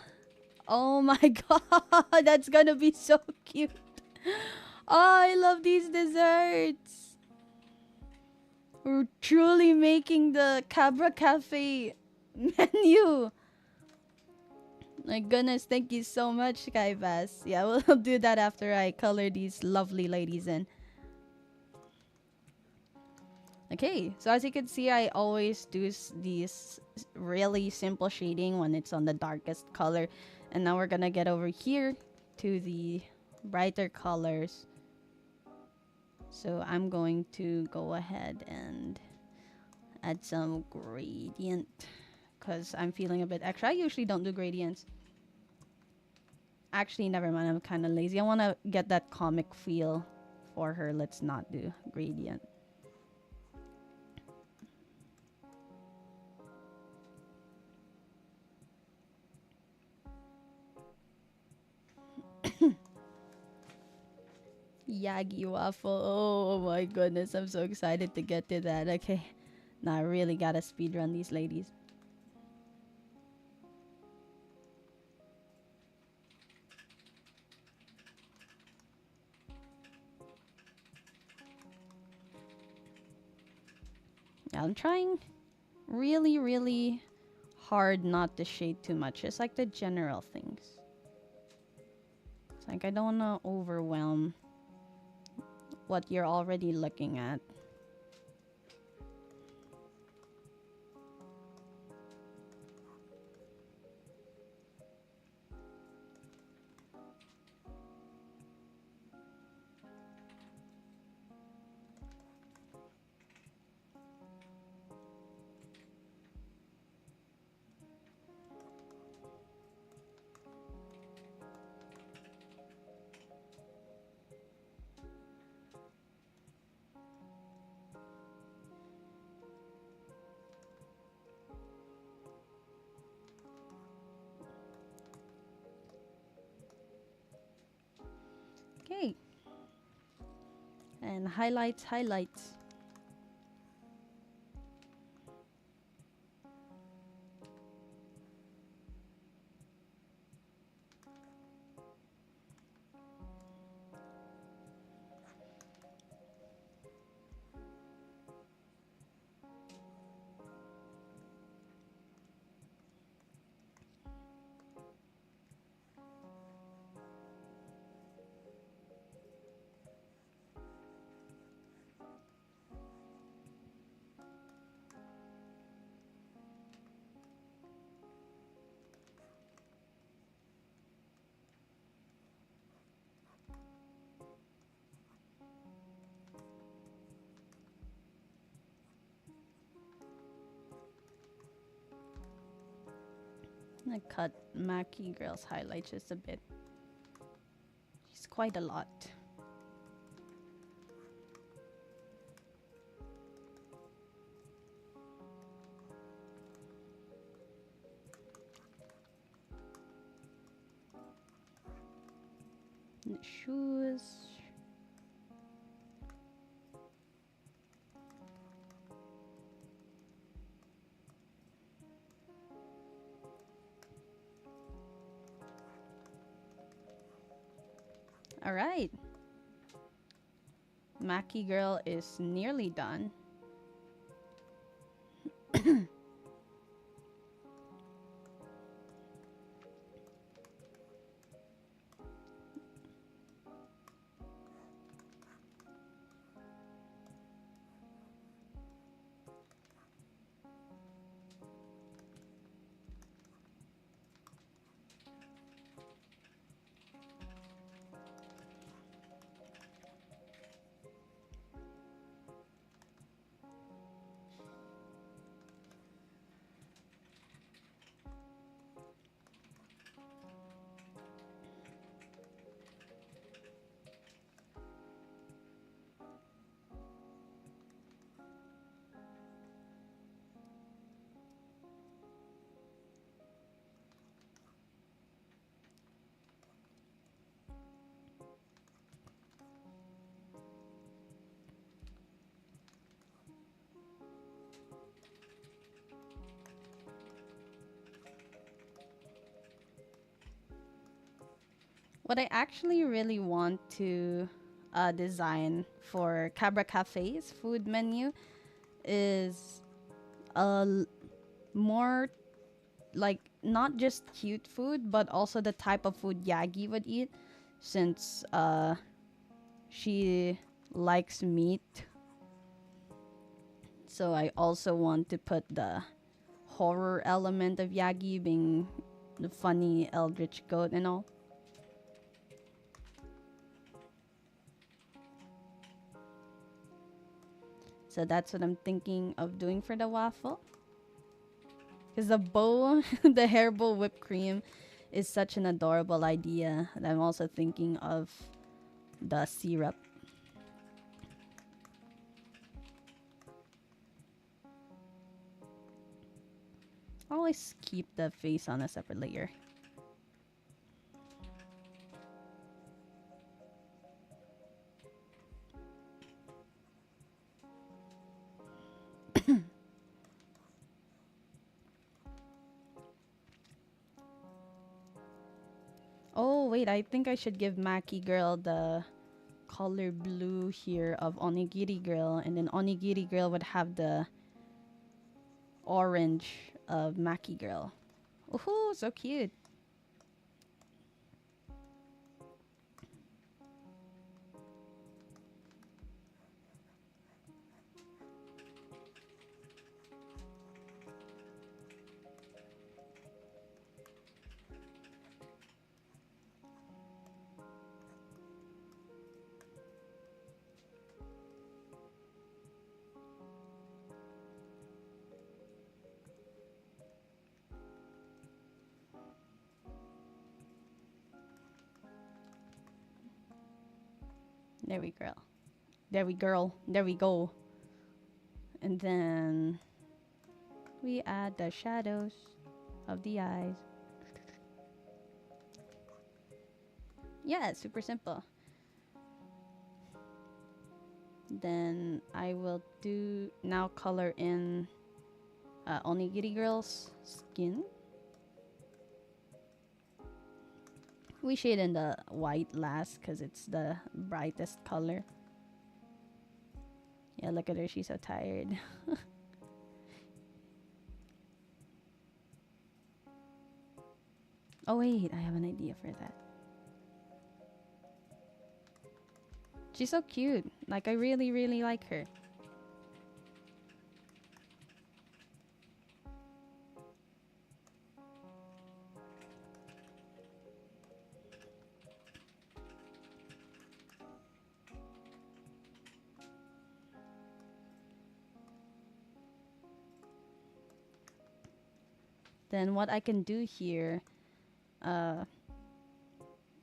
Oh my god, that's gonna be so cute. Oh, I love these desserts. We're truly making the Cabra Cafe menu. My goodness, thank you so much, Sky Bass. Yeah, we'll do that after I color these lovely ladies in. Okay, so as you can see, I always do these really simple shading when it's on the darkest color. And now we're gonna get over here to the brighter colors. So I'm going to go ahead and add some gradient, because I'm feeling a bit extra. I usually don't do gradients. Actually, never mind. I'm kind of lazy. I want to get that comic feel for her. Let's not do gradient. Yagi waffle. Oh my goodness. I'm so excited to get to that. Okay. Now I really gotta speedrun these ladies. Yeah, I'm trying really, really hard not to shade too much. It's like the general things. It's like I don't want to overwhelm what you're already looking at. Okay. And highlights, highlights. I cut Mackie Girl's highlights just a bit. She's quite a lot. And the shoes. All right. Mackie Girl is nearly done. What I actually really want to design for Cabra Cafe's food menu is more like not just cute food, but also the type of food Yagi would eat, since she likes meat. So I also want to put the horror element of Yagi being the funny eldritch goat and all. So that's what I'm thinking of doing for the waffle. Because the bow, the hair bow whipped cream is such an adorable idea. And I'm also thinking of the syrup. Always keep the face on a separate layer. Oh, wait, I think I should give Maki Girl the color blue here of Onigiri Girl, and then Onigiri Girl would have the orange of Maki Girl. Ooh, so cute. There we go. There we girl. There we go. And then we add the shadows of the eyes. Yeah, it's super simple. Then I will do now color in Onigiri Girl's skin. We shade in the white last because it's the brightest color. Yeah, look at her. She's so tired. Oh, wait. I have an idea for that. She's so cute. Like, I really, really like her. Then what I can do here uh,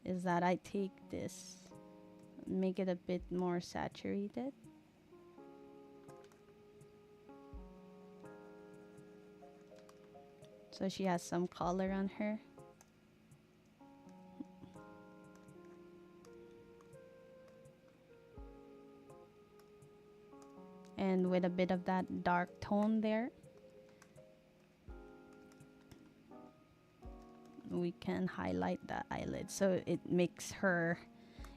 is that I take this, make it a bit more saturated. So she has some color on her. And with a bit of that dark tone there, we can highlight the eyelid so it makes her,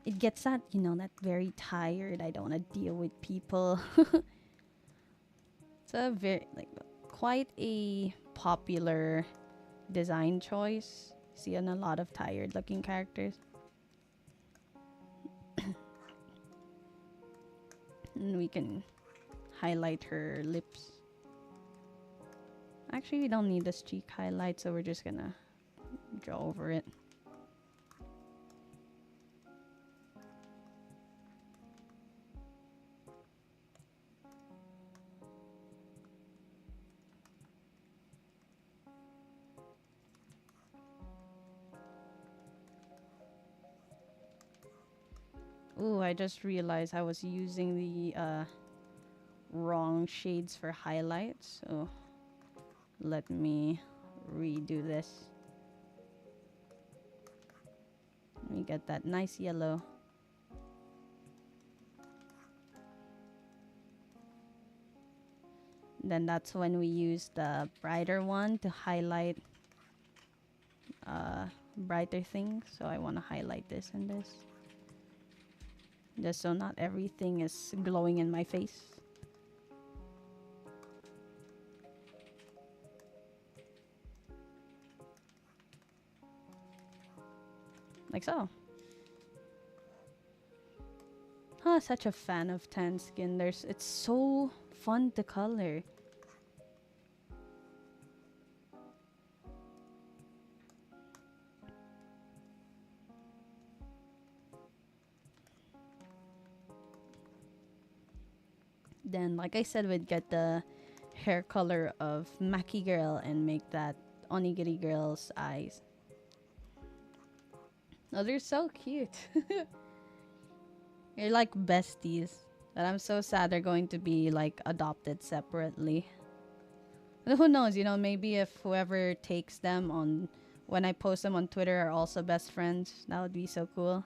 it gets that, you know, that very tired, I don't want to deal with people. It's a very, like, quite a popular design choice. See on a lot of tired looking characters. And we can highlight her lips. Actually, we don't need this cheek highlight, so we're just gonna draw over it. Ooh, I just realized I was using the wrong shades for highlights, so let me redo this. Let me get that nice yellow. Then that's when we use the brighter one to highlight brighter things. So I want to highlight this and this, just so not everything is glowing in my face. Like so. Huh, such a fan of tan skin. It's so fun to color. Then, like I said, we'd get the hair color of Maki Girl and make that Onigiri Girl's eyes. Oh, they're so cute. You're like besties. But I'm so sad they're going to be like adopted separately. But who knows, you know, maybe if whoever takes them on when I post them on Twitter are also best friends, that would be so cool.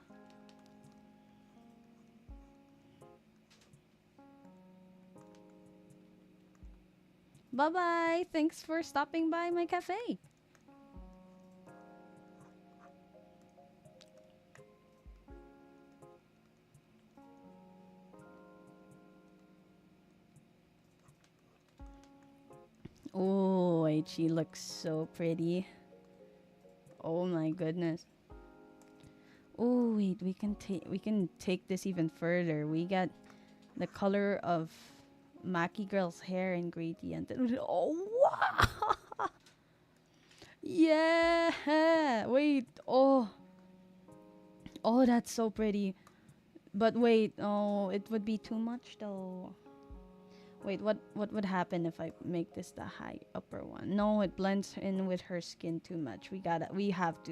Bye bye. Thanks for stopping by my cafe. Oh, wait, she looks so pretty. Oh my goodness. Oh wait, we can take this even further. We got the color of Maki Girl's hair ingredient. Oh wow! Yeah. Wait. Oh. Oh, that's so pretty. But wait. Oh, it would be too much though. Wait, what would happen if I make this the high upper one? No, it blends in with her skin too much. We have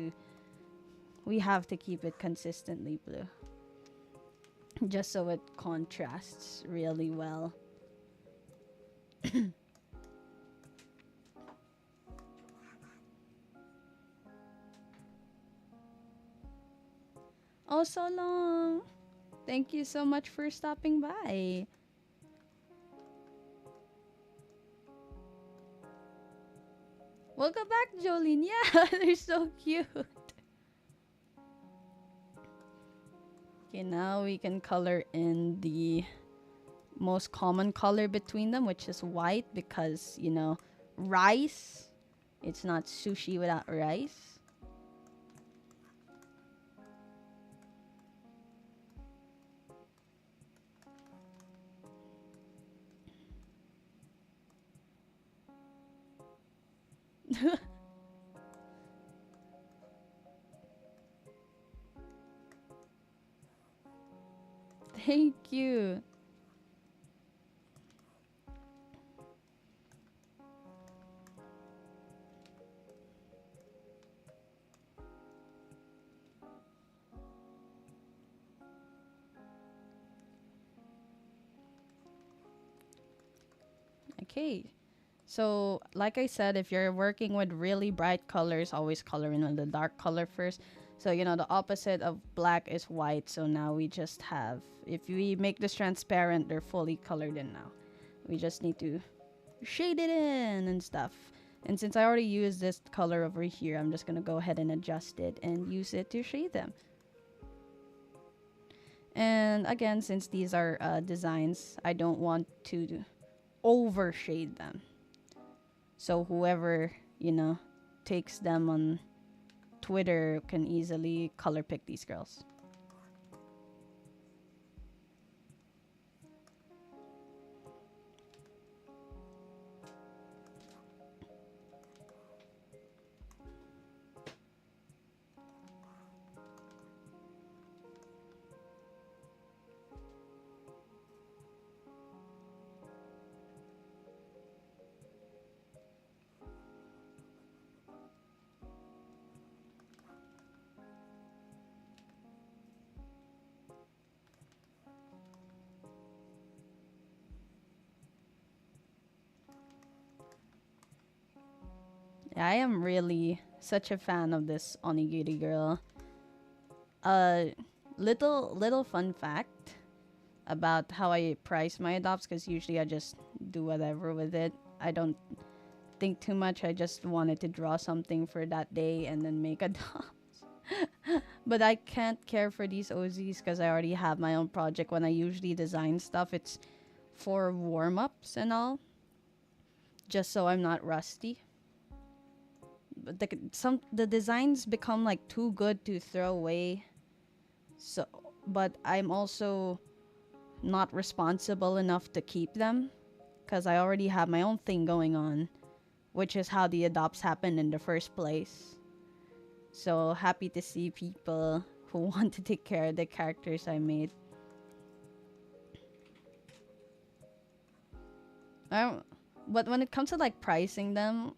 to keep it consistently blue. just so it contrasts really well. Oh, so long. Thank you so much for stopping by. Welcome back, Jolene. Yeah, they're so cute. Okay, now we can color in the most common color between them, which is white, because, rice. It's not sushi without rice. Thank you. Okay. So, like I said, if you're working with really bright colors, always color in with the dark color first. So, the opposite of black is white. So now we just have, if we make this transparent, they're fully colored in now. We just need to shade it in and stuff. And since I already used this color over here, I'm just going to go ahead and adjust it and use it to shade them. And again, since these are designs, I don't want to overshade them. So whoever, takes them on Twitter can easily color pick these girls. I am really such a fan of this onigiri girl. Uh, little fun fact about how I price my adopts, because usually I just do whatever with it. I don't think too much. I just wanted to draw something for that day and then make adopts. But I can't care for these OZs because I already have my own project. When I usually design stuff, it's for warm-ups and all, just so I'm not rusty. But the designs become like too good to throw away. So, but I'm also not responsible enough to keep them because I already have my own thing going on, which is how the adopts happened in the first place. So happy to see people who want to take care of the characters I made. But when it comes to like pricing them,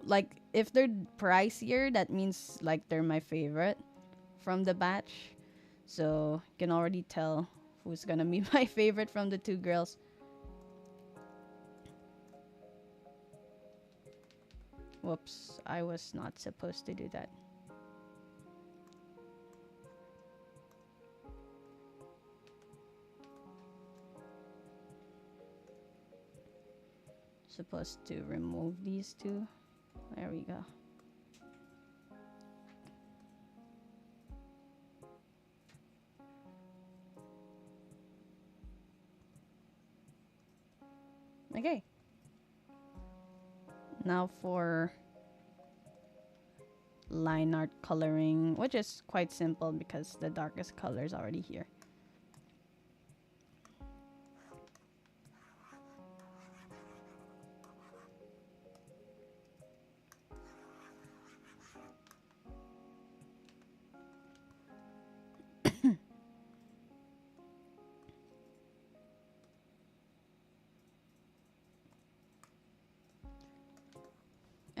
like if they're pricier, that means like they're my favorite from the batch. So you can already tell who's gonna be my favorite from the two girls. Whoops, I was not supposed to do that. Supposed to remove these two. There we go. Okay. Now for line art coloring, which is quite simple because the darkest color is already here.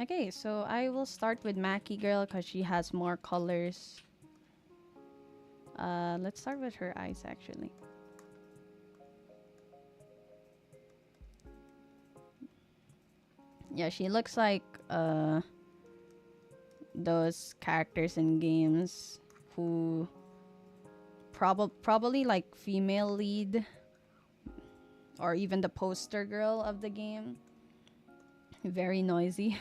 Okay, so I will start with Mackie Girl because she has more colors. Let's start with her eyes actually. Yeah, she looks like those characters in games who probably like female lead or even the poster girl of the game. Very noisy.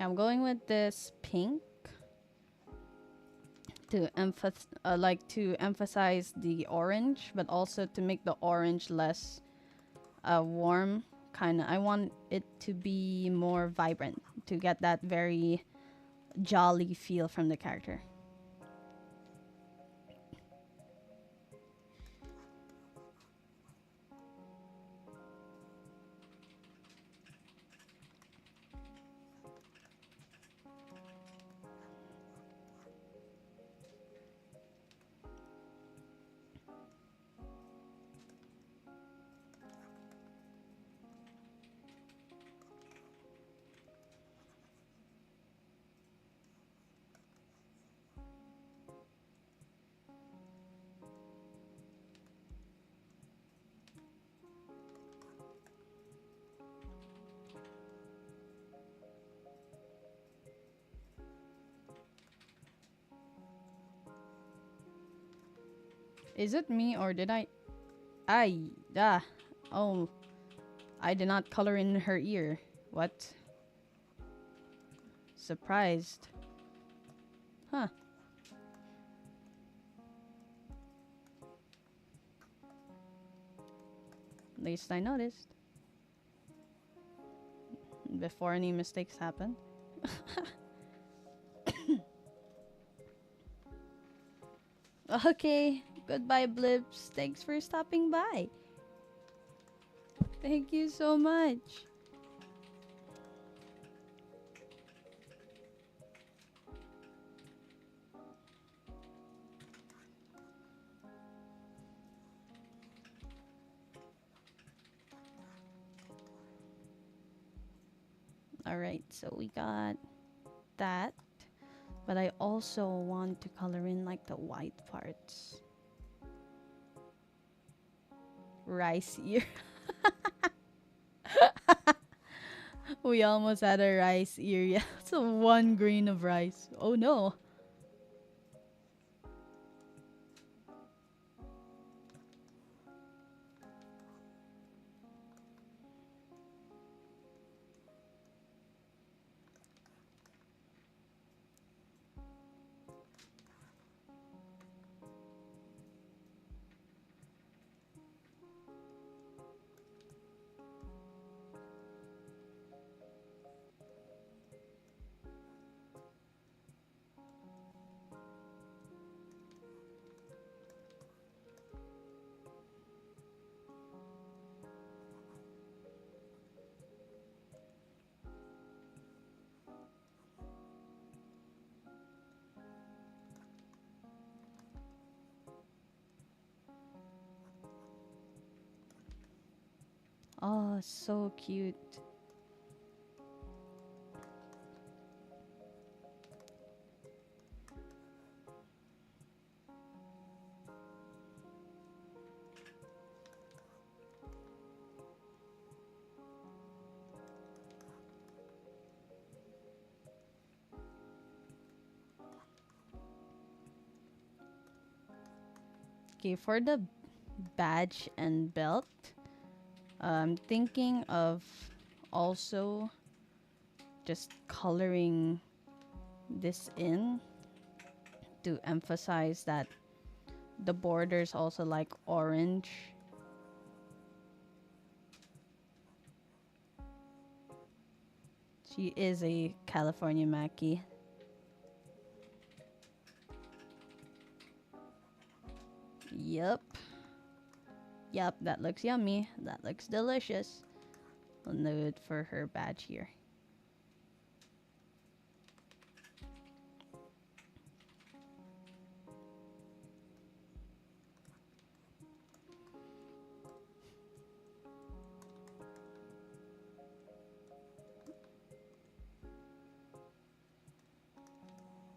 I'm going with this pink to to emphasize the orange, but also to make the orange less warm. Kind of, I want it to be more vibrant to get that very jolly feel from the character. Is it me or did I ah oh I did not color in her ear. What? Surprised. Huh. At least I noticed before any mistakes happen. Okay, goodbye Blips. Thanks for stopping by. Thank you so much. Alright, so we got that. But I also want to color in like the white parts. Rice ear. We almost had a rice ear. Yeah, it's a one grain of rice. Oh no. Oh, so cute. Okay, for the badge and belt, I'm thinking of also just coloring this in to emphasize that the borders also like orange. She is a California Mackie. Yep. Yep, that looks yummy. That looks delicious. I'll note for her badge here.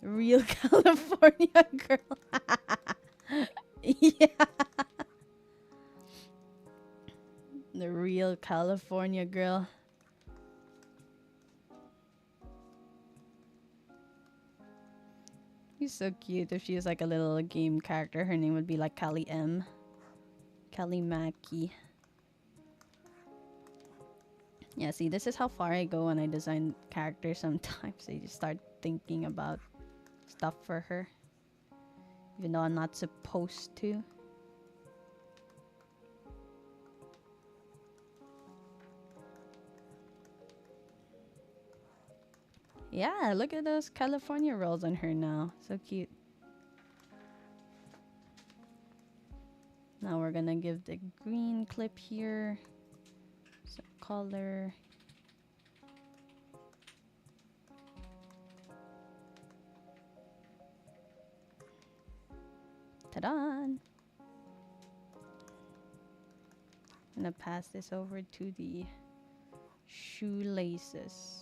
Real California girl. Yeah. The real California girl. She's so cute. If she was like a little game character, her name would be like Callie M. Callie Mackie. Yeah, see, this is how far I go when I design characters sometimes. I just start thinking about stuff for her. Even though I'm not supposed to. Yeah, look at those California rolls on her now. So cute. Now we're gonna give the green clip here some color. Ta-da! I'm gonna pass this over to the shoelaces.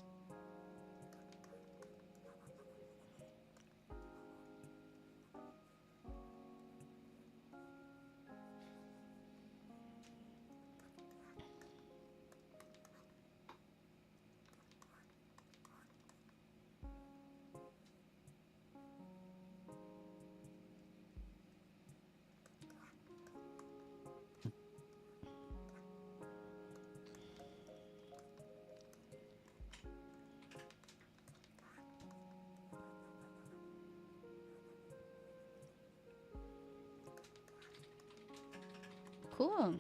Cool.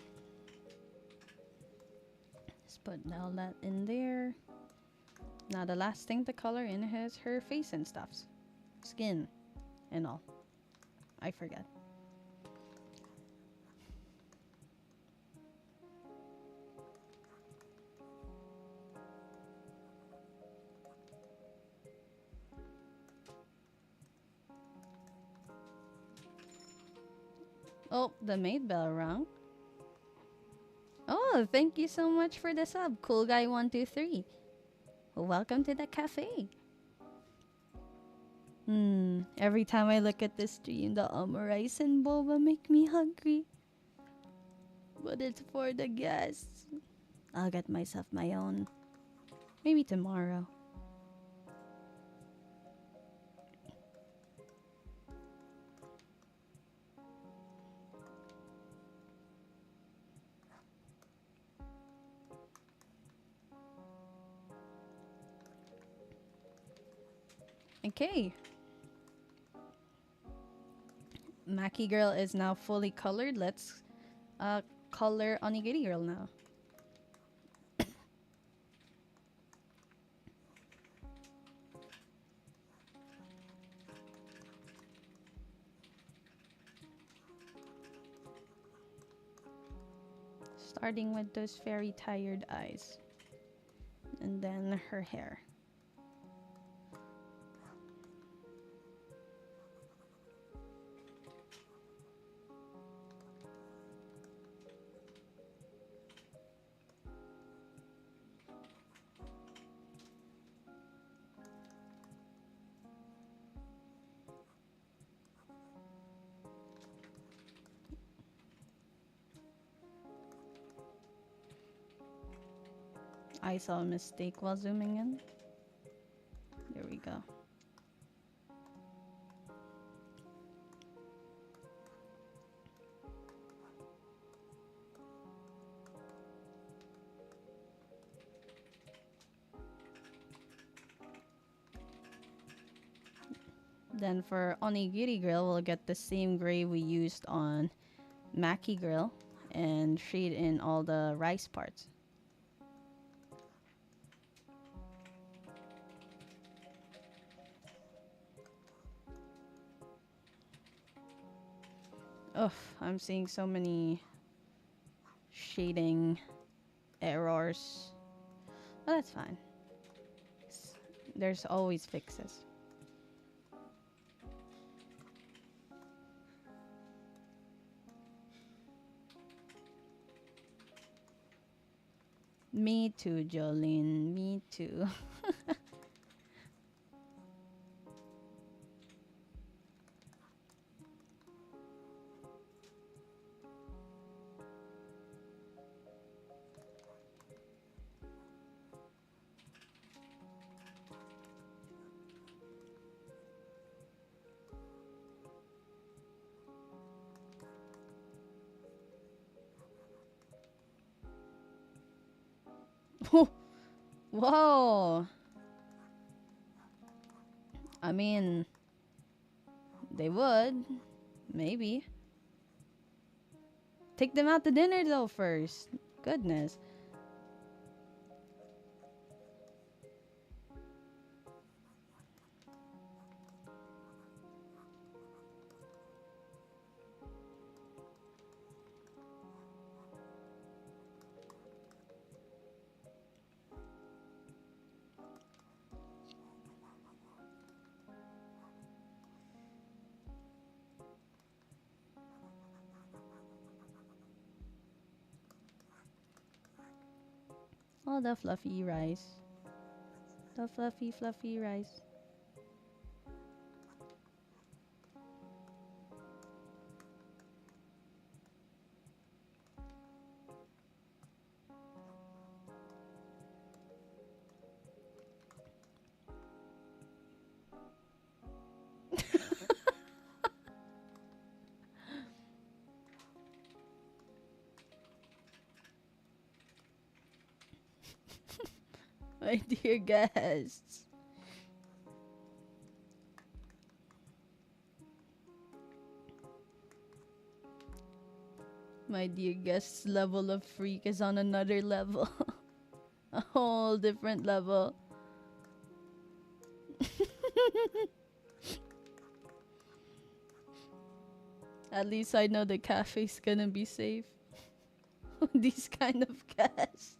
Just put all that in there. Now the last thing to color in is her face and stuffs. Skin and all. I forget. Oh, the maid bell rang. Oh, thank you so much for the sub, Cool Guy 123. Welcome to the cafe. Every time I look at this stream, the rice and boba make me hungry. But it's for the guests. I'll get myself my own. Maybe tomorrow. Okay. Maki Girl is now fully colored. Let's color Onigiri Girl now. Starting with those very tired eyes. And then her hair. I saw a mistake while zooming in. There we go. Then for Onigiri Grill, we'll get the same gray we used on Maki Grill and shade in all the rice parts. Ugh, I'm seeing so many shading errors. Well, that's fine. There's always fixes. Me too, Jolene. Me too. Whoa. I mean, they would. Maybe. Take them out to dinner, though, first. Goodness. Oh, the fluffy rice. The fluffy, fluffy rice. My dear guests. My dear guests' level of freak is on another level. A whole different level. At least I know the cafe's gonna be safe. These kind of guests.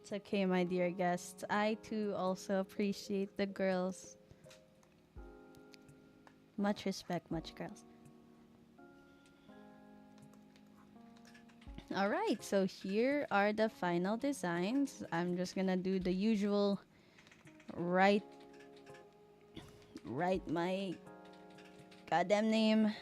It's okay, my dear guests. I too also appreciate the girls. Much respect, much girls. All right, so here are the final designs. I'm just gonna do the usual write write my goddamn name.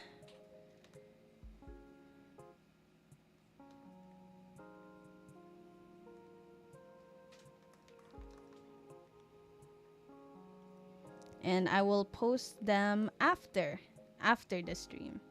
And I will post them after the stream.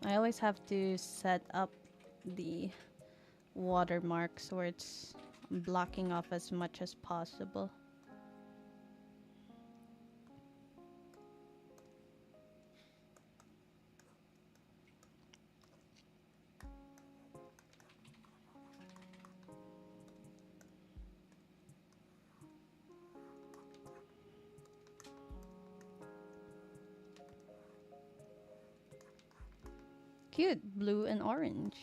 I always have to set up the watermarks where it's blocking off as much as possible. Cute, blue and orange.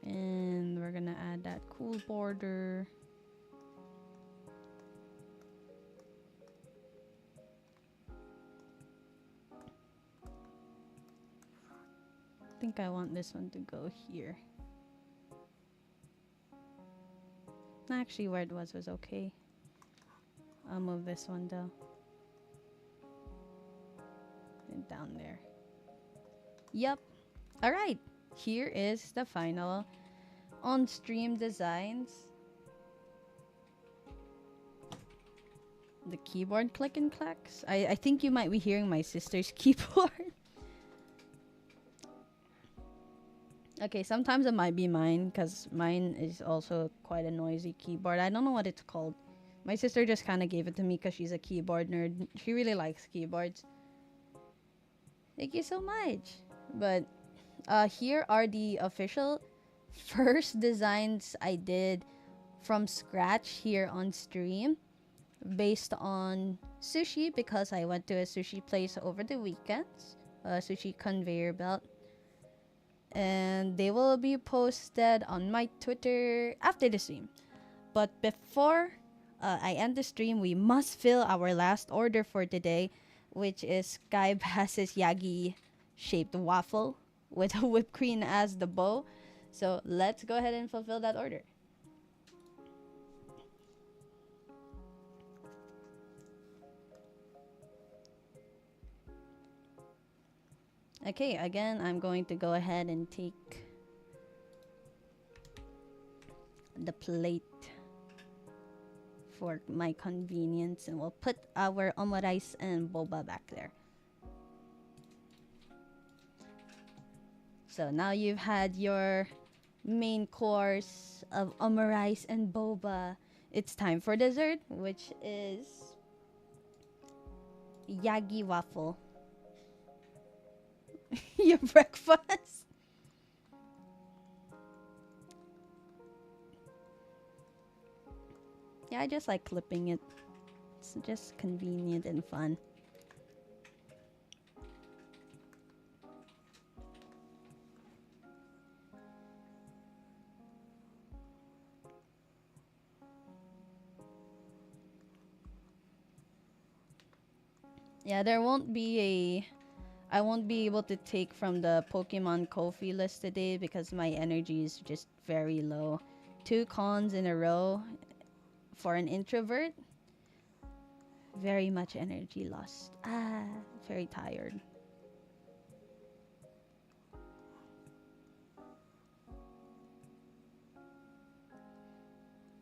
And we're gonna add that cool border. I think I want this one to go here. Actually, where it was okay. I'll move this one though. And down there. Yep. Alright. Here is the final on-stream designs. The keyboard click and clacks. I think you might be hearing my sister's keyboard. Okay, sometimes it might be mine because mine is also quite a noisy keyboard. I don't know what it's called. My sister just kind of gave it to me because she's a keyboard nerd. She really likes keyboards. Thank you so much. But here are the official first designs I did from scratch here on stream based on sushi because I went to a sushi place over the weekends, a sushi conveyor belt. And they will be posted on my Twitter after the stream. But before I end the stream, we must fill our last order for today, which is Sky Bass's Yagi shaped waffle with a whipped cream as the bow. So let's go ahead and fulfill that order. Okay, again, I'm going to go ahead and take the plate for my convenience, and we'll put our omurice and boba back there. So now you've had your main course of omurice and boba. It's time for dessert, which is Yagi waffle. Your breakfast. Yeah, I just like clipping it. It's just convenient and fun. Yeah, there won't be a I won't be able to take from the Pokemon Kofi list today because my energy is just very low. 2 cons in a row for an introvert. Very much energy lost. Very tired.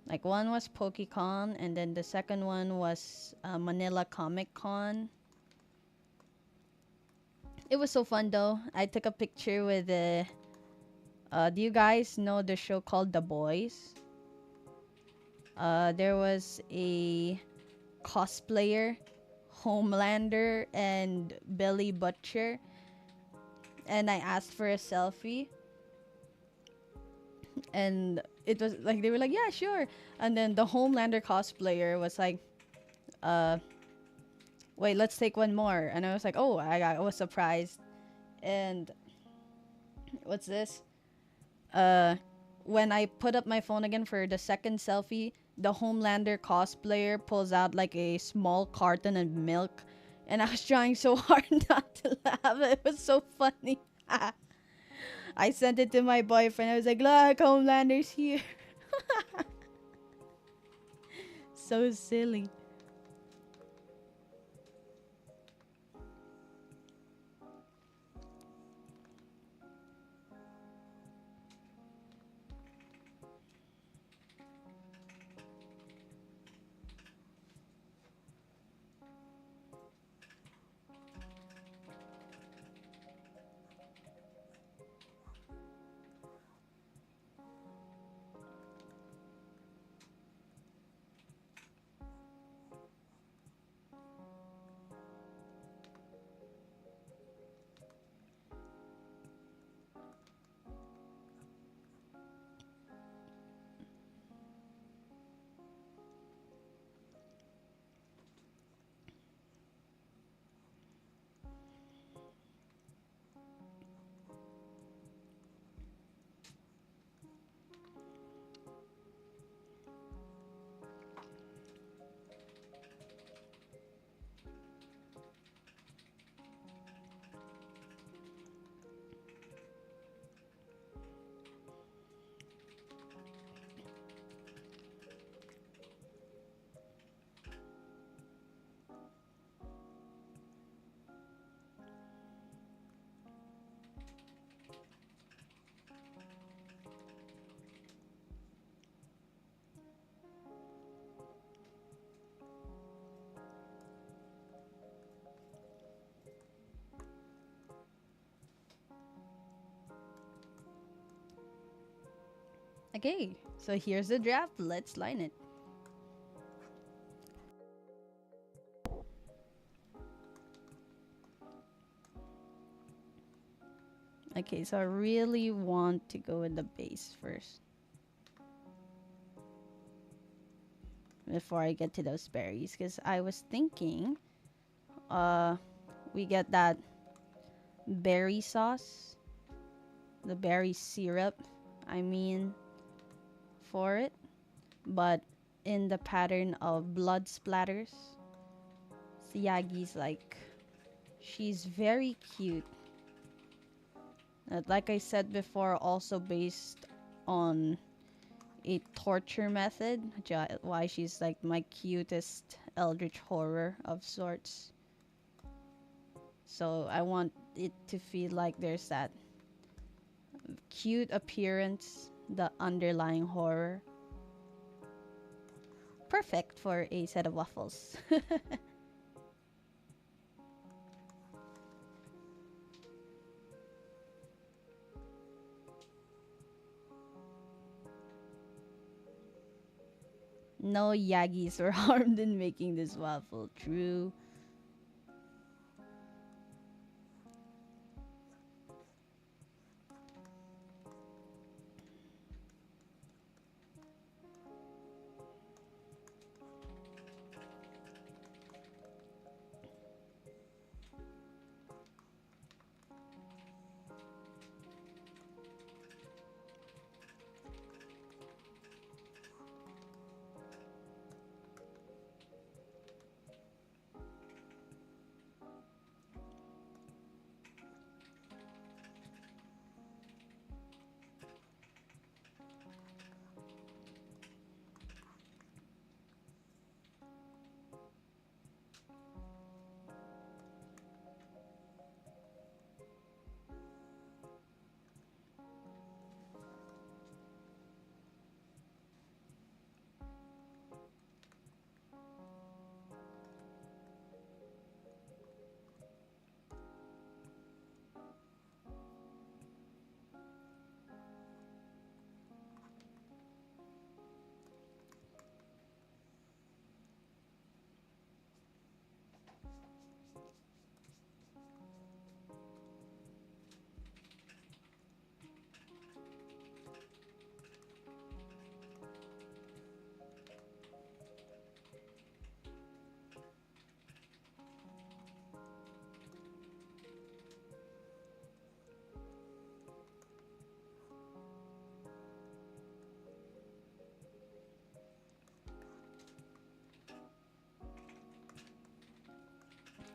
Like one was PokeCon and then the second one was Manila Comic Con. It was so fun though. I took a picture with the. Do you guys know the show called The Boys? There was a cosplayer, Homelander, and Billy Butcher, and I asked for a selfie. And it was like they were like, yeah, sure. And then the Homelander cosplayer was like, wait, let's take one more. And I was like, oh, I was surprised. And what's this? When I put up my phone again for the second selfie, the Homelander cosplayer pulls out like a small carton of milk. And I was trying so hard not to laugh. It was so funny. I sent it to my boyfriend. I was like, look, Homelander's here. So silly. Okay, so here's the draft. Let's line it. Okay, so I really want to go with the base first before I get to those berries because I was thinking uh we get that berry sauce, the berry syrup, I mean, for it, but in the pattern of blood splatters. Yagi's like, she's very cute. Like I said before, also based on a torture method, why she's like my cutest eldritch horror of sorts. So I want it to feel like there's that cute appearance, the underlying horror. Perfect for a set of waffles. No Yagis were harmed in making this waffle. True.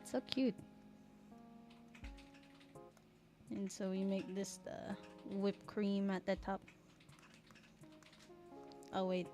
So cute. And so we make this the whipped cream at the top. Oh wait.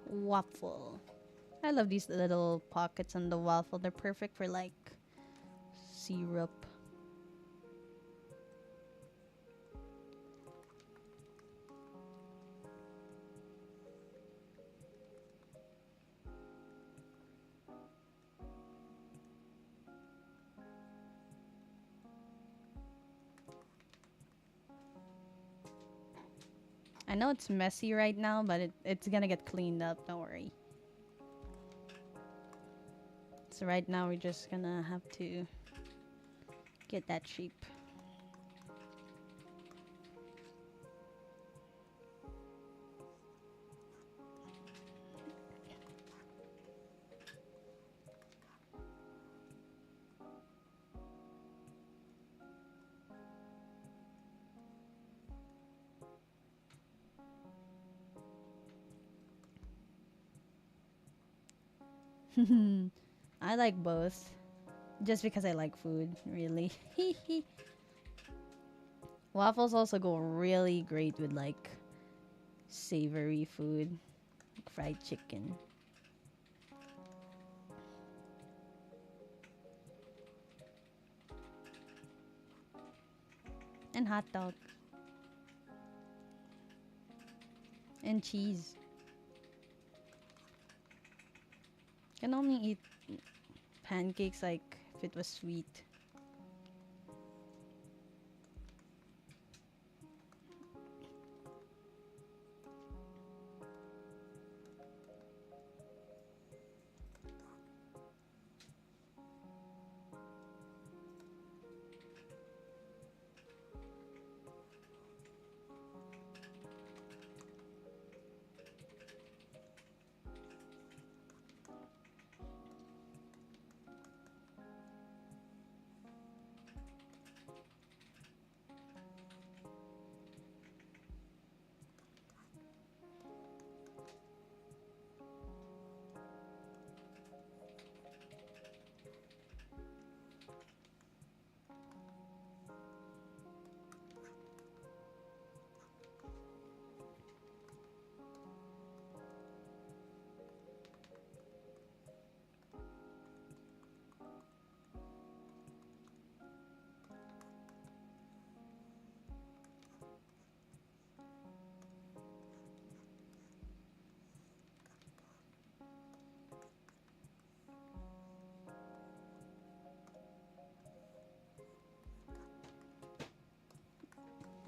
Waffle. I love these little pockets on the waffle. They're perfect for like syrup. I know it's messy right now, but it's gonna get cleaned up. Don't worry. So right now we're just gonna have to get that shape. I like both. Just because I like food, really. Waffles also go really great with like savory food, like fried chicken, and hot dog, and cheese. Can only eat pancakes like if it was sweet.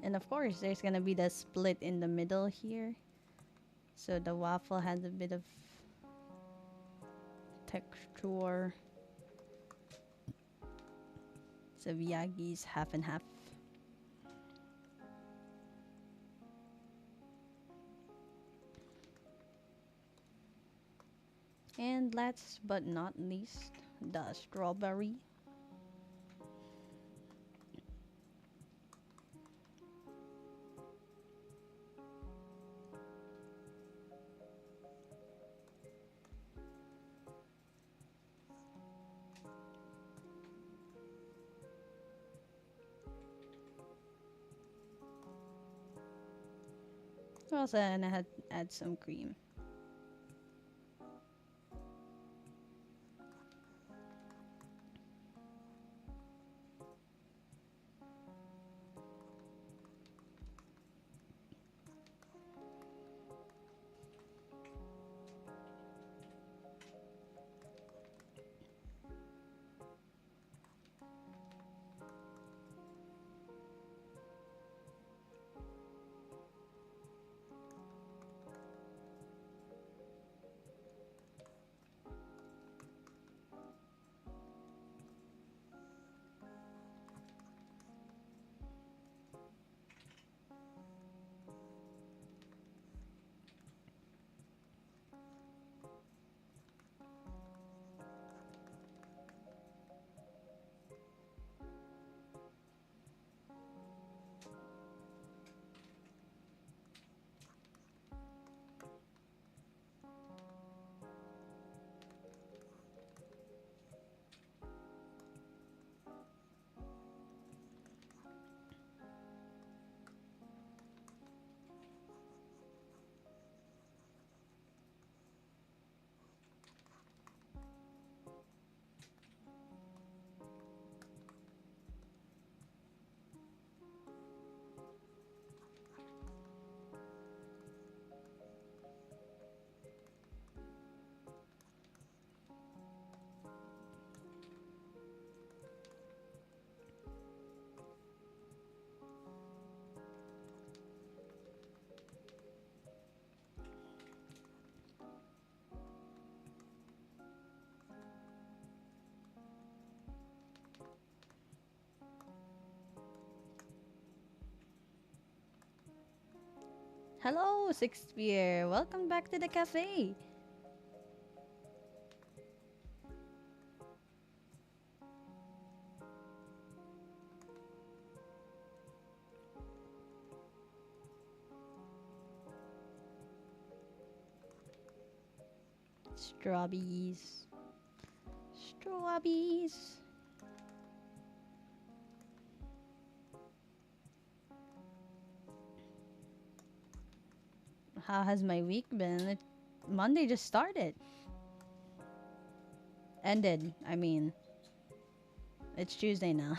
And of course, there's gonna be the split in the middle here. So the waffle has a bit of texture. So Viyagi's half and half. And last but not least, the strawberry. Also, and I had add some cream. Hello, Sixth Spear. Welcome back to the cafe. Strawberries. Strawberries. How has my week been? Monday just started. Ended. I mean, it's Tuesday now.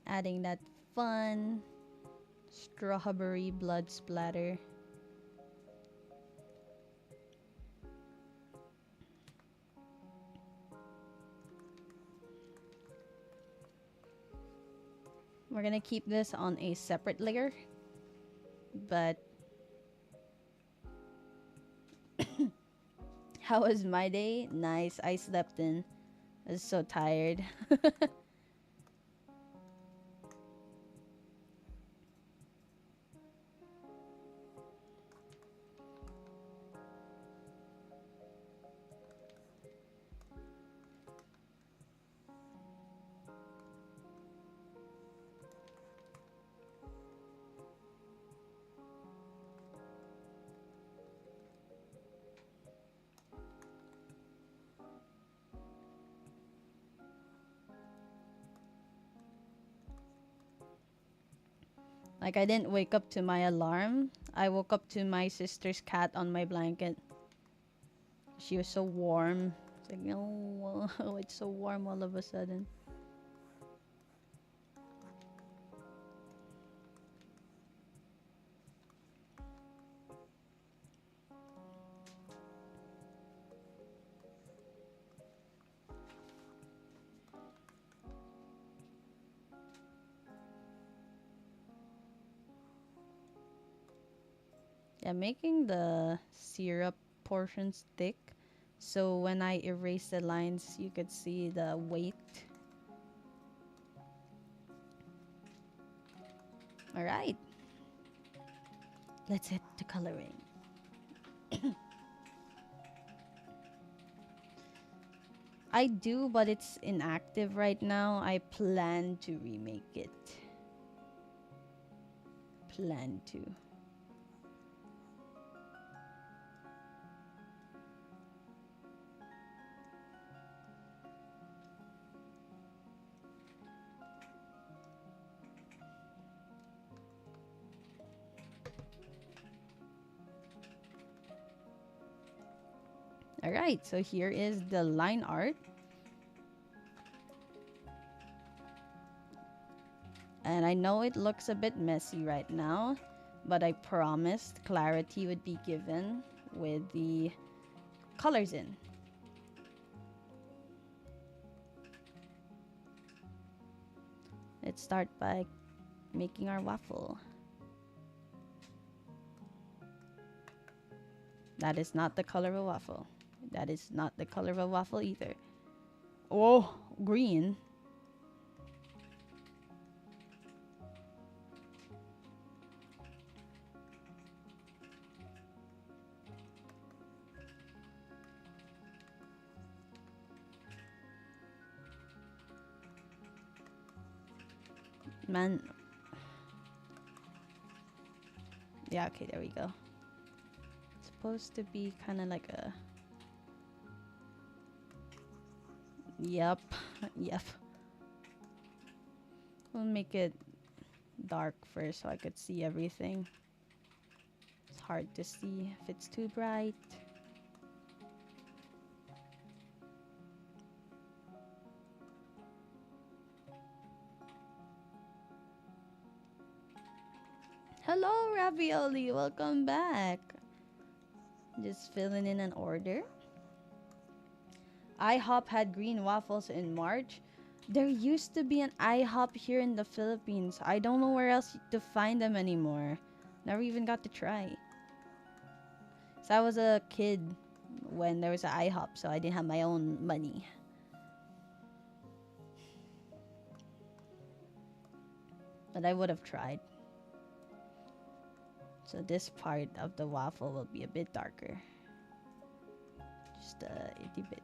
Adding that fun strawberry blood splatter. We're gonna keep this on a separate layer, but how was my day? Nice. I slept in. I was so tired. Like, I didn't wake up to my alarm. I woke up to my sister's cat on my blanket. She was so warm. It's like, no, it's so warm all of a sudden. Yeah, making the syrup portions thick, so when I erase the lines, you could see the weight. All right, let's hit the coloring. I do, but it's inactive right now. I plan to remake it. Plan to. All right, so here is the line art. And I know it looks a bit messy right now, but I promised clarity would be given with the colors in. Let's start by making our waffle. That is not the color of a waffle. That is not the color of a waffle either. Oh, green. Man. Yeah, okay, there we go. It's supposed to be kind of like a... Yep. Yep. We'll make it dark first so I could see everything. It's hard to see if it's too bright. Hello, Ravioli. Welcome back. Just filling in an order. IHOP had green waffles in March. There used to be an IHOP here in the Philippines. I don't know where else to find them anymore. Never even got to try. So I was a kid when there was an IHOP, so I didn't have my own money. But I would have tried. So this part of the waffle will be a bit darker. Just a itty bit.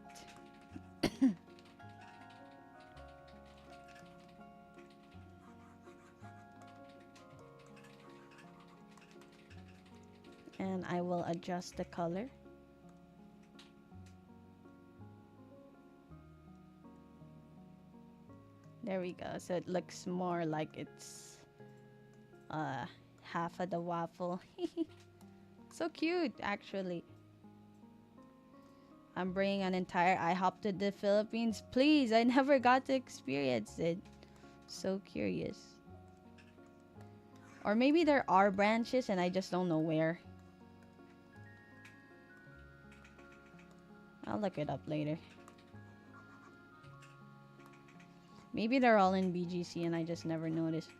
And I will adjust the color. There we go. So it looks more like it's half of the waffle. So cute, actually. I'm bringing an entire IHOP to the Philippines. Please, I never got to experience it. So curious. Or maybe there are branches and I just don't know where. I'll look it up later. Maybe they're all in BGC and I just never noticed.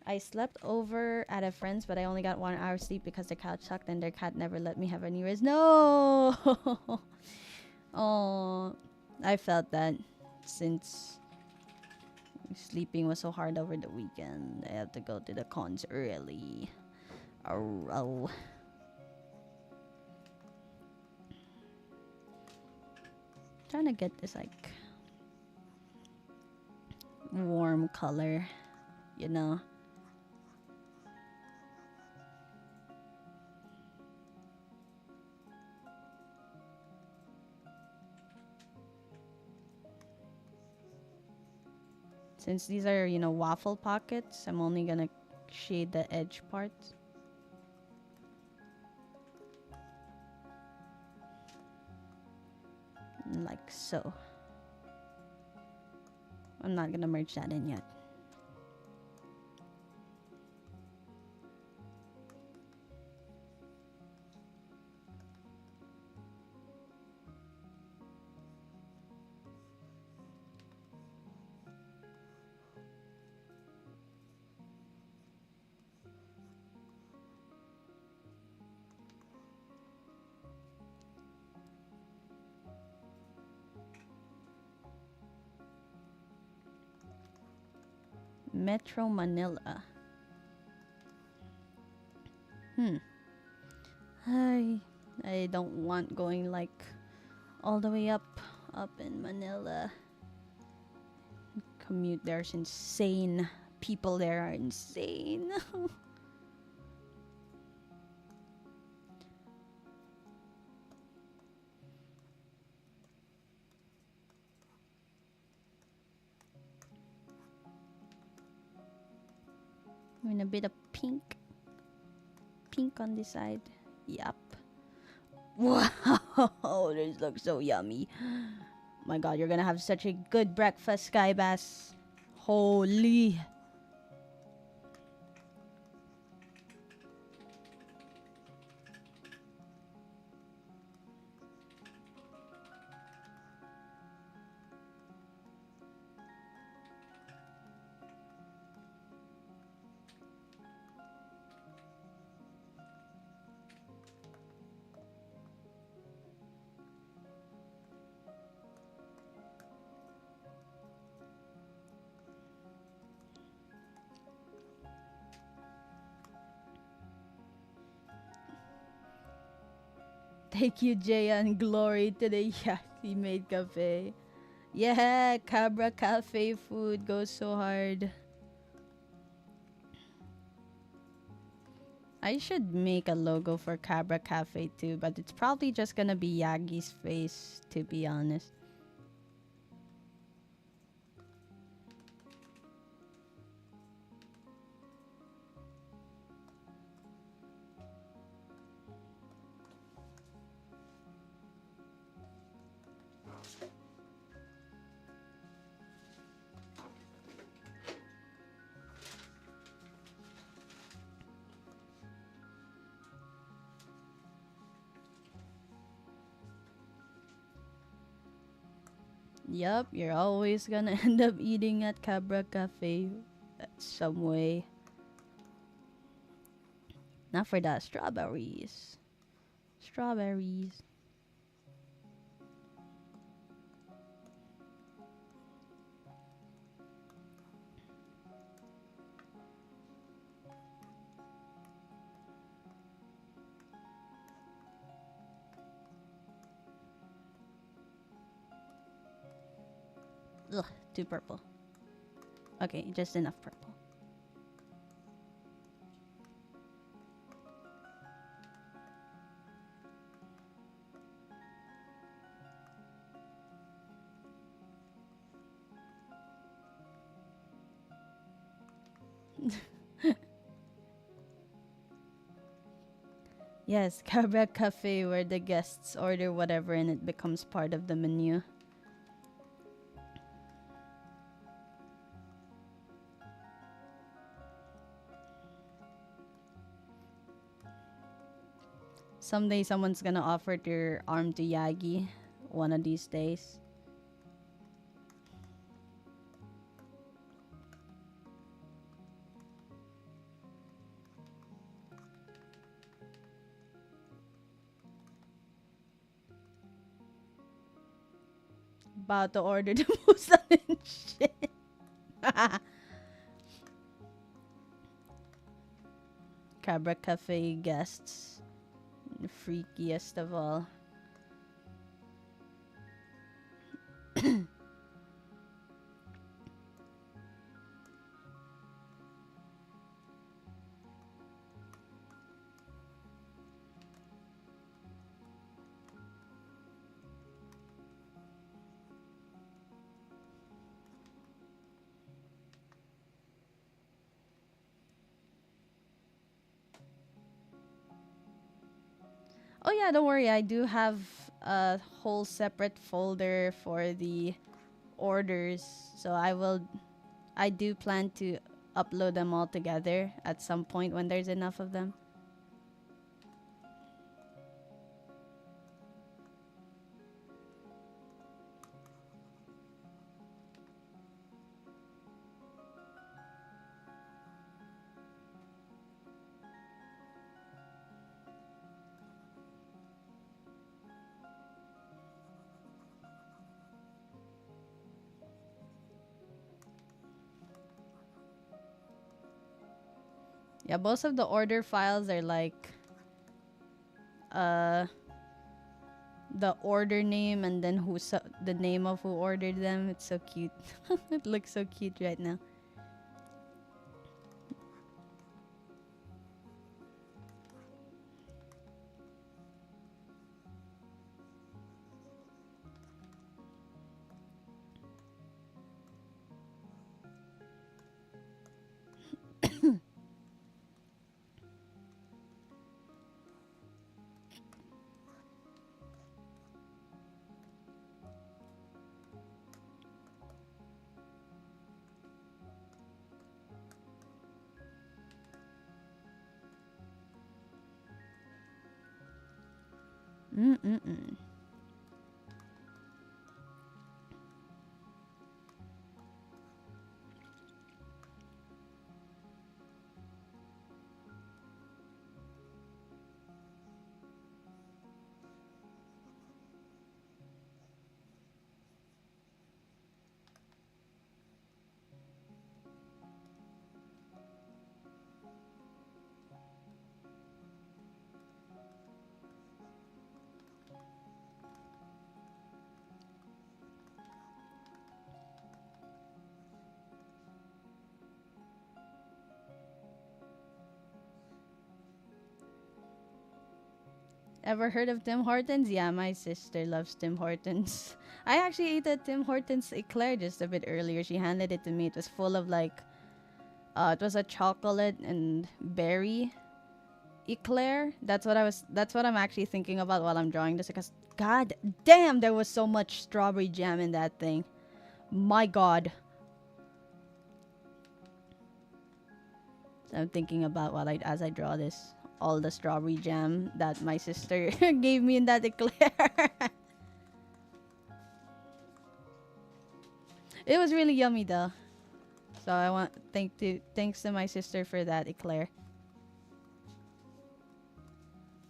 I slept over at a friend's, but I only got 1 hour sleep because the couch sucked and their cat never let me have any rest. No! Oh, I felt that since sleeping was so hard over the weekend. I have to go to the cons early. Oh, oh. Trying to get this like warm color, you know. Since these are, you know, waffle pockets, I'm only gonna shade the edge parts. Like so. I'm not gonna merge that in yet. Metro Manila. I don't want going like all the way up in Manila. Commute there's insane. People there are insane. And a bit of pink. Pink on this side. Yup. Wow, this looks so yummy. My god, you're gonna have such a good breakfast, Sky Bass. Holy. Thank you, Jaya and Glory, to the Yaki Made Cafe. Yeah, Cabra Cafe food goes so hard. I should make a logo for Cabra Cafe too, but it's probably just gonna be Yagi's face, to be honest. Yup, you're always gonna end up eating at Cabra Cafe some way. Not for that. Strawberries. Strawberries. Ugh, too purple. Okay, just enough purple. Yes, Cabra Cafe where the guests order whatever and it becomes part of the menu. Someday someone's gonna offer their arm to Yagi one of these days. About to order the musa and shit. Cabra Cafe guests. The freakiest of all. Oh yeah, don't worry. I do have a whole separate folder for the orders. So I do plan to upload them all together at some point when there's enough of them. Yeah, most of the order files are like uh the order name and then the name of who ordered them. It's so cute. It looks so cute right now. Mm-mm-mm. Ever heard of Tim Hortons? Yeah, my sister loves Tim Hortons. I actually ate a Tim Hortons eclair just a bit earlier. She handed it to me. It was full of like, it was a chocolate and berry eclair. That's what I'm actually thinking about while I'm drawing this because god damn, there was so much strawberry jam in that thing. My god. So I'm thinking about as I draw this, all the strawberry jam that my sister gave me in that eclair. It was really yummy though. So I want thanks to my sister for that eclair.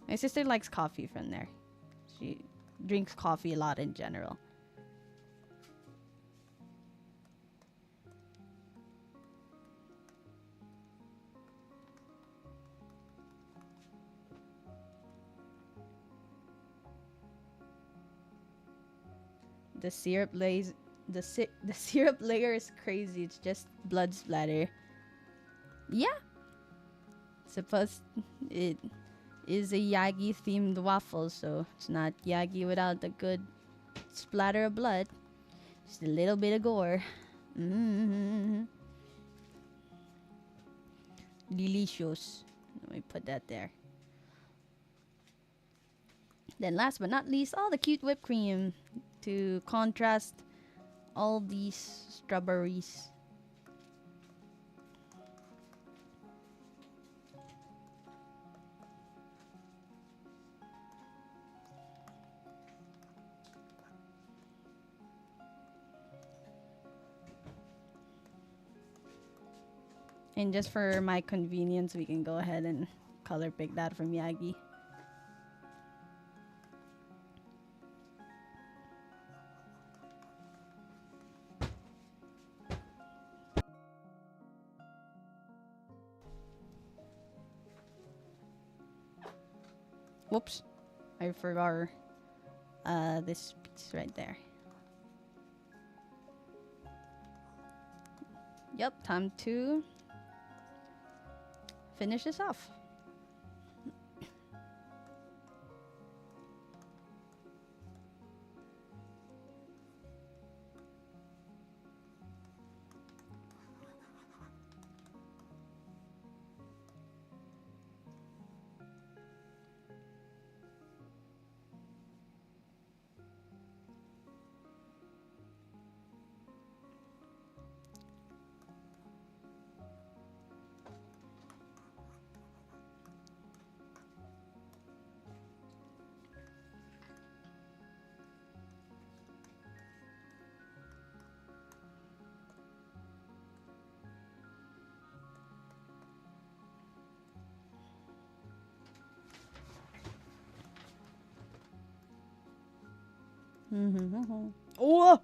My sister likes coffee from there. She drinks coffee a lot in general. The syrup lays the syrup layer is crazy. It's just blood splatter. Yeah, suppose it is a Yagi themed waffle, so it's not Yagi without the good splatter of blood. Just a little bit of gore. Mm-hmm. Delicious. Let me put that there. Then last but not least, all the cute whipped cream to contrast all these strawberries. And just for my convenience, we can go ahead and color pick that from Yagi. Whoops. I forgot this piece right there. Yep, time to finish this off. Oh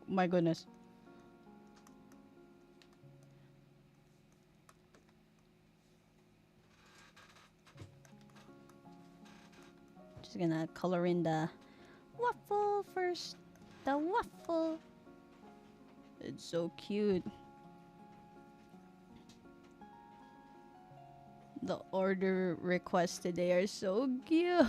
my goodness. Just gonna color in the waffle first. The waffle. It's so cute. The order requests today are so cute.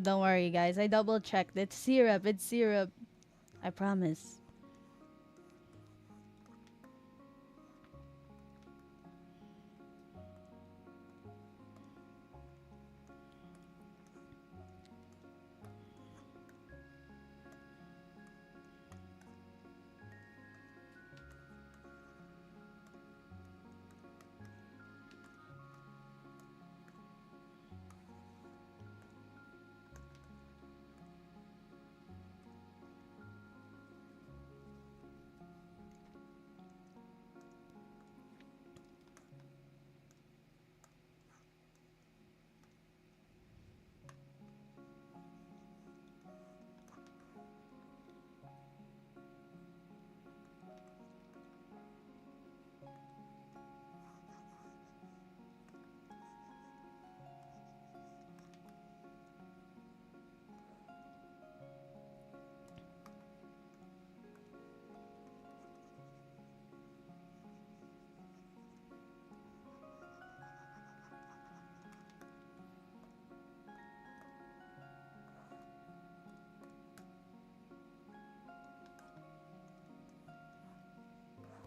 Don't worry, guys. I double checked. It's syrup. It's syrup. I promise.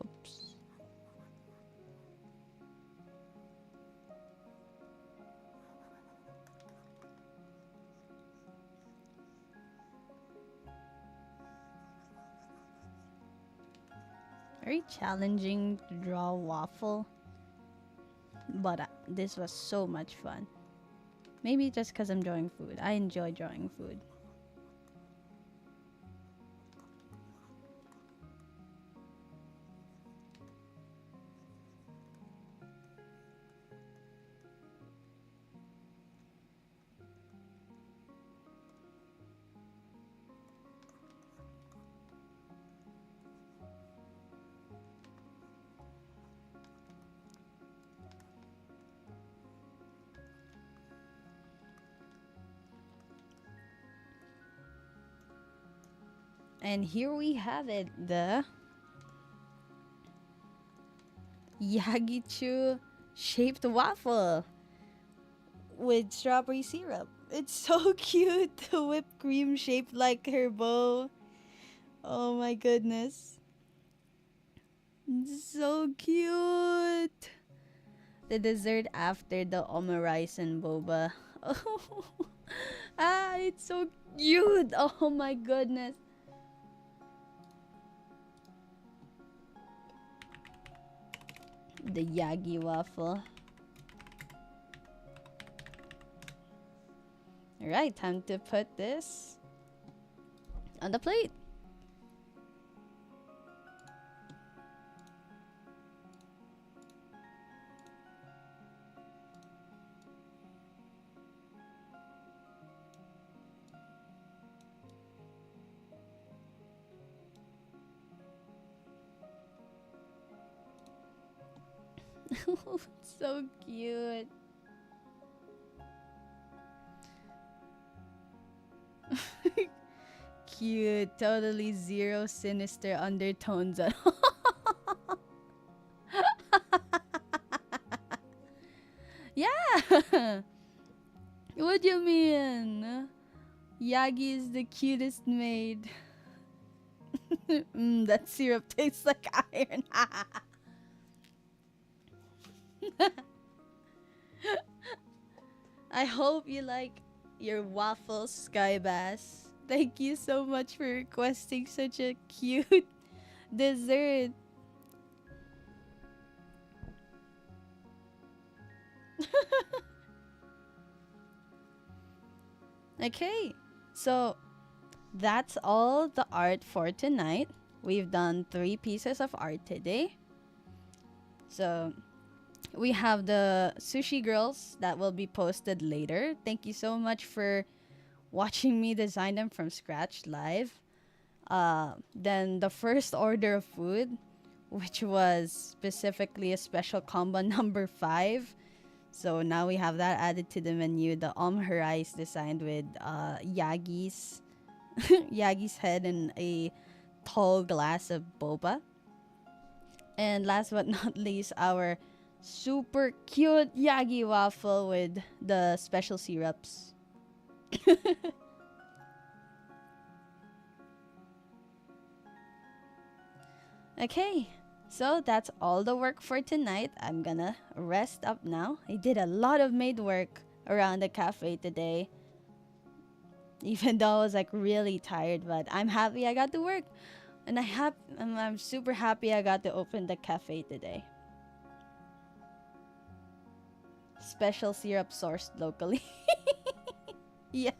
Oops. Very challenging to draw waffle, but this was so much fun. Maybe just because I'm drawing food. I enjoy drawing food. And here we have it, the Yagichu shaped waffle with strawberry syrup. It's so cute. The whipped cream shaped like her bow. Oh my goodness. It's so cute. The dessert after the omurice and boba. Oh, it's so cute. Oh my goodness. The Yagi waffle. Alright, time to put this on the plate. So cute. Cute. Totally zero sinister undertones at all. Yeah. What do you mean? Yagi is the cutest maid. That syrup tastes like iron. I hope you like your waffles, Sky Bass. Thank you so much for requesting such a cute dessert. Okay, so that's all the art for tonight. We've done 3 pieces of art today. So we have the sushi girls that will be posted later. Thank you so much for watching me design them from scratch live. Then the first order of food, which was specifically a special combo number 5. So now we have that added to the menu. The rice designed with Yagi's Yagi's head and a tall glass of boba. And last but not least, our super cute Yagi waffle with the special syrups. Okay, so that's all the work for tonight. I'm gonna rest up now. I did a lot of maid work around the cafe today, even though I was like really tired, but I'm happy I got to work. And I'm super happy I got to open the cafe today. Special syrup sourced locally. Yeah.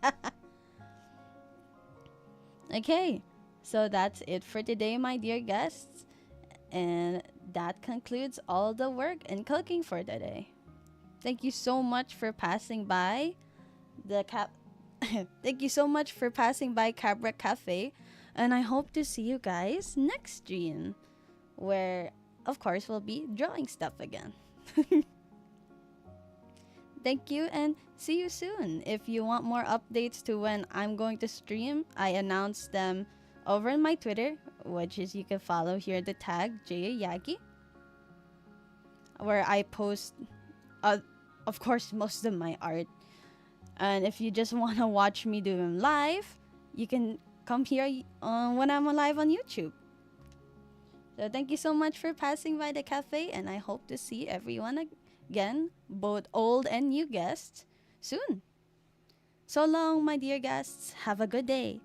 Okay. So that's it for today, my dear guests. And that concludes all the work and cooking for today. Thank you so much for passing by the cap Thank you so much for passing by Cabra Cafe, and I hope to see you guys next stream where of course we'll be drawing stuff again. Thank you and see you soon. If you want more updates to when I'm going to stream, I announce them over on my Twitter, which is you can follow here the tag Yagi, where I post, of course, most of my art. And if you just want to watch me do them live, you can come here when I'm live on YouTube. So thank you so much for passing by the cafe, and I hope to see everyone again, both old and new guests, soon. So long, my dear guests. Have a good day.